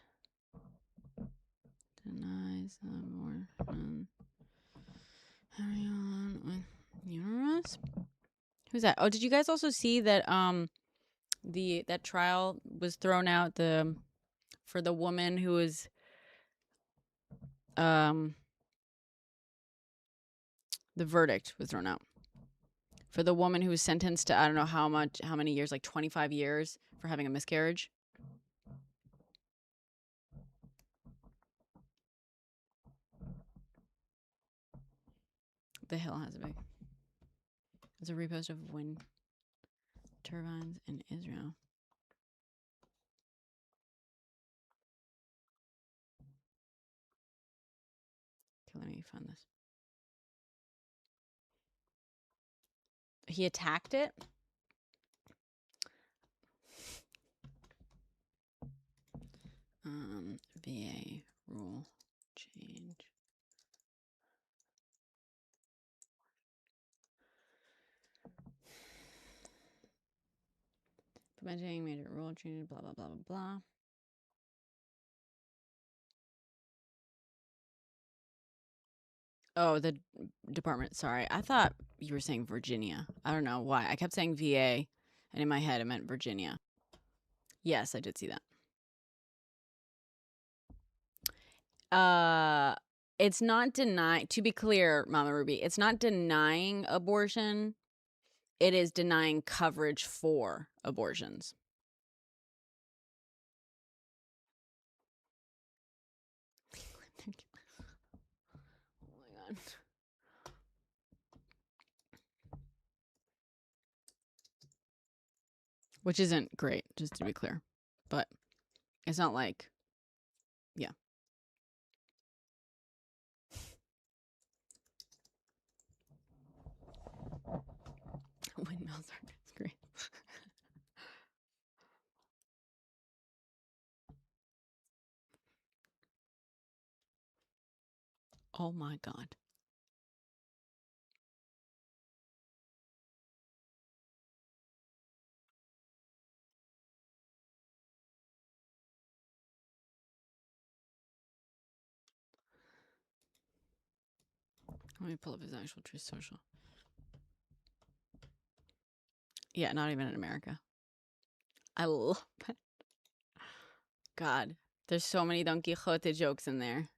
denies abortion. Everyone with uterus? Who's that? Oh, did you guys also see that that trial was thrown out for the woman who was the verdict was thrown out for the woman who was sentenced to I don't know how many years, like 25 years for having a miscarriage. The Hill has it's a repost of wind turbines in Israel. Okay, let me find this. He attacked it. VA rule change. Implementing major rule change, blah, blah, blah, blah, blah. Oh, the department. Sorry. I thought you were saying Virginia. I don't know why. I kept saying VA, and in my head, I meant Virginia. Yes, I did see that. It's not denying, to be clear, Mama Ruby, it's not denying abortion. It is denying coverage for abortions. Oh my God. Which isn't great, just to be clear. But it's not like, yeah. Windmills are great. Oh my God. Let me pull up his actual Truth Social. Yeah, not even in America. I love it. God, there's so many Don Quixote jokes in there.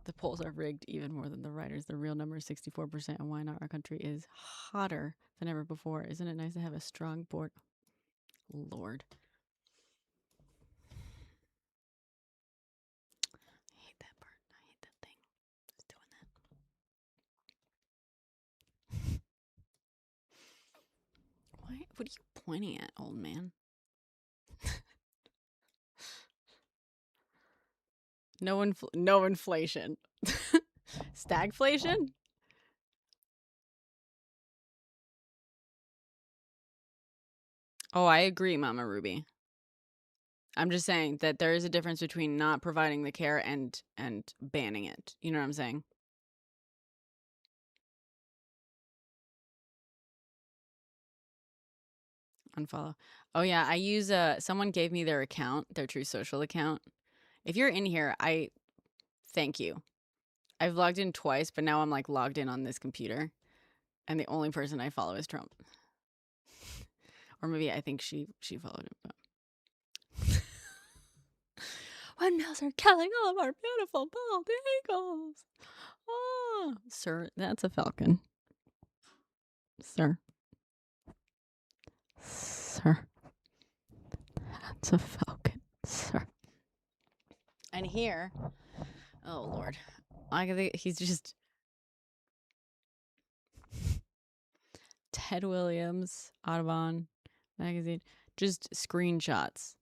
The polls are rigged even more than the writers. The real number is 64%, and why not? Our country is hotter than ever before. Isn't it nice to have a strong board? Lord. I hate that part. I hate that thing. It's doing that. 20 at, old man? No inflation. Stagflation? Oh, I agree, Mama Ruby. I'm just saying that there is a difference between not providing the care and banning it. You know what I'm saying? Unfollow. Oh yeah, I use someone gave me their account, their True Social account. If you're in here, I thank you. I've logged in twice, but now I'm like logged in on this computer, and the only person I follow is Trump. Or maybe I think she followed him. But windmills are killing all of our beautiful bald eagles. Oh, sir, that's a falcon. Sir. Sir. That's a falcon, sir. And here, oh Lord, I think he's just Ted Williams, Audubon magazine, just screenshots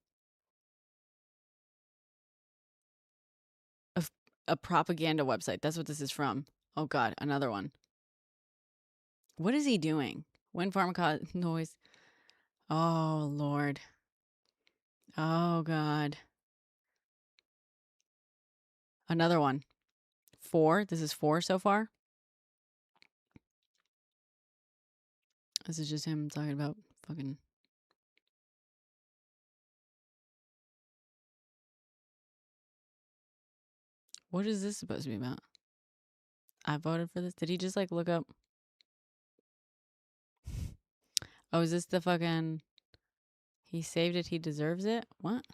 of a propaganda website. That's what this is from. Oh God, another one. What is he doing? Wind farm noise. Oh Lord. Oh God. Another one. 4. This is 4 so far. This is just him talking about fucking. What is this supposed to be about? I voted for this. Did he just like look up? Oh, is this the fucking. He saved it, he deserves it? What?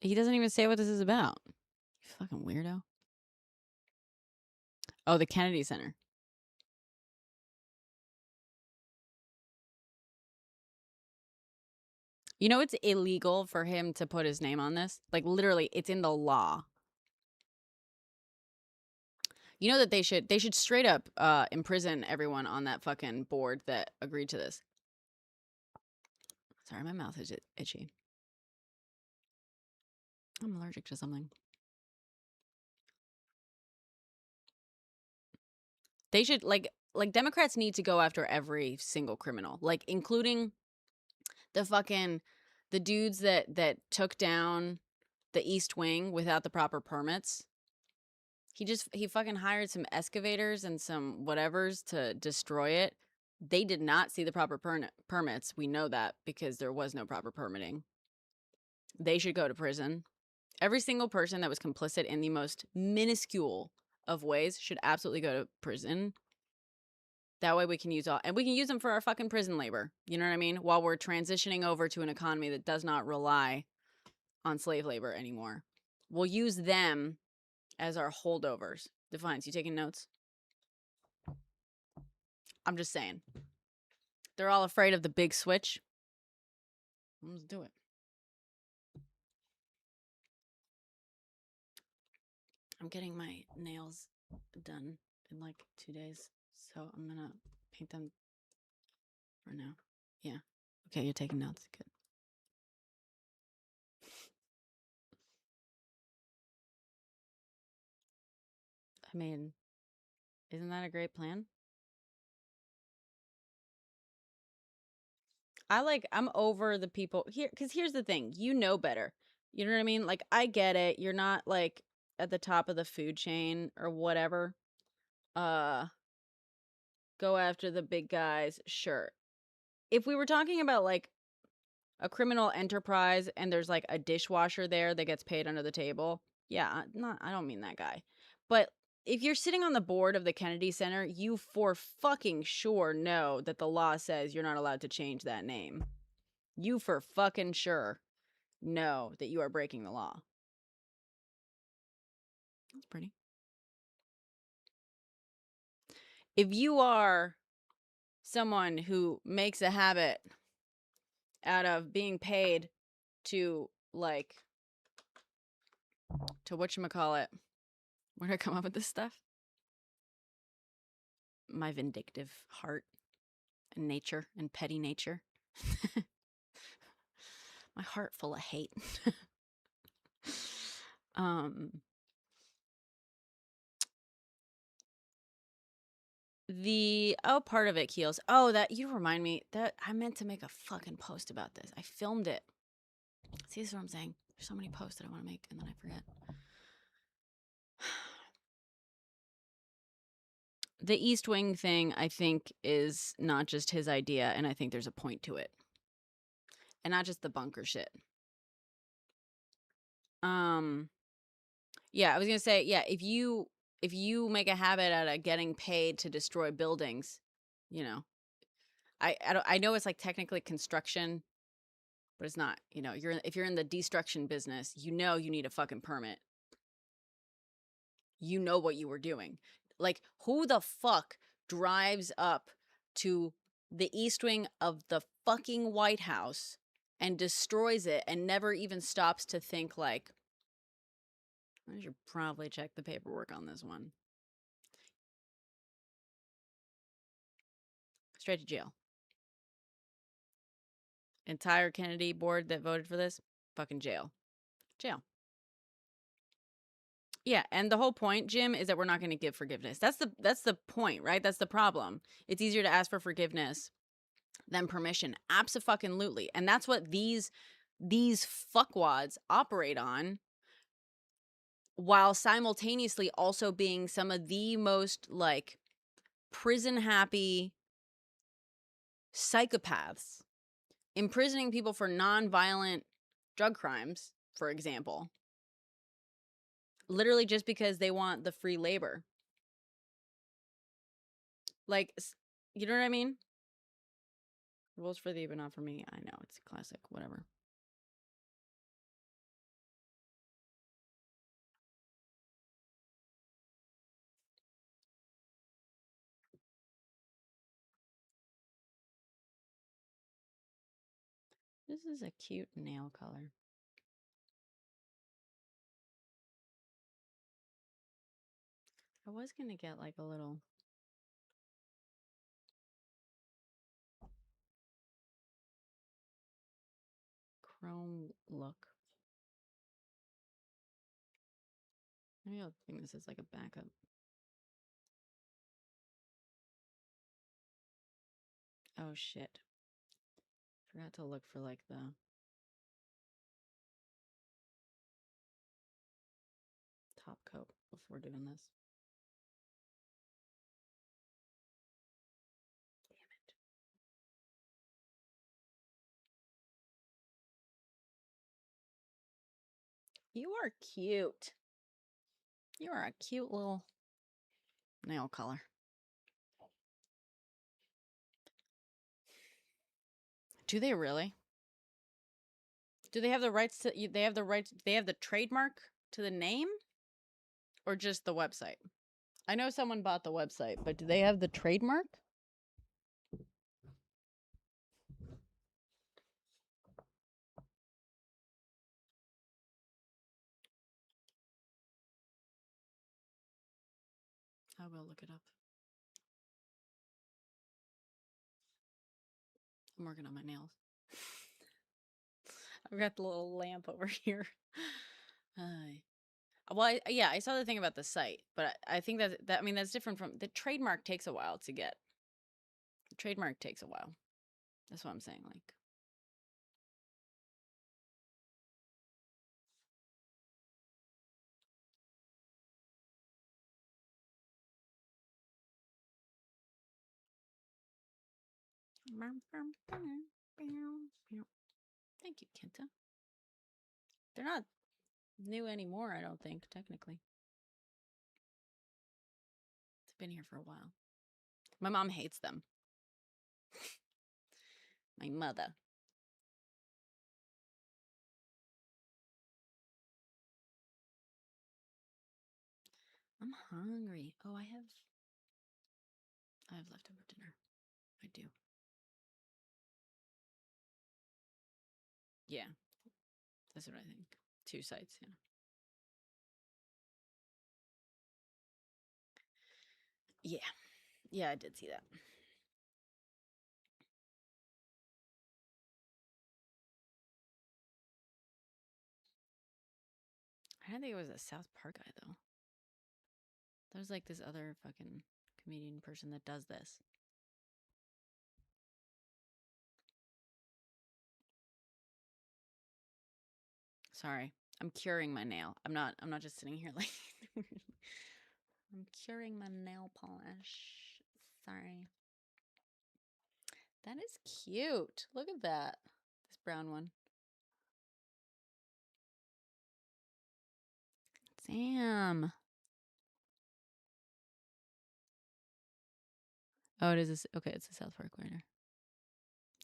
He doesn't even say what this is about. You fucking weirdo. Oh, the Kennedy Center. You know it's illegal for him to put his name on this? Like literally, it's in the law. You know that they should straight up imprison everyone on that fucking board that agreed to this. Sorry, my mouth is itchy. I'm allergic to something. They should like Democrats need to go after every single criminal, like including the dudes that took down the East Wing without the proper permits. He fucking hired some excavators and some whatevers to destroy it. They did not see the proper permits. We know that because there was no proper permitting. They should go to prison. Every single person that was complicit in the most minuscule of ways should absolutely go to prison. That way we can use and we can use them for our fucking prison labor. You know what I mean? While we're transitioning over to an economy that does not rely on slave labor anymore. We'll use them as our holdovers. Defiance, you taking notes? I'm just saying. They're all afraid of the big switch. Let's do it. I'm getting my nails done in like 2 days. So I'm gonna paint them for now. Yeah. Okay, you're taking notes. Good. I mean, isn't that a great plan? I'm over the people here, because here's the thing, you know better. You know what I mean? Like, I get it. You're not like at the top of the food chain or whatever. Go after the big guys, sure. If we were talking about like a criminal enterprise and there's like a dishwasher there that gets paid under the table, yeah, I don't mean that guy. But if you're sitting on the board of the Kennedy Center, you for fucking sure know that the law says you're not allowed to change that name. You for fucking sure know that you are breaking the law. That's pretty. If you are someone who makes a habit out of being paid to like to whatchamacallit, where did I come up with this stuff? my vindictive heart and nature and petty nature. My heart full of hate. Part of it, Keels. Oh, that you remind me that I meant to make a fucking post about this. I filmed it. See, this is what I'm saying. There's so many posts that I want to make and then I forget. The East Wing thing, I think, is not just his idea, and I think there's a point to it. And not just the bunker shit. Yeah, I was gonna say, yeah, if you make a habit out of getting paid to destroy buildings, you know, I know it's like technically construction, but it's not. You know, if you're in the destruction business, you know you need a fucking permit. You know what you were doing. Like, who the fuck drives up to the East Wing of the fucking White House and destroys it and never even stops to think like, I should probably check the paperwork on this one. Straight to jail. Entire Kennedy board that voted for this, fucking jail. Jail. Yeah, and the whole point, Jim, is that we're not going to give forgiveness. That's the point, right? That's the problem. It's easier to ask for forgiveness than permission. Abso-fucking-lutely. And that's what these fuckwads operate on, while simultaneously also being some of the most like prison-happy psychopaths, imprisoning people for non-violent drug crimes, for example. Literally just because they want the free labor. Like, you know what I mean? Rules for thee, but not for me. I know, it's a classic, whatever. This is a cute nail color. I was gonna get like a little chrome look. Maybe I'll think this is like a backup. Oh shit. Forgot to look for like the top coat before doing this. Damn it. You are cute. You are a cute little nail color. Do they really? Do they have the rights to, they have the trademark to the name? Or just the website? I know someone bought the website, but do they have the trademark? I will look it up. I'm working on my nails. I've got the little lamp over here. Well, yeah, I saw the thing about the site, but I think that I mean, that's different from the trademark. Takes a while to get. The trademark takes a while. That's what I'm saying. Like, thank you, Kenta. They're not new anymore, I don't think, technically. It's been here for a while. My mom hates them. My mother. I'm hungry. Oh, I have leftover dinner. I do. Yeah. That's what I think. 2 sides, yeah. Yeah. Yeah, I did see that. I didn't think it was a South Park guy, though. There's like this other fucking comedian person that does this. Sorry. I'm curing my nail. I'm not just sitting here like I'm curing my nail polish. Sorry. That is cute. Look at that. This brown one. Damn. Oh, it is this. Okay, it's a South Park writer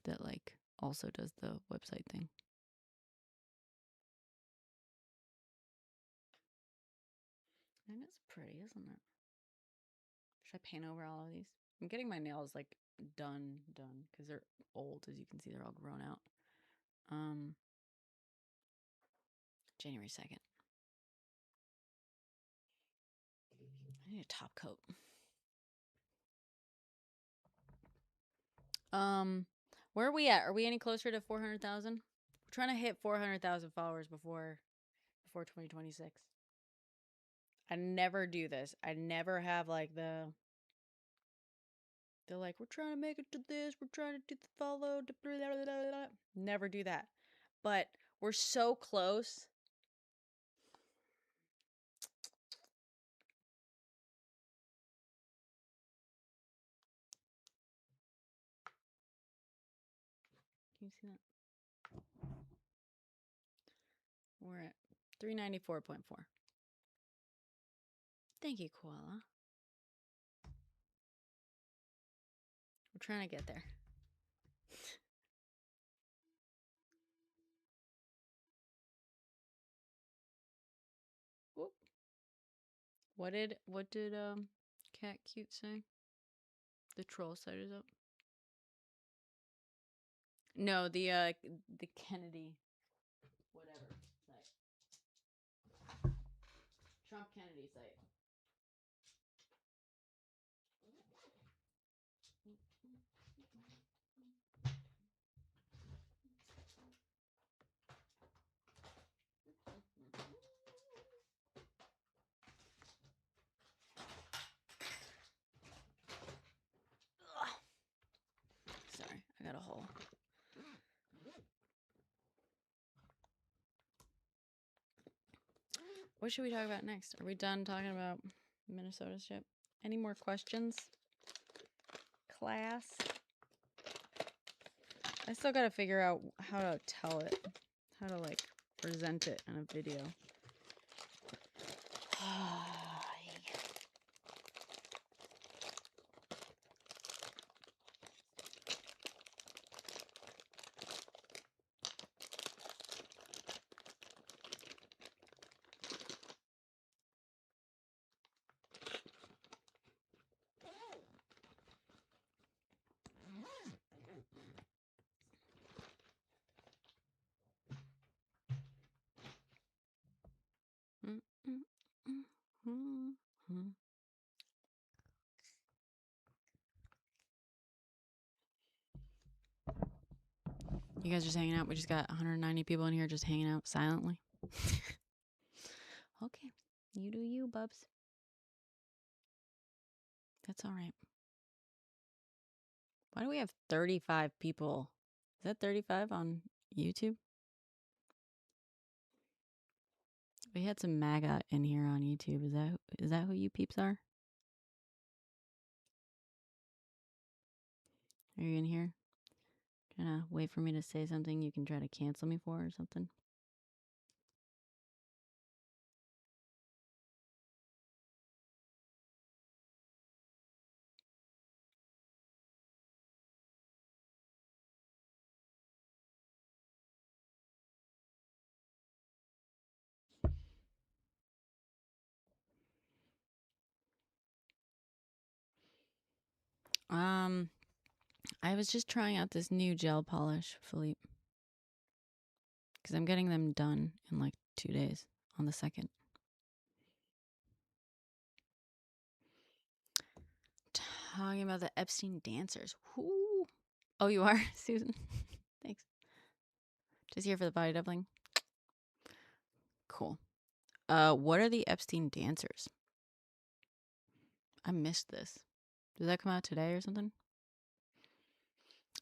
that like also does the website thing. And it's pretty, isn't it? Should I paint over all of these? I'm getting my nails like done because they're old. As you can see, they're all grown out. January 2nd. I need a top coat. Where are we at? Are we any closer to 400,000? We're trying to hit 400,000 followers before 2026. I never do this. I never have like they're like, we're trying to make it to this, we're trying to do the follow, blah, blah, blah, blah. Never do that. But we're so close. Can you see that? We're at 394.4. Thank you, Koala. We're trying to get there. Whoop. What did Cat Cute say? The troll site is up. No, the Kennedy whatever site. Trump Kennedy site. Sorry, I got a hole. What should we talk about next? Are we done talking about Minnesota shit? Any more questions? Class? I still gotta figure out how to tell it. How to like present it in a video. You guys just hanging out? We just got 190 people in here just hanging out silently. Okay. You do you, bubs. That's all right. Why do we have 35 people? Is that 35 on YouTube? We had some MAGA in here on YouTube. Is that who you peeps are? Are you in here? Trying to wait for me to say something you can try to cancel me for or something? I was just trying out this new gel polish, Philippe. Because I'm getting them done in like 2 days on the 2nd. talking about the Epstein dancers. Who? Oh, you are, Susan. Thanks. Just here for the body doubling. Cool. What are the Epstein dancers? I missed this. Did that come out today or something?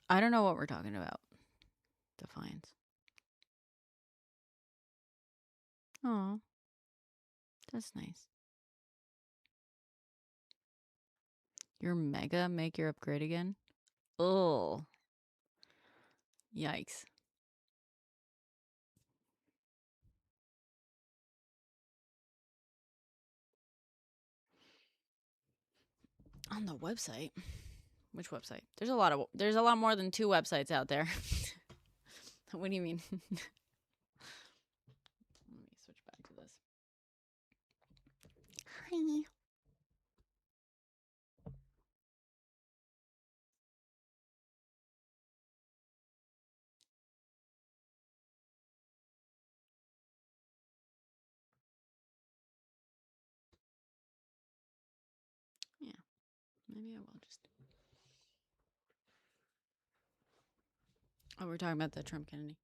I don't know what we're talking about. Defiance. Oh, that's nice. Your mega make your upgrade again? Oh, yikes. On the website? Which website? There's a lot more than 2 websites out there. What do you mean? Let me switch back to this. Hi. Yeah, maybe I will just. Oh, we're talking about the Trump Kennedy.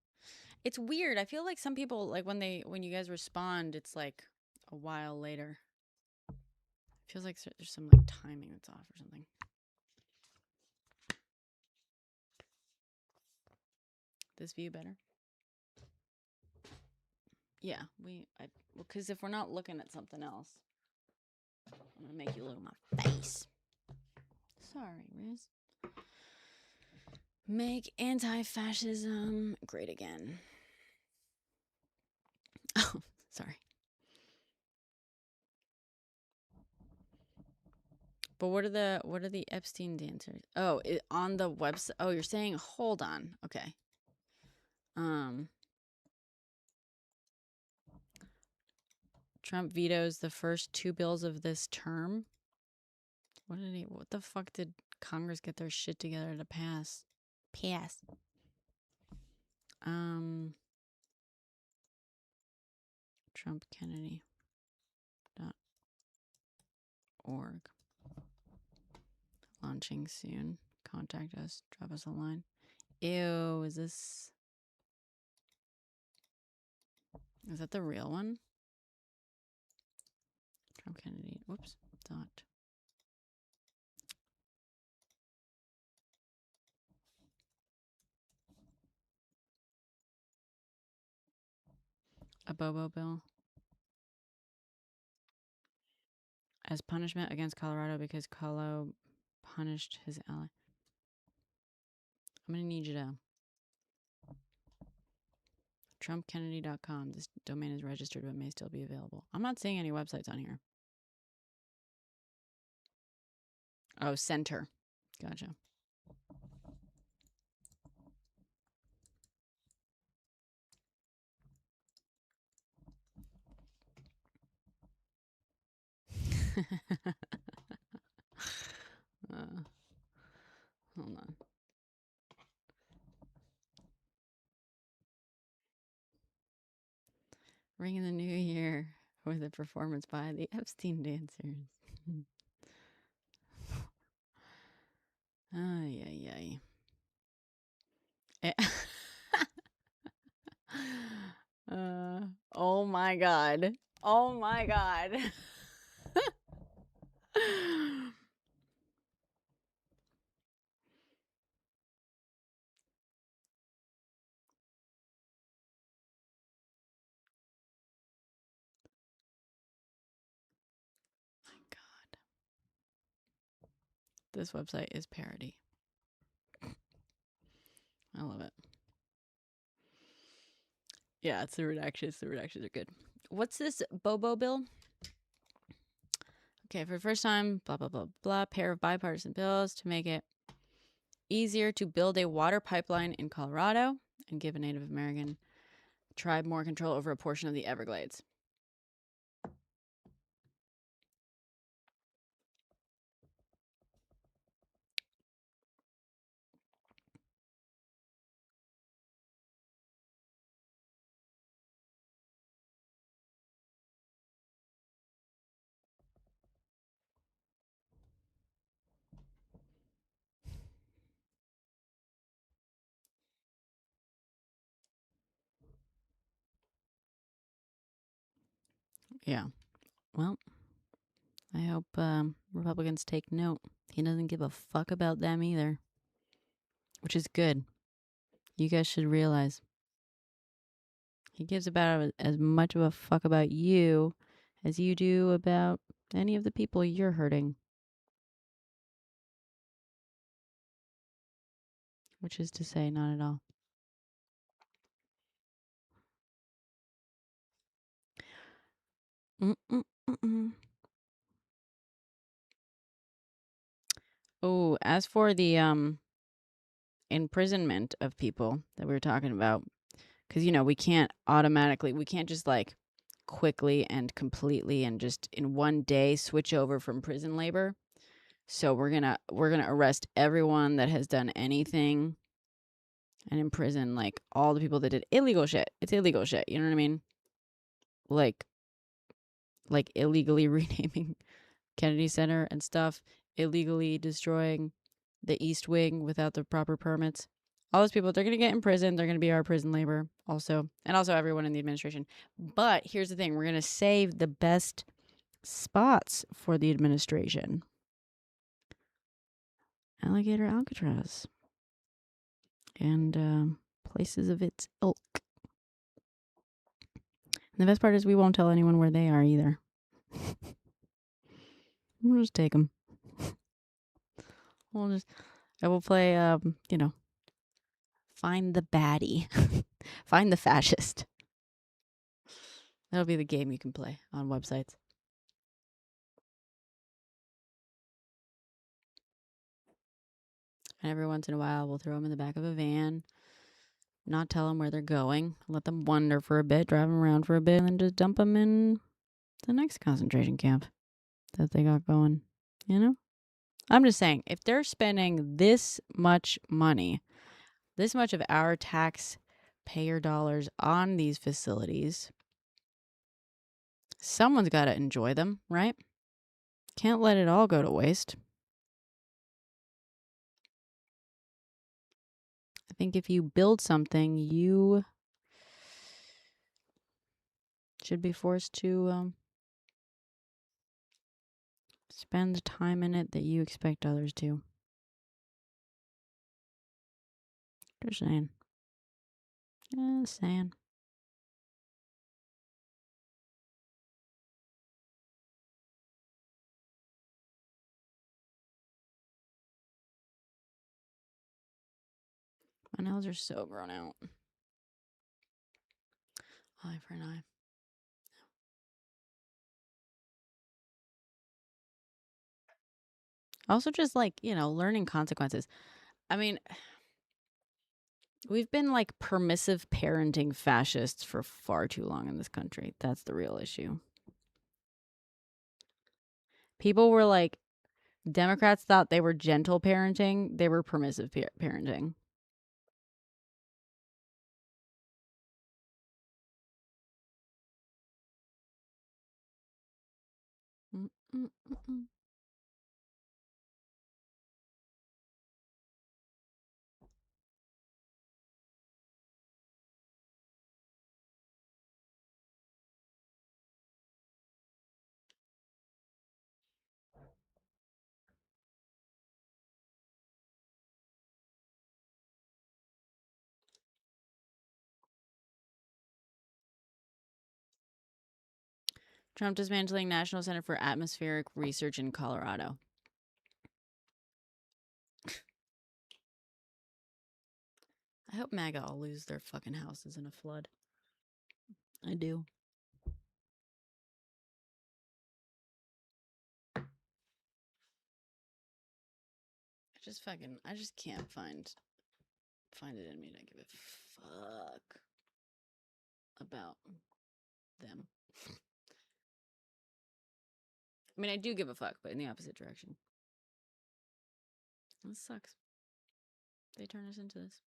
It's weird. I feel like some people, like when you guys respond, it's like a while later. It feels like there's some like timing that's off or something. This view better? Yeah, because if we're not looking at something else, I'm gonna make you look at my face. Sorry, Riz. Make anti-fascism great again. Oh, sorry. But what are the Epstein dancers? Oh, on the website. Oh, you're saying hold on. Okay. Trump vetoes the first 2 bills of this term. What the fuck did Congress get their shit together to pass? TrumpKennedy.org. Launching soon. Contact us. Drop us a line. Ew, is that the real one? Trump Kennedy. Whoops. Dot. A Bobo bill. As punishment against Colorado because Colo punished his ally. I'm going to need you to. TrumpKennedy.com. This domain is registered but may still be available. I'm not seeing any websites on here. Oh, center. Gotcha. Hold on. Ringing the new year with a performance by the Epstein dancers. Ay, ay, ay. Oh my God. Oh my God. My God. This website is parody. I love it. Yeah, it's the redactions. The redactions are good. What's this Bobo bill? Okay, for the first time, blah, blah, blah, blah, pair of bipartisan bills to make it easier to build a water pipeline in Colorado and give a Native American tribe more control over a portion of the Everglades. Yeah. Well, I hope Republicans take note. He doesn't give a fuck about them either, which is good. You guys should realize he gives about as much of a fuck about you as you do about any of the people you're hurting. Which is to say, not at all. Oh, as for the imprisonment of people that we were talking about, because we can't just like quickly and completely and just in one day switch over from prison labor. So we're gonna arrest everyone that has done anything and imprison like all the people that did illegal shit. It's illegal shit. You know what I mean? Like illegally renaming Kennedy Center and stuff, illegally destroying the East Wing without the proper permits. All those people, they're going to get in prison. They're going to be our prison labor also. And also everyone in the administration. But here's the thing. We're going to save the best spots for the administration. Alligator Alcatraz. And places of its ilk. And the best part is we won't tell anyone where they are either. We'll just take them. I will play, find the baddie. Find the fascist. That'll be the game you can play on websites. And every once in a while, we'll throw them in the back of a van, not tell them where they're going, let them wander for a bit, drive them around for a bit, and then just dump them in the next concentration camp that they got going. I'm just saying, if they're spending this much money, this much of our taxpayer dollars on these facilities, someone's got to enjoy them, right? Can't let it all go to waste. I think if you build something, you should be forced to spend the time in it that you expect others to. Just saying. Just saying. My nails are so grown out. Eye for an eye. Also just like, learning consequences. I mean, we've been like permissive parenting fascists for far too long in this country. That's the real issue. People were like, Democrats thought they were gentle parenting. They were permissive parenting. Mm-mm-mm-mm. Trump dismantling National Center for Atmospheric Research in Colorado. I hope MAGA all lose their fucking houses in a flood. I do. I just can't find it in me to give a fuck about them. I mean, I do give a fuck, but in the opposite direction. This sucks. They turn us into this.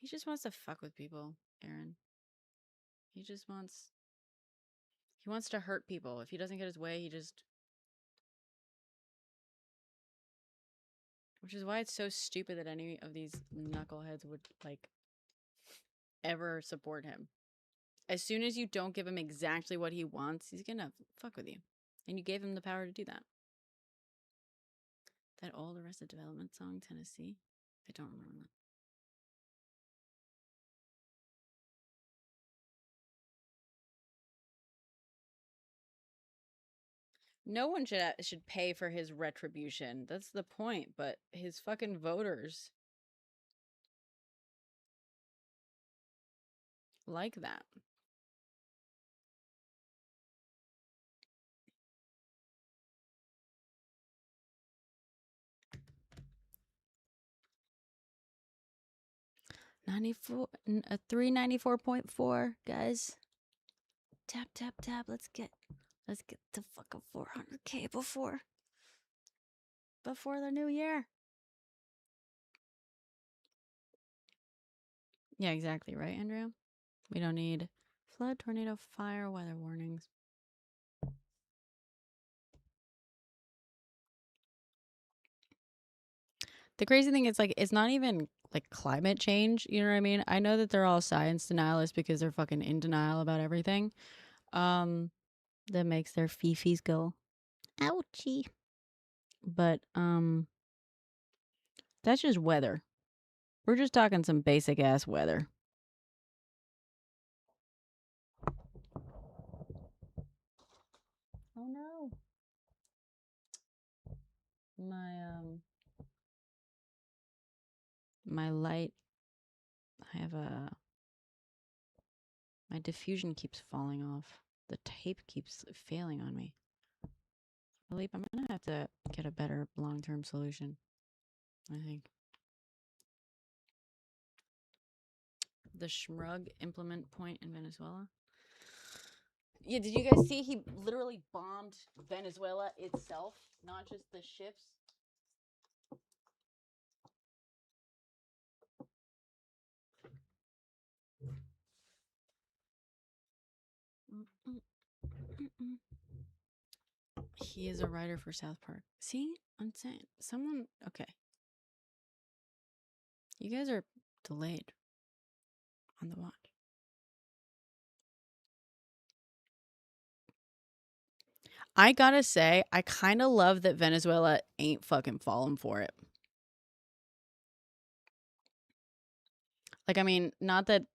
He just wants to fuck with people, Aaron. He wants to hurt people. If he doesn't get his way, which is why it's so stupid that any of these knuckleheads would, like, ever support him. As soon as you don't give him exactly what he wants, he's gonna fuck with you. And you gave him the power to do that. That old Arrested Development song, Tennessee? I don't remember that. No one should pay for his retribution. That's the point, but his fucking voters like that. $94, 394.4, guys. Tap, tap, tap. Let's get to fucking 400K before the new year. Yeah, exactly. Right, Andrea? We don't need flood, tornado, fire, weather warnings. The crazy thing is, like, it's not even, like, climate change. You know what I mean? I know that they're all science denialists because they're fucking in denial about everything. That makes their fifis go, ouchie. But, that's just weather. We're just talking some basic ass weather. Oh no. My light, I have my diffusion keeps falling off. The tape keeps failing on me. Philippe, I'm gonna have to get a better long-term solution, I think. The Shrug implement point in Venezuela. Yeah, did you guys see he literally bombed Venezuela itself, not just the ships? He is a writer for South Park. See? I'm saying someone okay. You guys are delayed on the watch. I gotta say, I kind of love that Venezuela ain't fucking falling for it. Like, I mean, not that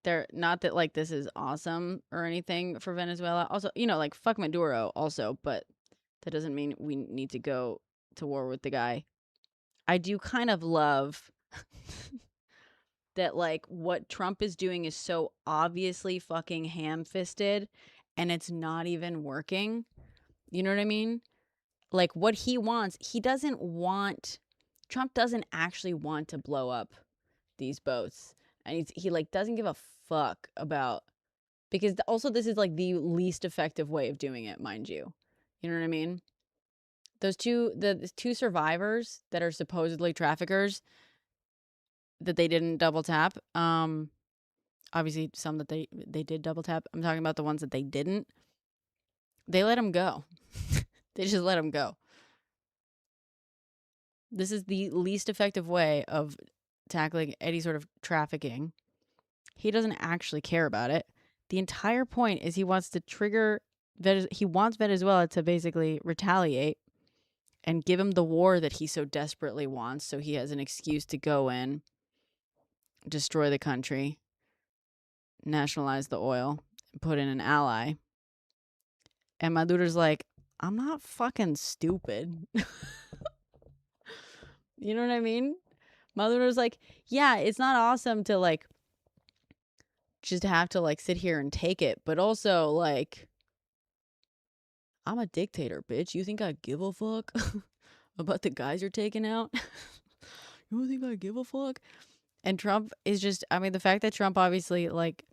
like this is awesome or anything for Venezuela. Also, you know, like fuck Maduro also, but that doesn't mean we need to go to war with the guy. I do kind of love that, like, what Trump is doing is so obviously fucking ham-fisted and it's not even working. You know what I mean? Like, what he wants, Trump doesn't actually want to blow up these boats. And he like doesn't give a fuck about, because also this is like the least effective way of doing it, mind you. You know what I mean? The two survivors that are supposedly traffickers that they didn't double tap. Obviously some that they did double tap. I'm talking about the ones that they didn't. They let him go. They just let him go. This is the least effective way of tackling any sort of trafficking. He doesn't actually care about it. The entire point is he wants Venezuela to basically retaliate and give him the war that he so desperately wants, so he has an excuse to go in, destroy the country, nationalize the oil, and put in an ally. And Maduro's like, I'm not fucking stupid. You know what I mean? Maduro's like, yeah, it's not awesome to like just have to like sit here and take it, but also like, I'm a dictator, bitch. You think I give a fuck about the guys you're taking out? You don't think I give a fuck? And Trump is just, I mean, the fact that Trump obviously like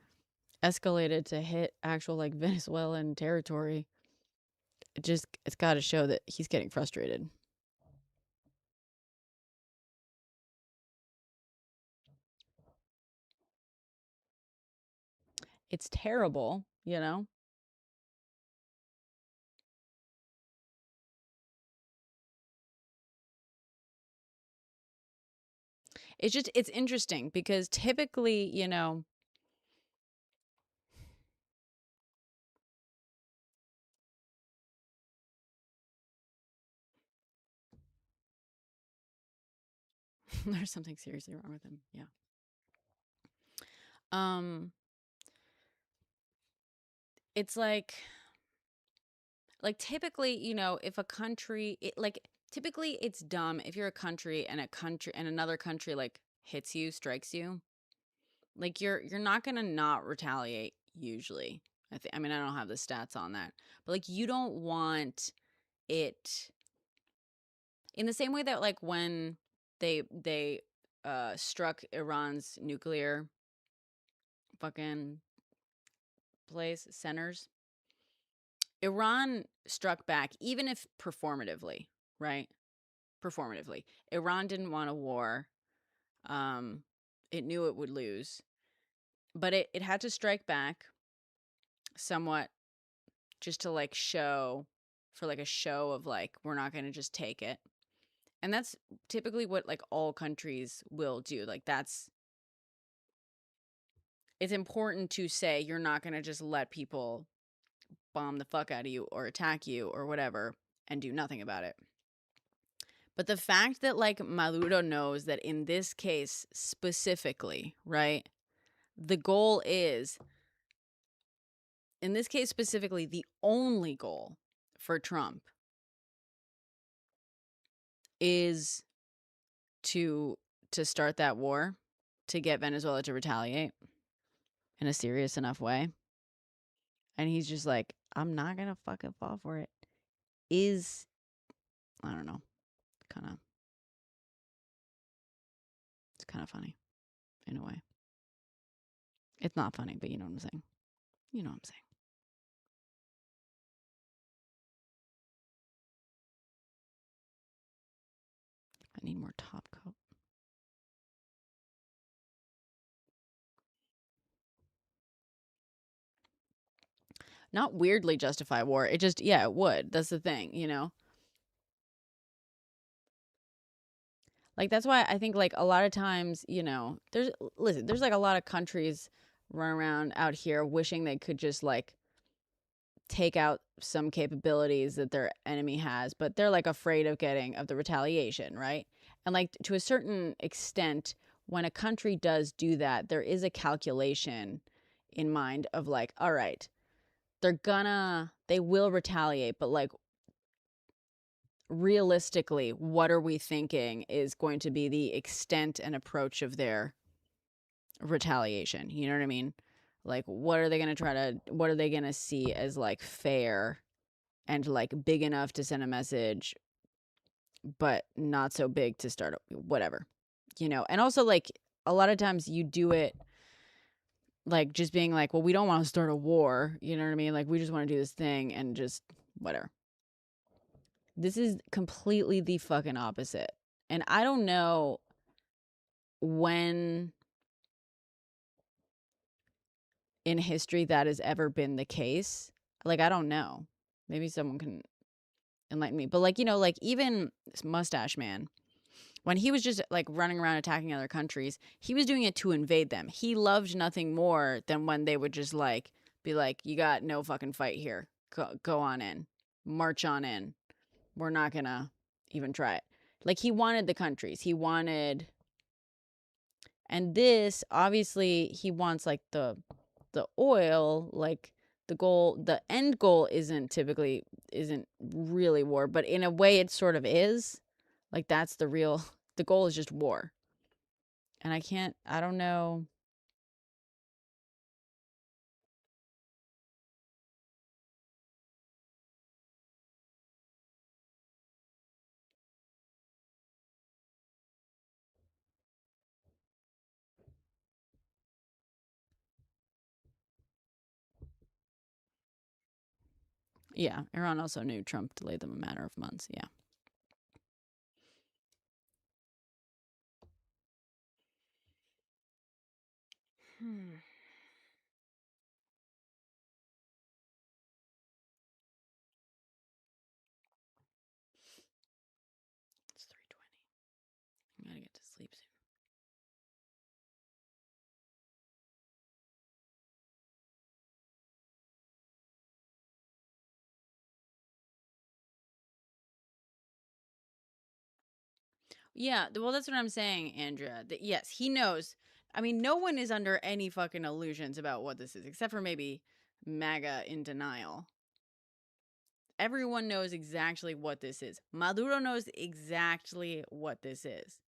escalated to hit actual like Venezuelan territory, it's got to show that he's getting frustrated. It's terrible, you know? It's interesting because typically, you know, There's something seriously wrong with him. Yeah. It's like typically, you know, if a country, typically it's dumb if you're a country and another country like hits you, strikes you. Like you're not gonna not retaliate usually. I mean, I don't have the stats on that, but like you don't want it in the same way that like when they struck Iran's nuclear fucking centers. Iran struck back, even if performatively, right? Performatively. Iran didn't want a war. It knew it would lose, but it had to strike back somewhat just to like show for like a show of like, we're not going to just take it. And that's typically what like all countries will do. Like it's important to say you're not going to just let people bomb the fuck out of you or attack you or whatever and do nothing about it. But the fact that like Maduro knows that in this case specifically, right? The goal is, in this case specifically, the only goal for Trump is to start that war, to get Venezuela to retaliate in a serious enough way. And he's just like, I'm not going to fucking fall for it. I don't know, it's kind of funny in a way. It's not funny, but you know what I'm saying. You know what I'm saying. I need more top coat. Not weirdly justify war. It just, yeah, it would. That's the thing, you know? Like, that's why I think, like, a lot of times, you know, there's like a lot of countries run around out here wishing they could just, like, take out some capabilities that their enemy has, but they're, like, afraid of the retaliation, right? And, like, to a certain extent, when a country does do that, there is a calculation in mind of, like, all right, they will retaliate, but, like, realistically, what are we thinking is going to be the extent and approach of their retaliation? You know what I mean? Like, what are they going to see as like fair and like big enough to send a message, but not so big to start whatever, you know? And also, like, a lot of times you do it like just being like, well, we don't want to start a war. You know what I mean? Like, we just want to do this thing and just whatever. This is completely the fucking opposite. And I don't know when in history that has ever been the case. Like, I don't know. Maybe someone can enlighten me. But, like, you know, like, even Mustache Man, when he was just, like, running around attacking other countries, he was doing it to invade them. He loved nothing more than when they would just, like, be like, you got no fucking fight here. Go on in. March on in. We're not gonna even try it. Like, he wanted the countries. And this, obviously, he wants, like, the oil, like, the end goal isn't really war, but in a way it sort of is. Like, that's the goal is just war. And I don't know. Yeah, Iran also knew Trump delayed them a matter of months. Yeah. It's 3:20. I gotta get to sleep soon. Yeah, well, that's what I'm saying, Andrea. That yes, he knows. I mean, no one is under any fucking illusions about what this is, except for maybe MAGA in denial. Everyone knows exactly what this is. Maduro knows exactly what this is.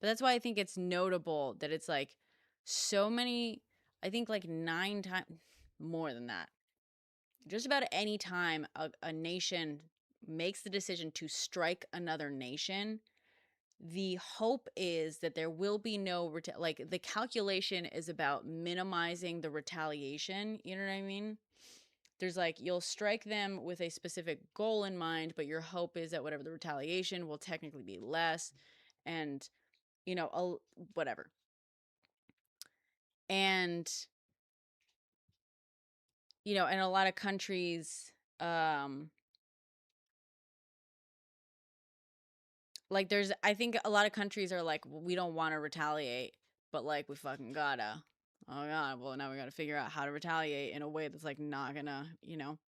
But that's why I think it's notable that it's like so many, I think like 9 times, more than that. Just about any time a nation makes the decision to strike another nation, the hope is that there will be no like the calculation is about minimizing the retaliation, you know what I mean? There's like you'll strike them with a specific goal in mind, but your hope is that whatever the retaliation will technically be less, and you know, whatever. And you know, in a lot of countries, like there's, I think a lot of countries are like, well, we don't want to retaliate, but like we fucking gotta. Oh god, well now we gotta figure out how to retaliate in a way that's like not gonna, you know.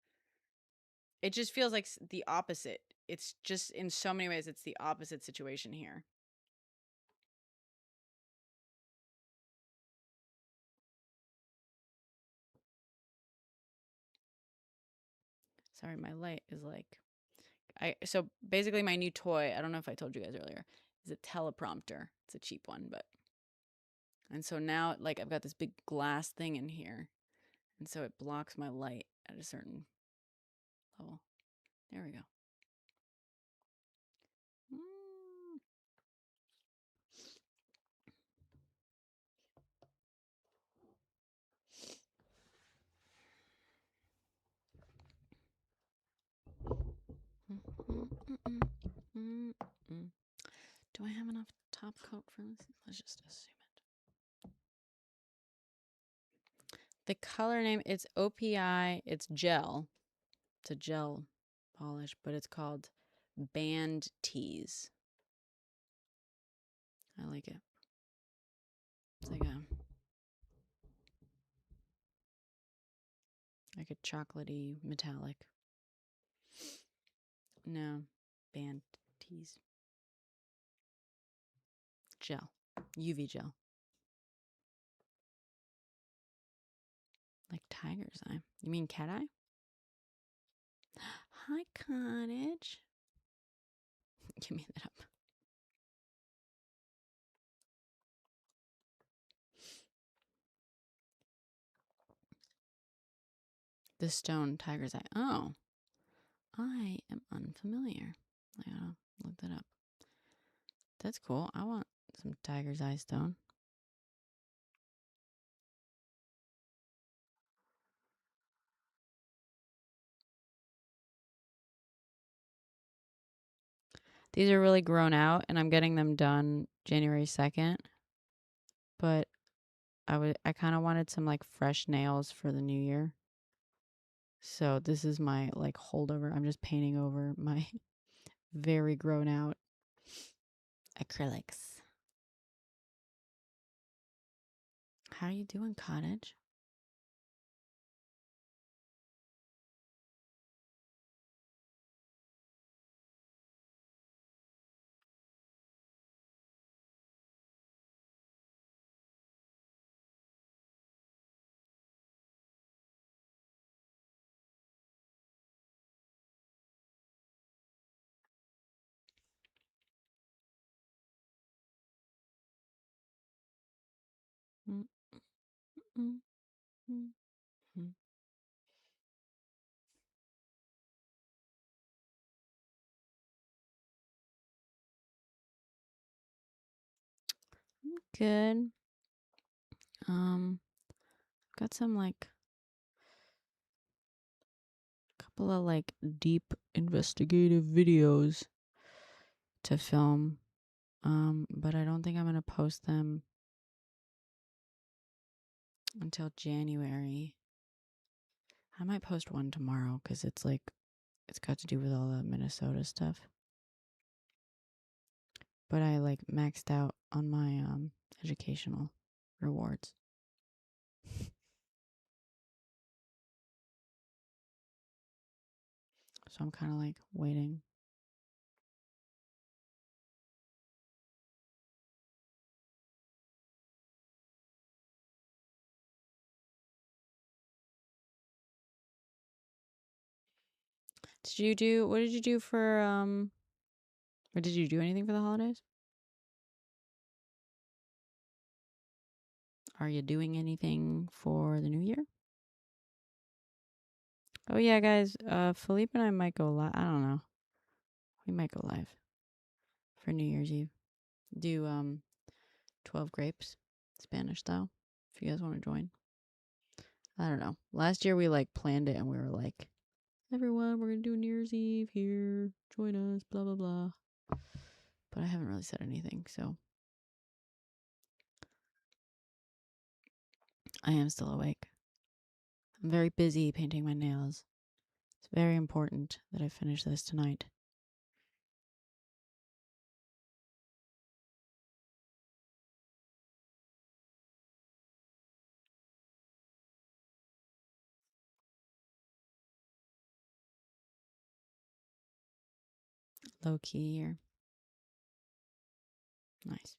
It just feels like the opposite. It's just in so many ways, it's the opposite situation here. Sorry, my light is like, so basically my new toy, I don't know if I told you guys earlier, is a teleprompter. It's a cheap one, but, and so now like I've got this big glass thing in here, and so it blocks my light at a certain level. There we go. Mm. Do I have enough top coat for this? Let's just assume it. The color name, it's OPI, it's gel. It's a gel polish, but it's called Band Tease. I like it. It's like a chocolatey metallic. No, Band Tease. Gel. UV gel. Like tiger's eye. You mean cat eye? Hi, Cottage. Give me that up. The stone tiger's eye. Oh, I am unfamiliar. I gotta look that up. That's cool. I want some tiger's eye stone. These are really grown out, and I'm getting them done January 2nd. But I kind of wanted some like fresh nails for the new year. So this is my like holdover. I'm just painting over my very grown out acrylics. How are you doing, Cottage? Mm, mm, mm, mm. Good. Got some like couple of like deep investigative videos to film. But I don't think I'm gonna post them until January. I might post one tomorrow because it's like it's got to do with all the Minnesota stuff. But I like maxed out on my educational rewards. So I'm kind of like waiting. What did you do for, or did you do anything for the holidays? Are you doing anything for the new year? Oh yeah, guys, Philippe and I might go live. I don't know. We might go live for New Year's Eve. Do 12 grapes, Spanish style. If you guys want to join. I don't know. Last year we like planned it and we were like, everyone, we're gonna do New Year's Eve here. Join us, blah blah blah. But I haven't really said anything, so I am still awake. I'm very busy painting my nails. It's very important that I finish this tonight. Low key here. Nice.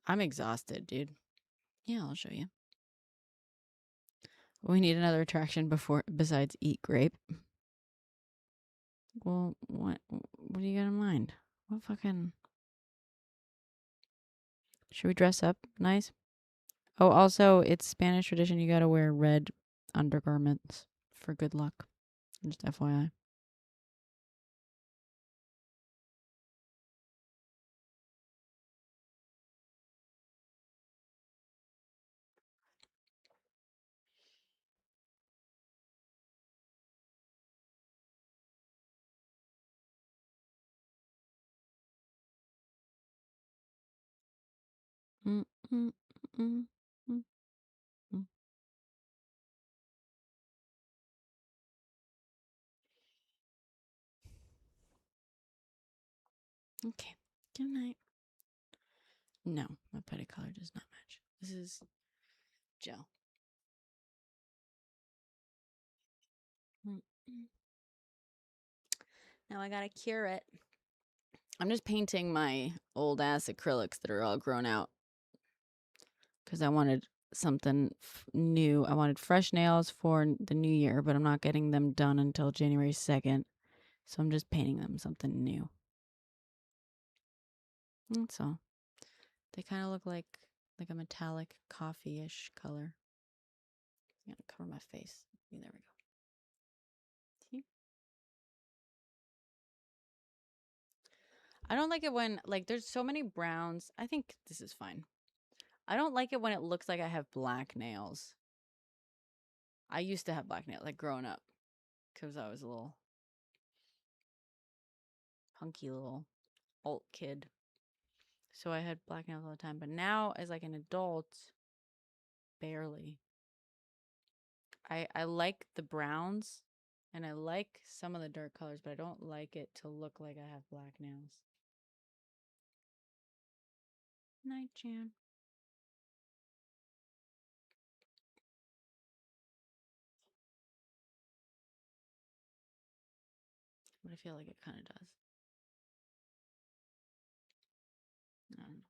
I'm exhausted, dude. Yeah, I'll show you. We need another attraction besides eat grape. Well, what do you got in mind? What fucking... Should we dress up nice? Oh, also, it's Spanish tradition. You gotta wear red undergarments for good luck. Just FYI. Mm, mm, mm, mm, mm. Okay. Good night. No, my putty color does not match. This is gel. Mm, mm. Now I gotta cure it. I'm just painting my old ass acrylics that are all grown out because I wanted something new. I wanted fresh nails for the new year, but I'm not getting them done until January 2nd. So I'm just painting them something new. That's all. They kind of look like a metallic coffee-ish color. I'm gonna cover my face. There we go. See? I don't like it when, like, there's so many browns. I think this is fine. I don't like it when it looks like I have black nails. I used to have black nails, like, growing up. Because I was a little punky little alt kid. So I had black nails all the time. But now, as, like, an adult, barely. I like the browns. And I like some of the dark colors. But I don't like it to look like I have black nails. Night, Jan. But I feel like it kind of does. I don't know.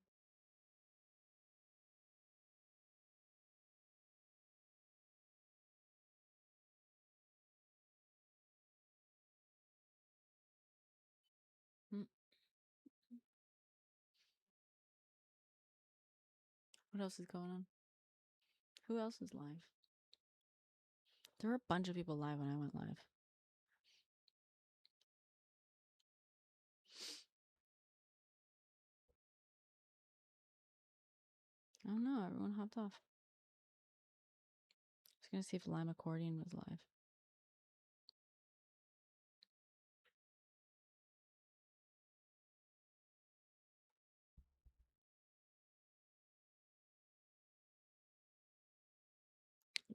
Mm. What else is going on? Who else is live? There were a bunch of people live when I went live. I don't know. Everyone hopped off. I was going to see if Lime Accordion was live.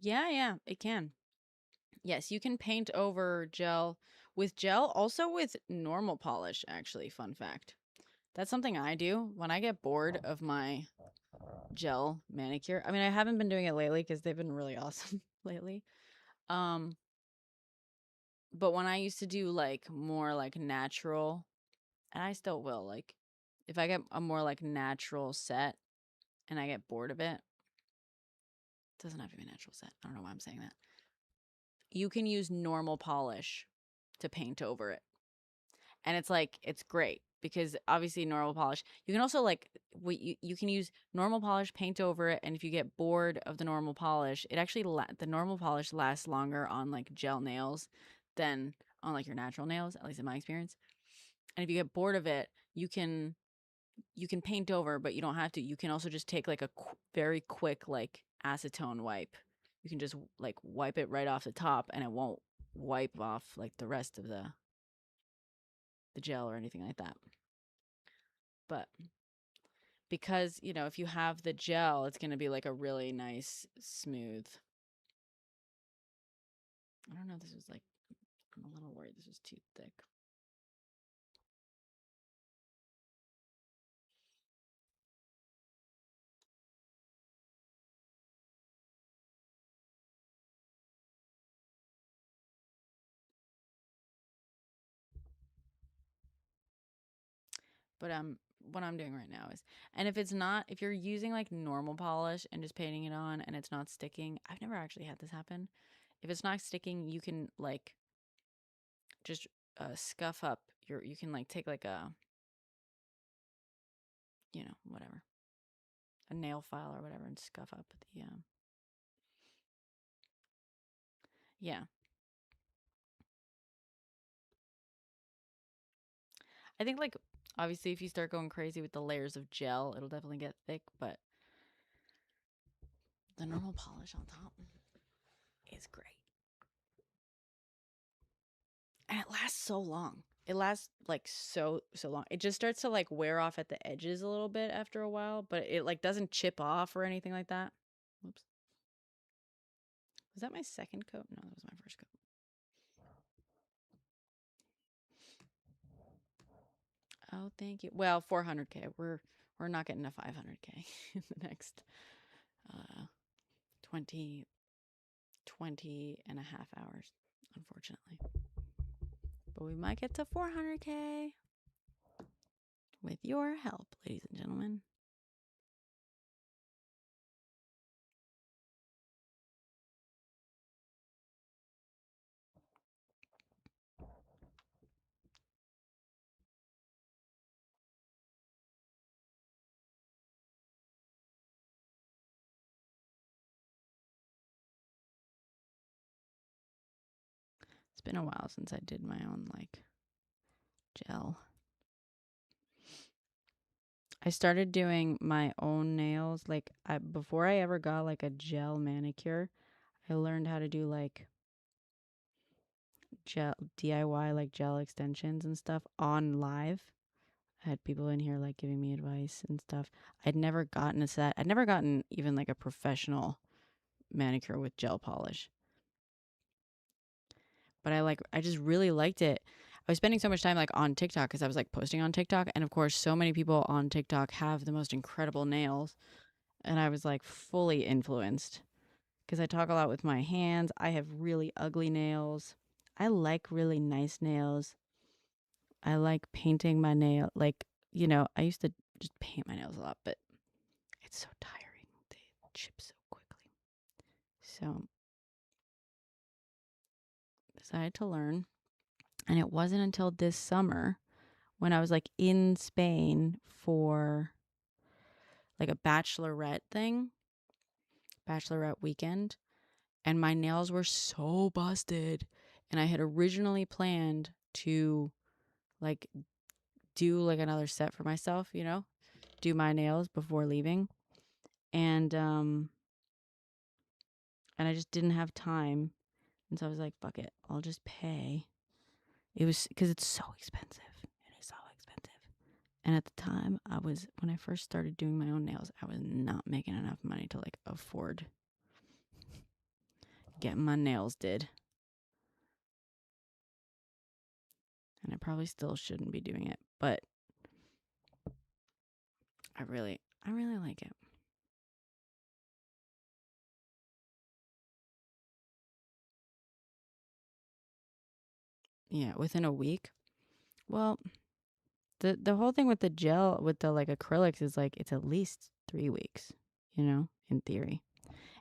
Yeah, it can. Yes, you can paint over gel with gel, also with normal polish, actually. Fun fact. That's something I do when I get bored of my gel manicure. I mean, I haven't been doing it lately because they've been really awesome lately. But when I used to do like more like natural, and I still will, like if I get a more like natural set and I get bored of it, doesn't have to be a natural set. I don't know why I'm saying that. you can use normal polish to paint over it. And it's like, it's great because obviously normal polish, you can also like, you can use normal polish, paint over it. And if you get bored of the normal polish, it actually, the normal polish lasts longer on like gel nails than on like your natural nails, at least in my experience. And if you get bored of it, you can paint over, but you don't have to. You can also just take like a very quick like acetone wipe. You can just like wipe it right off the top and it won't wipe off like the rest of the gel or anything like that. But because, you know, if you have the gel, it's going to be like a really nice, smooth. I don't know. This was like, I'm a little worried this was too thick. But what I'm doing right now is, and if it's not, if you're using like normal polish and just painting it on and it's not sticking, I've never actually had this happen. If it's not sticking, you can like just scuff up you can like take like a, you know, whatever, a nail file or whatever and scuff up the, yeah. I think like, obviously if you start going crazy with the layers of gel, it'll definitely get thick, but the normal polish on top is great. And it lasts so long. It lasts like so long. It just starts to like wear off at the edges a little bit after a while, but it like doesn't chip off or anything like that. Whoops. Was that my second coat? No, that was my first coat. Oh, thank you. Well, 400K. We're not getting to 500K in the next 20 and a half hours, unfortunately. But we might get to 400K with your help, ladies and gentlemen. It's been a while since I did my own like gel. I started doing my own nails like before I ever got like a gel manicure. I learned how to do like gel DIY like gel extensions and stuff on live. I had people in here like giving me advice and stuff. I'd never gotten a set. I'd never gotten even like a professional manicure with gel polish. But I just really liked it. I was spending so much time like on TikTok because I was like posting on TikTok. And of course, so many people on TikTok have the most incredible nails. And I was like fully influenced because I talk a lot with my hands. I have really ugly nails. I like really nice nails. I like painting my nail. Like, you know, I used to just paint my nails a lot, but it's so tiring. They chip so quickly. So decided to learn. And it wasn't until this summer when I was like in Spain for like a bachelorette weekend, and my nails were so busted. And I had originally planned to like do like another set for myself, you know, do my nails before leaving. And I just didn't have time. And so I was like, fuck it, I'll just pay. It was because it's so expensive. It is so expensive. And at the time, when I first started doing my own nails, I was not making enough money to like afford getting my nails did. And I probably still shouldn't be doing it, but I really like it. Yeah, within a week. Well, the whole thing with the gel, with the like acrylics is like, it's at least 3 weeks, you know, in theory.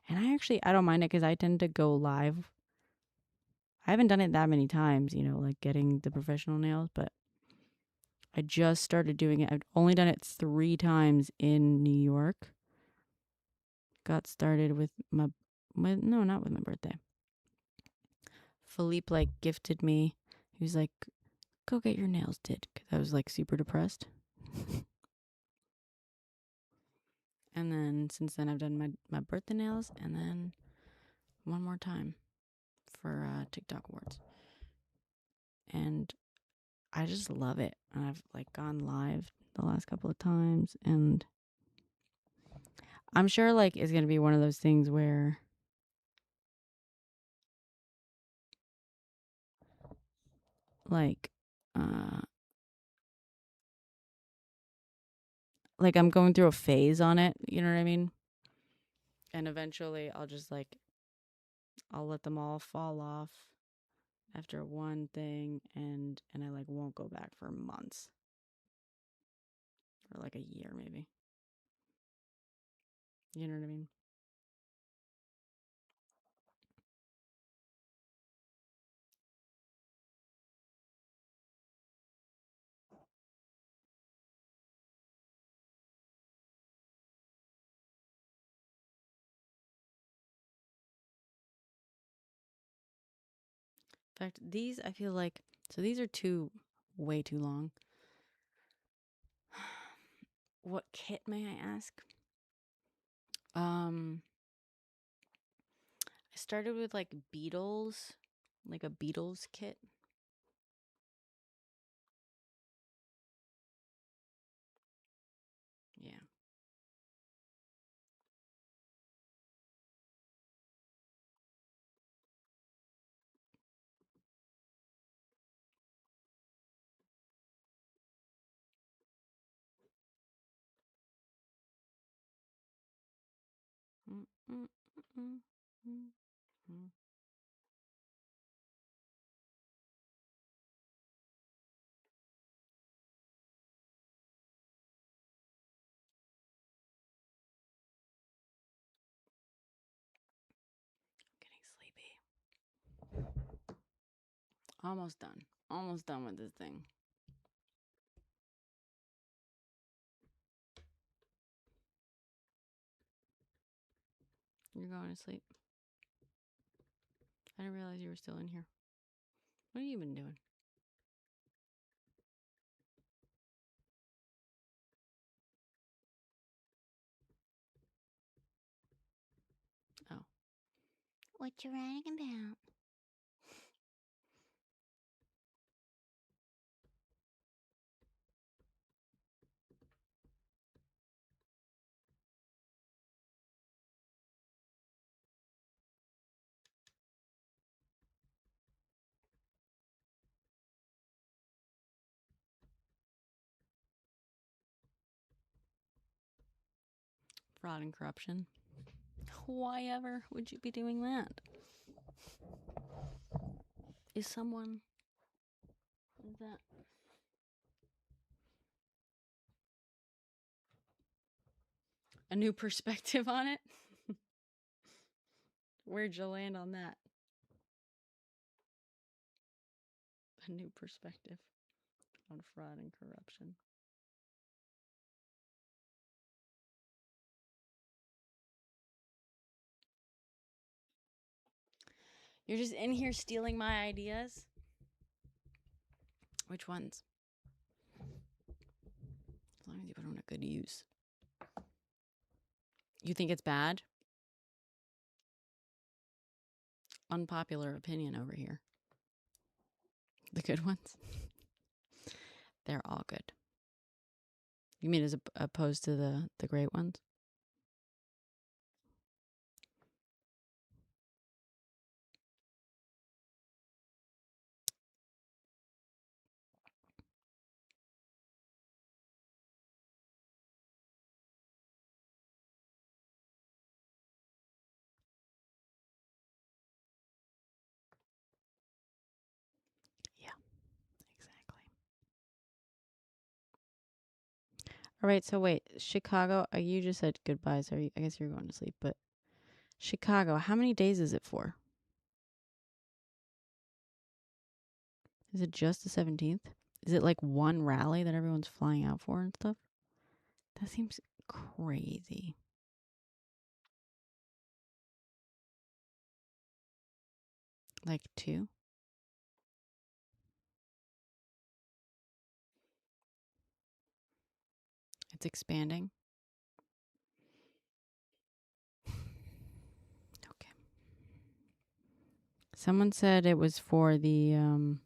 And I don't mind it because I tend to go live I haven't done it that many times, like getting the professional nails, but I just started doing it. I've only done it 3 times in New York. Got started with no, not with my birthday. Philippe gifted me. He was like, "Go get your nails did," because I was super depressed. And then since then I've done my birthday nails, and then one more time for TikTok awards. And I just love it. And I've gone live the last couple of times, and I'm sure it's gonna be one of those things where uh I'm going through a phase on it, you know what I mean? And eventually I'll just I'll let them all fall off after one thing, and I won't go back for months. Or a year maybe. You know what I mean? In fact, these I feel so these are way too long. What kit may I ask? I started with Beatles, a Beatles kit. Yeah. Mm, mm, mm, mm, mm. Getting sleepy. Almost done. Almost done with this thing. You're going to sleep. I didn't realize you were still in here. What have you been doing? Oh. What you writing about? Fraud and corruption. Why ever would you be doing that? Is that a new perspective on it? Where'd you land on that? A new perspective on fraud and corruption. You're just in here stealing my ideas? Which ones? As long as you put them to good use. You think it's bad? Unpopular opinion over here. The good ones? They're all good. You mean as opposed to the great ones? Yeah, exactly. All right, so wait, Chicago, you just said goodbye, so I guess you're going to sleep, but Chicago, how many days is it for? Is it just the 17th? Is it like one rally that everyone's flying out for and stuff? That seems crazy. Like 2? It's expanding. Okay. Someone said it was for the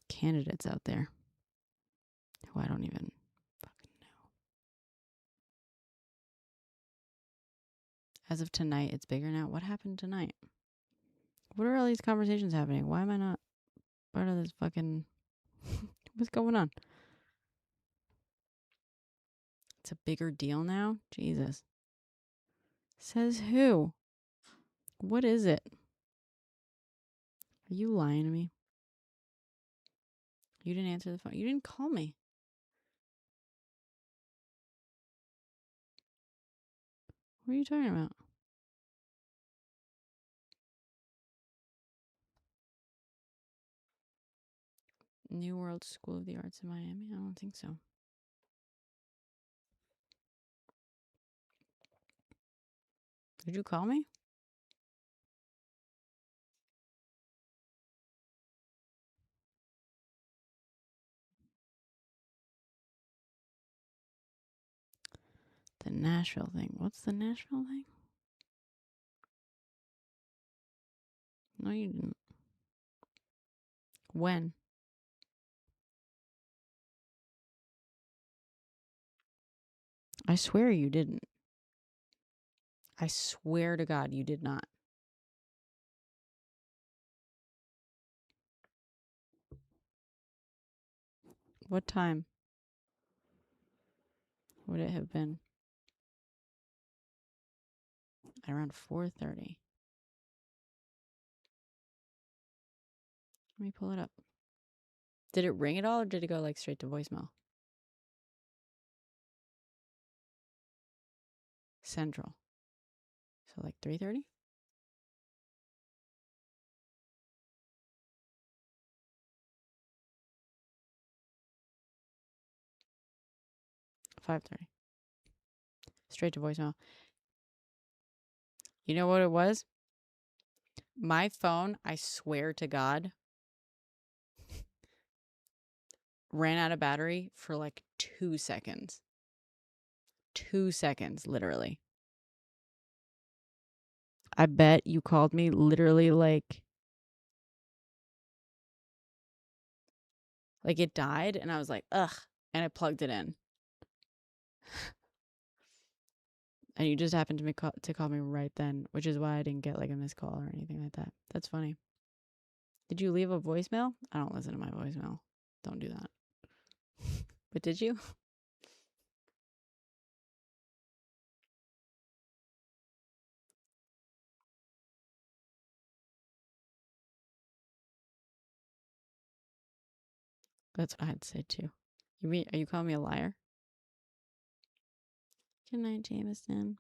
candidates out there who I don't even fucking know. As of tonight, it's bigger now. What happened tonight? What are all these conversations happening? Why am I not part of this fucking... What's going on? It's a bigger deal now? Jesus. Says who? What is it? Are you lying to me? You didn't answer the phone. You didn't call me. What are you talking about? New World School of the Arts in Miami? I don't think so. Did you call me? The Nashville thing. What's the Nashville thing? No, you didn't. When? I swear you didn't. I swear to God you did not. What time would it have been? At around 4:30. Let me pull it up. Did it ring at all or did it go like straight to voicemail? Central. So like 3:30? $5:30. Straight to voicemail. You know what it was? My phone, I swear to God, ran out of battery for like 2 seconds. 2 seconds, literally. I bet you called me literally like it died and I was like, ugh, and I plugged it in. And you just happened to call me right then, which is why I didn't get like a missed call or anything like that. That's funny. Did you leave a voicemail? I don't listen to my voicemail. Don't do that. But did you? That's what I had to say too. Are you calling me a liar? Good night, Jameson.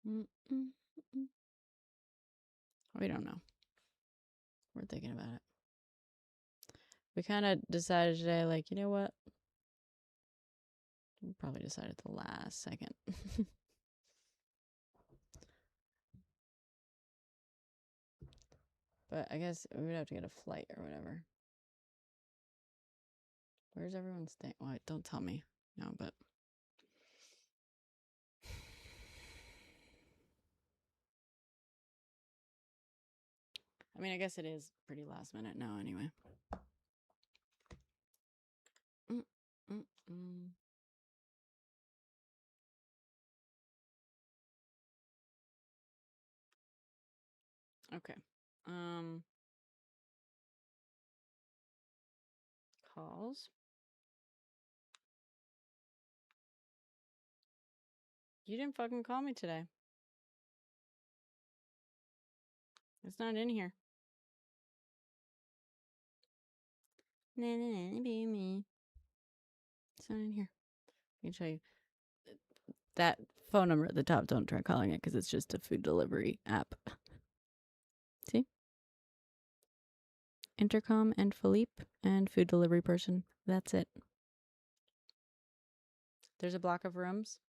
Mm-mm-mm. We don't know. We're thinking about it. We kind of decided today, like, you know what? We probably decided the last second. But I guess we would have to get a flight or whatever. Where's everyone staying? Well, don't tell me. No, but... I mean, I guess it is pretty last minute now anyway. Mm-mm-mm. Okay. Calls. You didn't fucking call me today. It's not in here. Nah, nah, nah, be me. It's not in here. I can show you. That phone number at the top, don't try calling it because it's just a food delivery app. See? Intercom and Philippe and food delivery person. That's it. There's a block of rooms.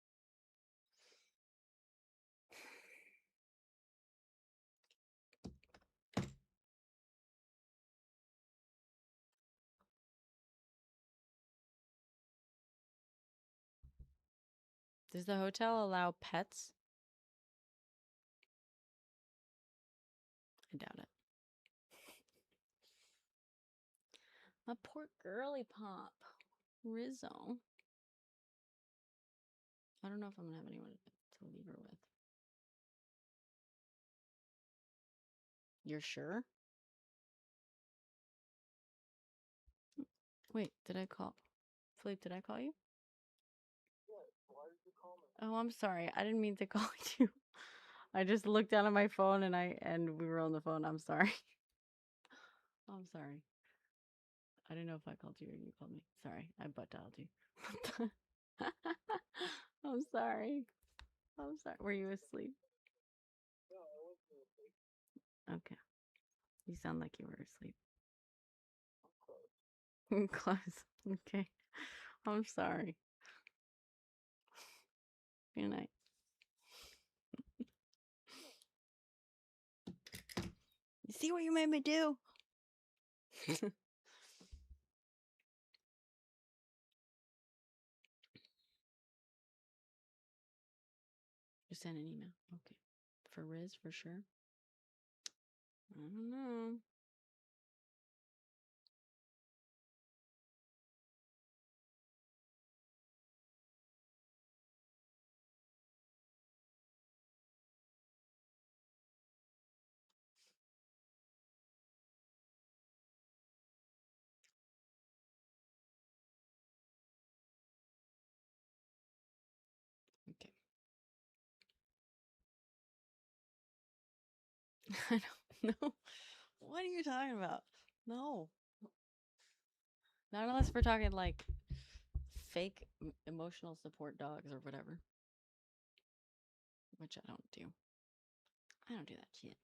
Does the hotel allow pets? I doubt it. My poor girly pop. Rizzo. I don't know if I'm going to have anyone to leave her with. You're sure? Wait, did I call? Philippe, did I call you? Oh, I'm sorry. I didn't mean to call you. I just looked down at my phone and we were on the phone. I'm sorry. I'm sorry. I didn't know if I called you or you called me. Sorry, I butt dialed you. I'm sorry. I'm sorry. Were you asleep? Okay. You sound like you were asleep. Close. Okay. I'm sorry. Good night. You see what you made me do? Just send an email. Okay. For Riz, for sure. I don't know. Okay. I don't know. What are you talking about? No. Not unless we're talking like fake emotional support dogs or whatever. Which I don't do. I don't do that shit.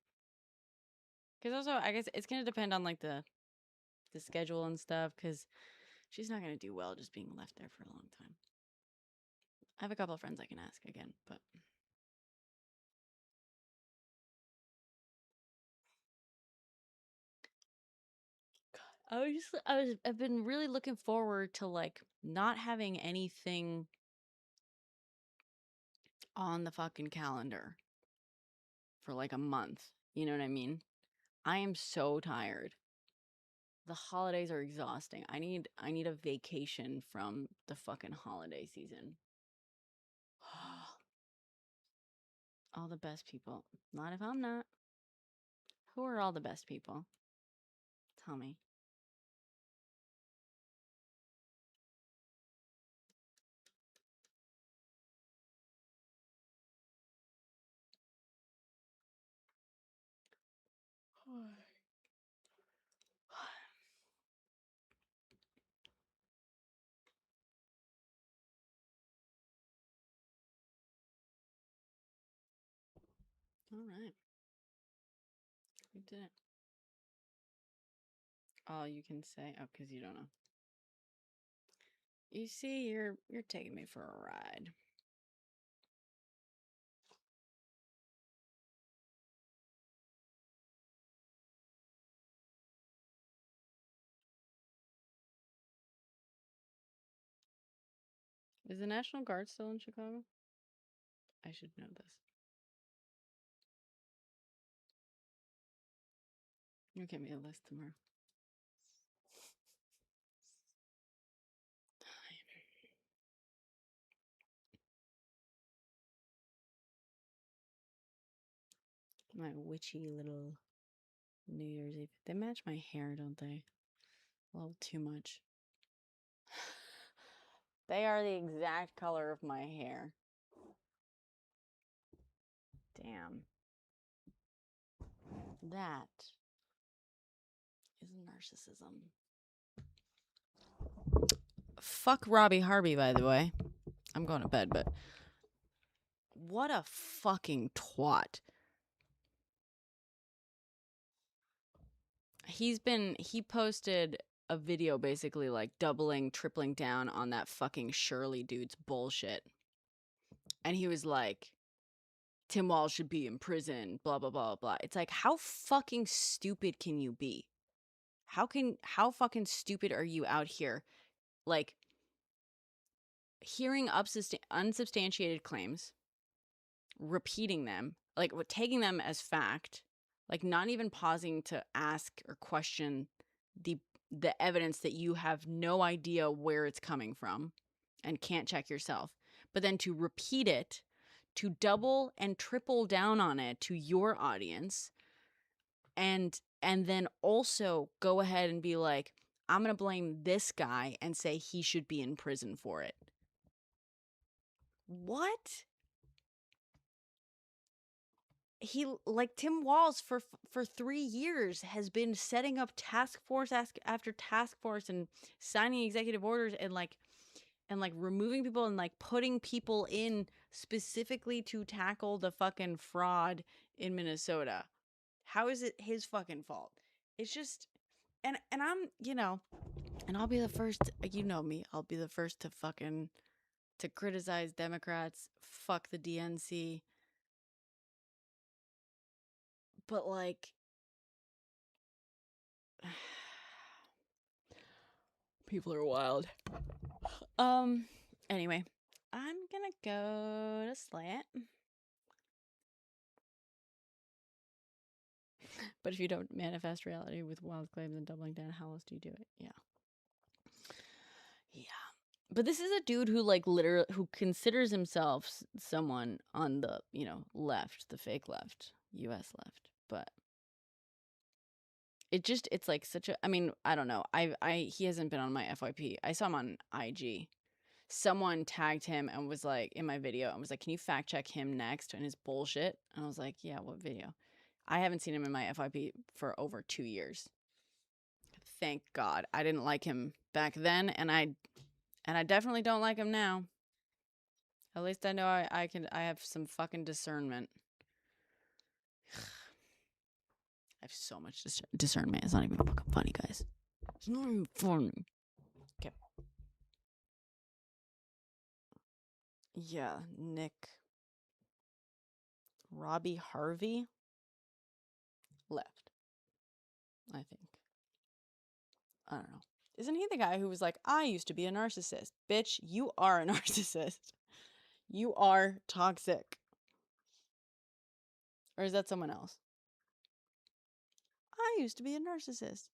Because also, I guess it's going to depend on like the schedule and stuff. Because she's not going to do well just being left there for a long time. I have a couple of friends I can ask again, but I've been really looking forward to like not having anything on the fucking calendar for like a month. You know what I mean? I am so tired. The holidays are exhausting. I need a vacation from the fucking holiday season. All the best people. Not if I'm not. Who are all the best people? Tell me. All right. We did it. All you can say, oh, because you don't know. You see, you're taking me for a ride. Is the National Guard still in Chicago? I should know this. You'll give me a list tomorrow. My witchy little New Year's Eve. They match my hair, don't they? A little too much. They are the exact color of my hair. Damn. That is narcissism. Fuck Robbie Harvey, by the way. I'm going to bed, but what a fucking twat. He posted a video basically like doubling, tripling down on that fucking Shirley dude's bullshit. And he was like, Tim Walz should be in prison, blah, blah, blah, blah. It's like, how fucking stupid can you be? How fucking stupid are you out here? Like, hearing unsubstantiated claims, repeating them, like taking them as fact, like not even pausing to ask or question the evidence that you have no idea where it's coming from and can't check yourself, but then to repeat it, to double and triple down on it to your audience, and then also go ahead and be like, I'm going to blame this guy and say he should be in prison for it. What? He, like, Tim Walz for 3 years has been setting up task force after task force and signing executive orders and removing people and like putting people in specifically to tackle the fucking fraud in Minnesota. How is it his fucking fault? It's just, and I'm, and I'll be the first, you know me, I'll be the first to fucking, to criticize Democrats, fuck the DNC. But like, people are wild. Anyway, I'm gonna go to sleep. But if you don't manifest reality with wild claims and doubling down, how else do you do it? Yeah. But this is a dude who like literally who considers himself someone on the, left, the fake left, US left. But it's like such a, I mean, I don't know. He hasn't been on my FYP. I saw him on IG. Someone tagged him and was like, in my video, and was like, can you fact check him next and his bullshit? And I was like, yeah, what video? I haven't seen him in my FYP for over 2 years. Thank God. I didn't like him back then, and I definitely don't like him now. At least I know I have some fucking discernment. I have so much discernment. It's not even fucking funny, guys. It's not even funny. Okay. Yeah, Nick. Robbie Harvey left, I think. I don't know. Isn't he the guy who was like, I used to be a narcissist? Bitch, you are a narcissist. You are toxic. Or is that someone else? I used to be a narcissist.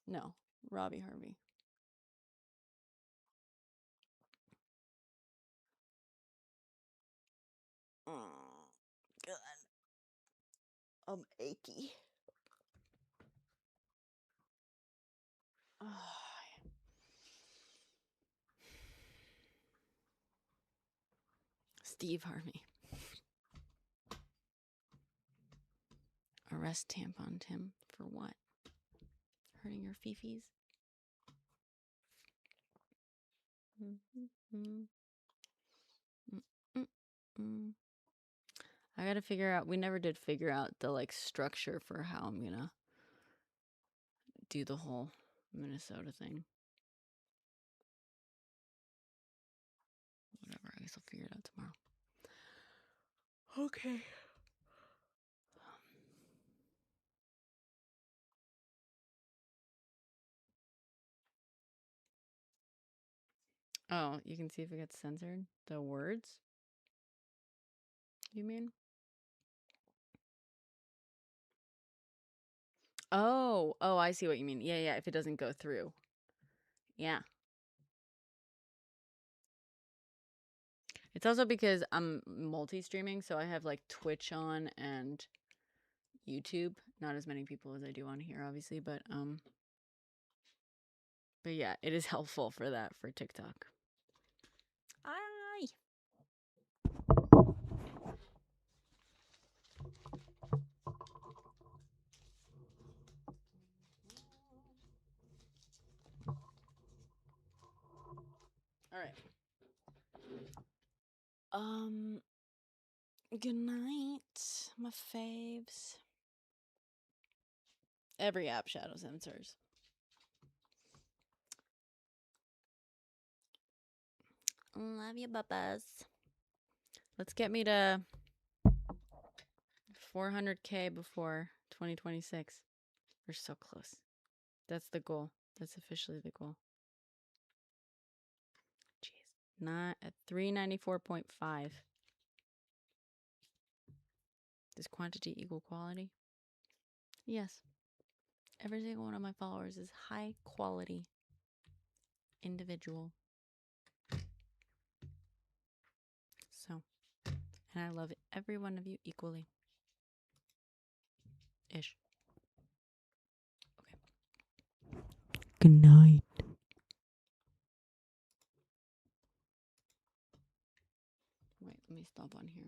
No, Robbie Harvey. Oh, God. I'm achy. Oh. Steve Harvey. Arrest tampon Tim for what? Hurting your fifis? I gotta figure out, we never did figure out the like structure for how I'm gonna do the whole Minnesota thing. Whatever, I guess I'll figure it out tomorrow. Okay. Oh, you can see if it gets censored? The words? You mean? Oh, I see what you mean. Yeah, if it doesn't go through. Yeah. It's also because I'm multi-streaming, so I have like Twitch on and YouTube. Not as many people as I do on here, obviously, but yeah, it is helpful for that for TikTok. Aye. All right. Good night, my faves. Every app shadow sensors. Love you, bubba's. Let's get me to 400K before 2026. We're so close. That's the goal. That's officially the goal. Jeez. Not at 394.5. Does quantity equal quality? Yes. Every single one of my followers is high quality individual. So, and I love every one of you equally. Ish. Okay. Good night. Wait, let me stop on here.